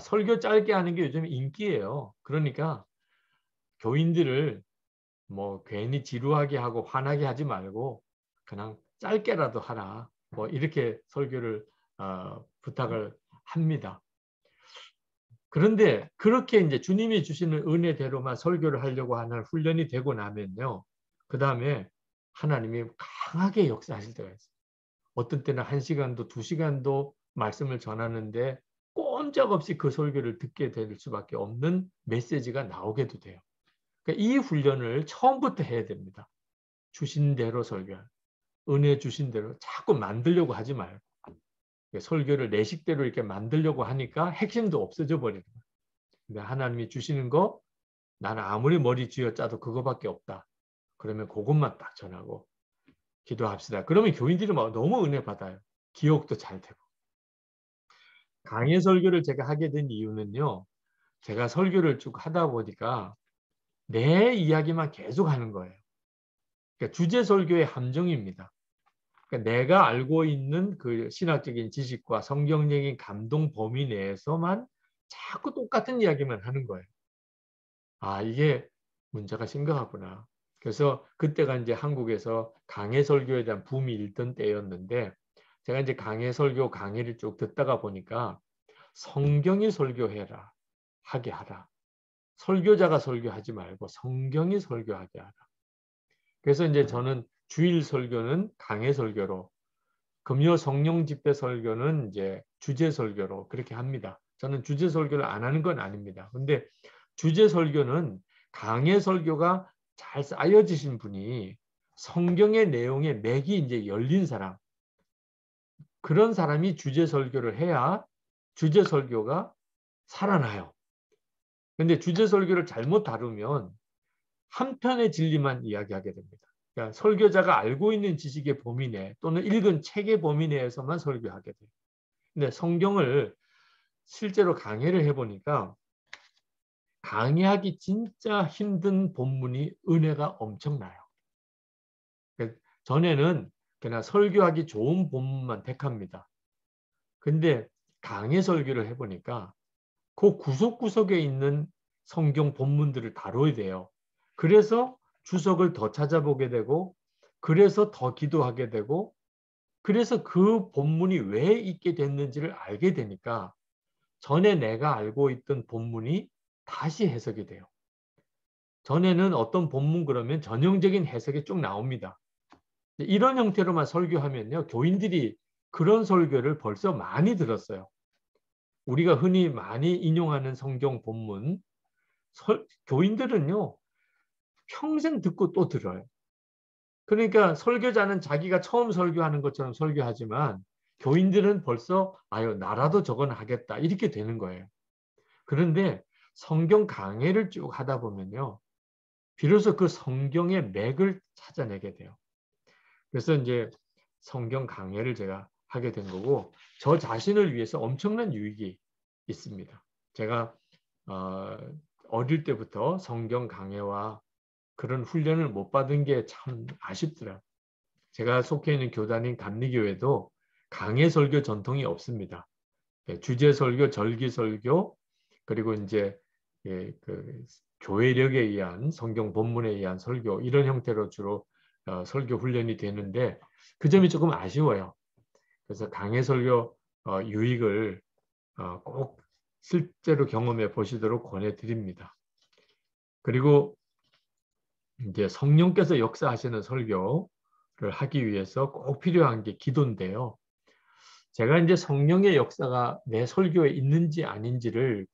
A: 설교 짧게 하는 게 요즘 인기예요. 그러니까 교인들을 뭐 괜히 지루하게 하고 화나게 하지 말고 그냥 짧게라도 하라. 뭐 이렇게 설교를 부탁을 합니다. 그런데 그렇게 이제 주님이 주시는 은혜대로만 설교를 하려고 하는 훈련이 되고 나면요. 그 다음에 하나님이 강하게 역사하실 때가 있어요. 어떤 때는 1시간도 2시간도 말씀을 전하는데 꼼짝없이 그 설교를 듣게 될 수밖에 없는 메시지가 나오게도 돼요. 그러니까 이 훈련을 처음부터 해야 됩니다. 주신 대로 설교할. 은혜 주신 대로 자꾸 만들려고 하지 말고 설교를 내 식대로 이렇게 만들려고 하니까 핵심도 없어져 버리는 거예요. 근데 하나님이 주시는 거 나는 아무리 머리 쥐어짜도 그거밖에 없다. 그러면 그것만 딱 전하고 기도합시다. 그러면 교인들이 막 너무 은혜 받아요. 기억도 잘 되고. 강해 설교를 제가 하게 된 이유는요. 제가 설교를 쭉 하다 보니까 내 이야기만 계속 하는 거예요. 그러니까 주제 설교의 함정입니다. 그러니까 내가 알고 있는 그 신학적인 지식과 성경적인 감동 범위 내에서만 자꾸 똑같은 이야기만 하는 거예요. 이게 문제가 심각하구나. 그래서 그때가 이제 한국에서 강해 설교에 대한 붐이 일던 때였는데 제가 이제 강해 설교 강의를 쭉 듣다가 보니까 성경이 설교해라. 하게 하라. 설교자가 설교하지 말고 성경이 설교하게 하라. 그래서 이제 저는 주일 설교는 강해 설교로 금요 성령 집회 설교는 이제 주제 설교로 그렇게 합니다. 저는 주제 설교를 안 하는 건 아닙니다. 근데 주제 설교는 강해 설교가 잘 쌓여지신 분이 성경의 내용에 맥이 이제 열린 사람 그런 사람이 주제 설교를 해야 주제 설교가 살아나요. 근데 주제 설교를 잘못 다루면 한편의 진리만 이야기하게 됩니다. 그러니까 설교자가 알고 있는 지식의 범위 내 또는 읽은 책의 범위 내에서만 설교하게 돼요. 근데 성경을 실제로 강의를 해보니까 강의하기 진짜 힘든 본문이 은혜가 엄청나요. 전에는 그냥 설교하기 좋은 본문만 택합니다. 근데 강의 설교를 해보니까 그 구석구석에 있는 성경 본문들을 다뤄야 돼요. 그래서 주석을 더 찾아보게 되고 그래서 더 기도하게 되고 그래서 그 본문이 왜 있게 됐는지를 알게 되니까 전에 내가 알고 있던 본문이 다시 해석이 돼요. 전에는 어떤 본문 그러면 전형적인 해석이 쭉 나옵니다. 이런 형태로만 설교하면요. 교인들이 그런 설교를 벌써 많이 들었어요. 우리가 흔히 많이 인용하는 성경 본문 교인들은요. 평생 듣고 또 들어요. 그러니까 설교자는 자기가 처음 설교하는 것처럼 설교하지만 교인들은 벌써 나라도 저건 하겠다 이렇게 되는 거예요. 그런데 성경 강해를 쭉 하다 보면요. 비로소 그 성경의 맥을 찾아내게 돼요. 그래서 이제 성경 강해를 제가 하게 된 거고 저 자신을 위해서 엄청난 유익이 있습니다. 제가 어릴 때부터 성경 강해와 그런 훈련을 못 받은 게 참 아쉽더라고요. 제가 속해 있는 교단인 감리교회도 강해 설교 전통이 없습니다. 주제 설교, 절기 설교, 그리고 이제 그 교회력에 의한 성경 본문에 의한 설교 이런 형태로 주로 설교 훈련이 되는데 그 점이 조금 아쉬워요. 그래서 강해 설교 유익을 꼭 실제로 경험해 보시도록 권해드립니다. 그리고 이제 성령께서 역사하시는 설교를 하기 위해서 꼭 필요한 게 기도인데요. 제가 이제 성령의 역사가 내 설교에 있는지 아닌지를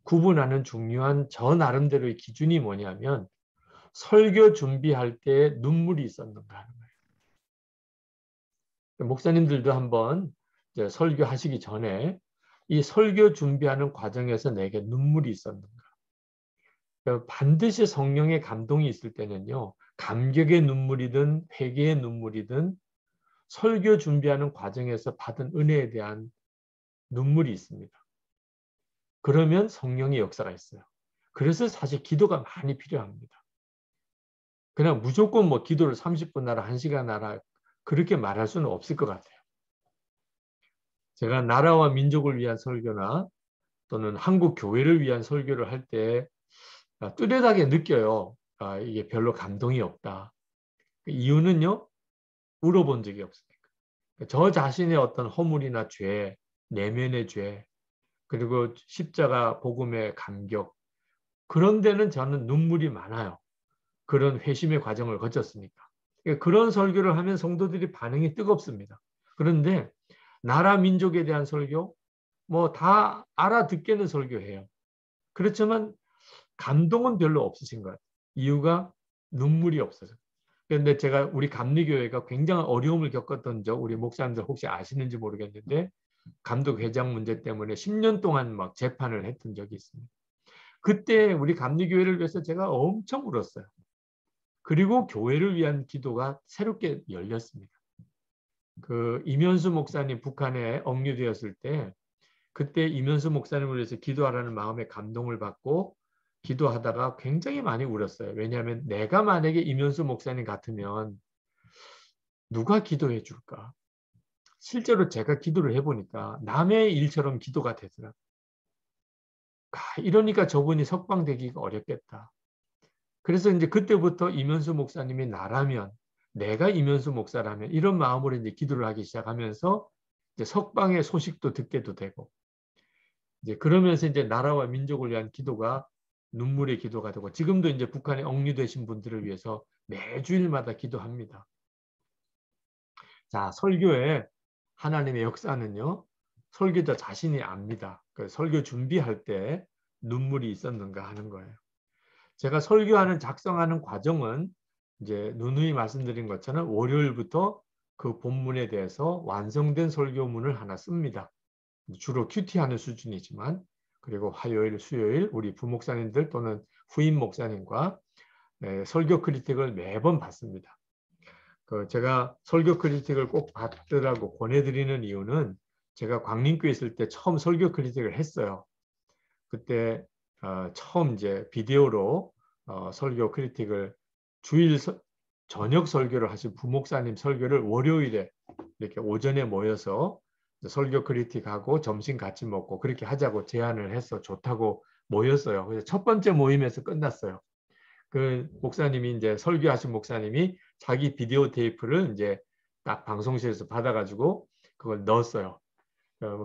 A: 구분하는 중요한 저 나름대로의 기준이 뭐냐면 설교 준비할 때 눈물이 있었는가 하는 거예요. 목사님들도 한번 이제 설교하시기 전에 이 설교 준비하는 과정에서 내게 눈물이 있었는가. 반드시 성령의 감동이 있을 때는요. 감격의 눈물이든 회개의 눈물이든 설교 준비하는 과정에서 받은 은혜에 대한 눈물이 있습니다. 그러면 성령의 역사가 있어요. 그래서 사실 기도가 많이 필요합니다. 그냥 무조건 뭐 기도를 30분 하라, 1시간 하라 그렇게 말할 수는 없을 것 같아요. 제가 나라와 민족을 위한 설교나 또는 한국 교회를 위한 설교를 할 때 뚜렷하게 느껴요. 이게 별로 감동이 없다. 이유는요. 울어본 적이 없으니까. 저 자신의 어떤 허물이나 죄, 내면의 죄, 그리고 십자가 복음의 감격 그런 데는 저는 눈물이 많아요. 그런 회심의 과정을 거쳤으니까. 그런 설교를 하면 성도들이 반응이 뜨겁습니다. 그런데 나라 민족에 대한 설교 뭐 다 알아듣게는 설교해요. 그렇지만 감동은 별로 없으신 것 같아요. 이유가 눈물이 없어서. 그런데 제가 우리 감리교회가 굉장한 어려움을 겪었던 적 우리 목사님들 혹시 아시는지 모르겠는데 감독 회장 문제 때문에 10년 동안 막 재판을 했던 적이 있습니다. 그때 우리 감리교회를 위해서 제가 엄청 울었어요. 그리고 교회를 위한 기도가 새롭게 열렸습니다. 그 이면수 목사님 북한에 억류되었을 때 그때 이면수 목사님을 위해서 기도하라는 마음의 감동을 받고 기도하다가 굉장히 많이 울었어요. 왜냐하면 내가 만약에 이면수 목사님 같으면 누가 기도해 줄까? 실제로 제가 기도를 해보니까 남의 일처럼 기도가 되더라고요. 이러니까 저분이 석방되기가 어렵겠다. 그래서 이제 그때부터 이면수 목사님이 나라면 내가 이면수 목사라면 이런 마음으로 이제 기도를 하기 시작하면서 이제 석방의 소식도 듣게도 되고 이제 그러면서 이제 나라와 민족을 위한 기도가 눈물의 기도가 되고 지금도 이제 북한에 억류되신 분들을 위해서 매주일마다 기도합니다. 자, 설교에 하나님의 역사는요. 설교자 자신이 압니다. 그 설교 준비할 때 눈물이 있었는가 하는 거예요. 제가 설교하는 작성하는 과정은 이제 누누이 말씀드린 것처럼 월요일부터 그 본문에 대해서 완성된 설교문을 하나 씁니다. 주로 큐티하는 수준이지만 그리고 화요일, 수요일 우리 부목사님들 또는 후임 목사님과 설교 크리틱을 매번 받습니다. 제가 설교 크리틱을 꼭 받으라고 권해드리는 이유는 제가 광림교회 있을 때 처음 설교 크리틱을 했어요. 그때 처음 이제 비디오로 설교 크리틱을 주일 저녁 설교를 하신 부목사님 설교를 월요일에 이렇게 오전에 모여서 설교 크리틱하고 점심 같이 먹고 그렇게 하자고 제안을 해서 좋다고 모였어요. 그래서 첫 번째 모임에서 끝났어요. 그 목사님이 이제 설교하신 목사님이 자기 비디오 테이프를 이제 딱 방송실에서 받아가지고 그걸 넣었어요.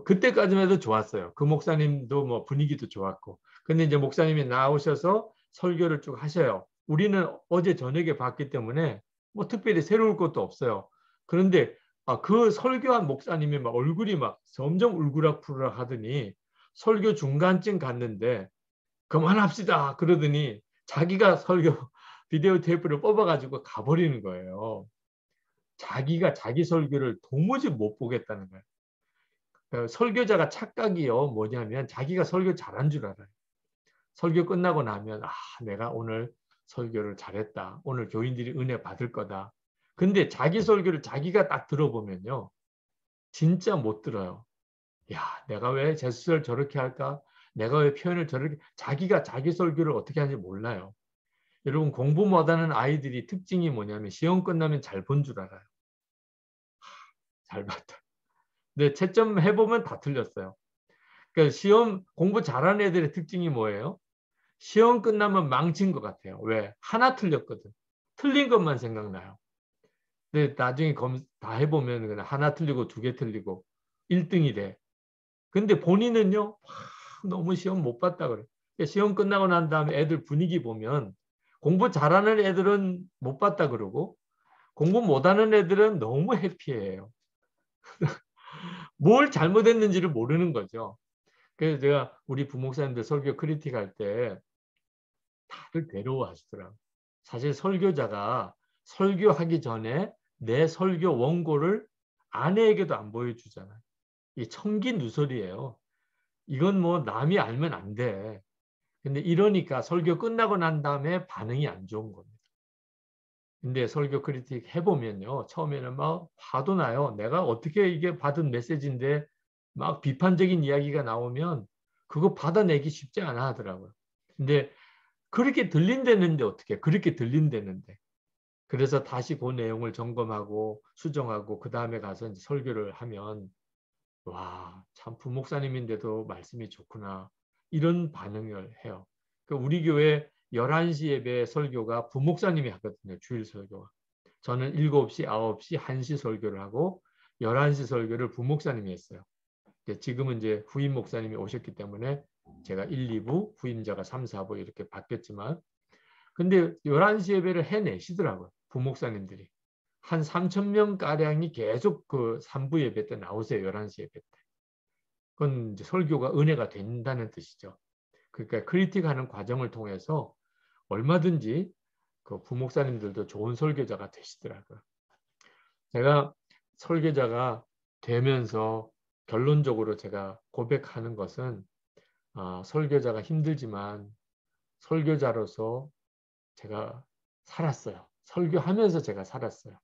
A: 그때까지만 해도 좋았어요. 그 목사님도 뭐 분위기도 좋았고. 근데 이제 목사님이 나오셔서 설교를 쭉 하셔요. 우리는 어제 저녁에 봤기 때문에 뭐 특별히 새로울 것도 없어요. 그런데 그 설교한 목사님이 막 얼굴이 막 점점 울그락불그락 하더니 설교 중간쯤 갔는데 그만합시다 그러더니 자기가 설교 비디오 테이프를 뽑아가지고 가버리는 거예요. 자기가 자기 설교를 도무지 못 보겠다는 거예요. 설교자가 착각이요. 뭐냐면 자기가 설교 잘한 줄 알아요. 설교 끝나고 나면 내가 오늘 설교를 잘했다. 오늘 교인들이 은혜 받을 거다. 근데 자기 설교를 자기가 딱 들어보면요. 진짜 못 들어요. 야, 내가 왜 제스처를 저렇게 할까? 내가 왜 표현을 저렇게, 자기가 자기 설교를 어떻게 하는지 몰라요. 여러분, 공부 못하는 아이들이 특징이 뭐냐면 시험 끝나면 잘 본 줄 알아요. 잘 봤다. 근데 채점 해보면 다 틀렸어요. 그러니까 시험 공부 잘하는 애들의 특징이 뭐예요? 시험 끝나면 망친 것 같아요. 왜? 하나 틀렸거든. 틀린 것만 생각나요. 근데 나중에 다 해보면 그냥 하나 틀리고 2개 틀리고 1등이래. 근데 본인은요, 너무 시험 못 봤다 그래. 시험 끝나고 난 다음에 애들 분위기 보면 공부 잘하는 애들은 못 봤다 그러고 공부 못하는 애들은 너무 해피해요. 뭘 잘못했는지를 모르는 거죠. 그래서 제가 우리 부목사님들 설교 크리틱 할 때 다들 괴로워하시더라고요. 사실 설교자가 설교하기 전에 내 설교 원고를 아내에게도 안 보여주잖아요. 이 청기 누설이에요. 이건 뭐 남이 알면 안 돼. 근데 이러니까 설교 끝나고 난 다음에 반응이 안 좋은 겁니다. 근데 설교 크리틱 해보면요. 처음에는 막 화도 나요. 내가 어떻게 이게 받은 메시지인데 막 비판적인 이야기가 나오면 그거 받아내기 쉽지 않아 하더라고요. 근데 그렇게 들린다는데 어떻게 그렇게 들린다는데. 그래서 다시 그 내용을 점검하고 수정하고 그 다음에 가서 이제 설교를 하면 와, 참 부목사님인데도 말씀이 좋구나. 이런 반응을 해요. 우리 교회 11시 예배 설교가 부목사님이 하거든요. 주일 설교가. 저는 7시, 9시, 1시 설교를 하고 11시 설교를 부목사님이 했어요. 지금은 이제 후임 목사님이 오셨기 때문에 제가 1, 2부, 후임자가 3, 4부 이렇게 바뀌었지만 근데 11시 예배를 해내시더라고요. 부목사님들이. 한 3,000명 가량이 계속 그 3부 예배 때 나오세요. 11시 예배 때. 그건 이제 설교가 은혜가 된다는 뜻이죠. 그러니까 크리틱하는 과정을 통해서 얼마든지 그 부목사님들도 좋은 설교자가 되시더라고요. 제가 설교자가 되면서 결론적으로 제가 고백하는 것은 설교자가 힘들지만 설교자로서 제가 살았어요. 설교하면서 제가 살았어요.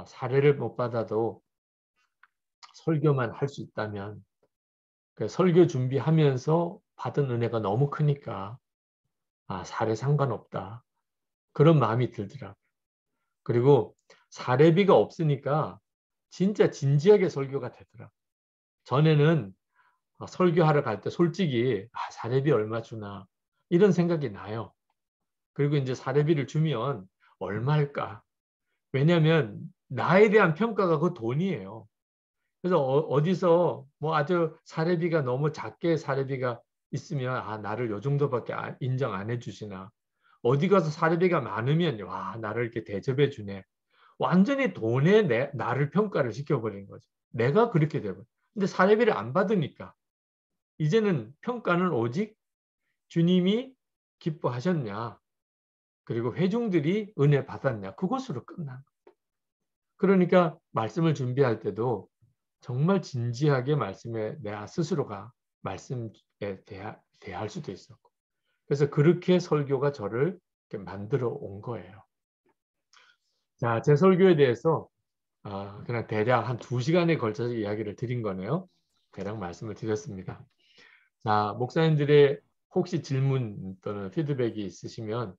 A: 사례를 못 받아도 설교만 할 수 있다면 설교 준비하면서 받은 은혜가 너무 크니까 사례 상관없다. 그런 마음이 들더라고요. 그리고 사례비가 없으니까 진짜 진지하게 설교가 되더라고요. 전에는 설교하러 갈 때 솔직히 사례비 얼마 주나 이런 생각이 나요. 그리고 이제 사례비를 주면 얼마일까? 왜냐하면 나에 대한 평가가 그 돈이에요. 그래서 어디서 뭐 아주 사례비가 너무 작게 사례비가 있으면 나를 요 정도밖에 인정 안 해주시나. 어디 가서 사례비가 많으면 와 나를 이렇게 대접해 주네. 완전히 돈에 나를 평가를 시켜버린 거죠. 내가 그렇게 되고. 근데 사례비를 안 받으니까 이제는 평가는 오직 주님이 기뻐하셨냐. 그리고 회중들이 은혜 받았냐. 그것으로 끝난 거예요. 그러니까 말씀을 준비할 때도 정말 진지하게 말씀에 내 스스로가 말씀에 대할 수도 있었고. 그래서 그렇게 설교가 저를 만들어 온 거예요. 자, 제 설교에 대해서 그냥 대략 한 2시간에 걸쳐서 이야기를 드린 거네요. 대략 말씀을 드렸습니다. 자, 목사님들의 혹시 질문 또는 피드백이 있으시면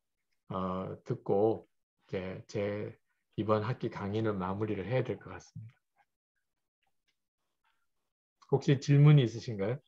A: 듣고 제 이번 학기 강의는 마무리를 해야 될 것 같습니다. 혹시 질문이 있으신가요?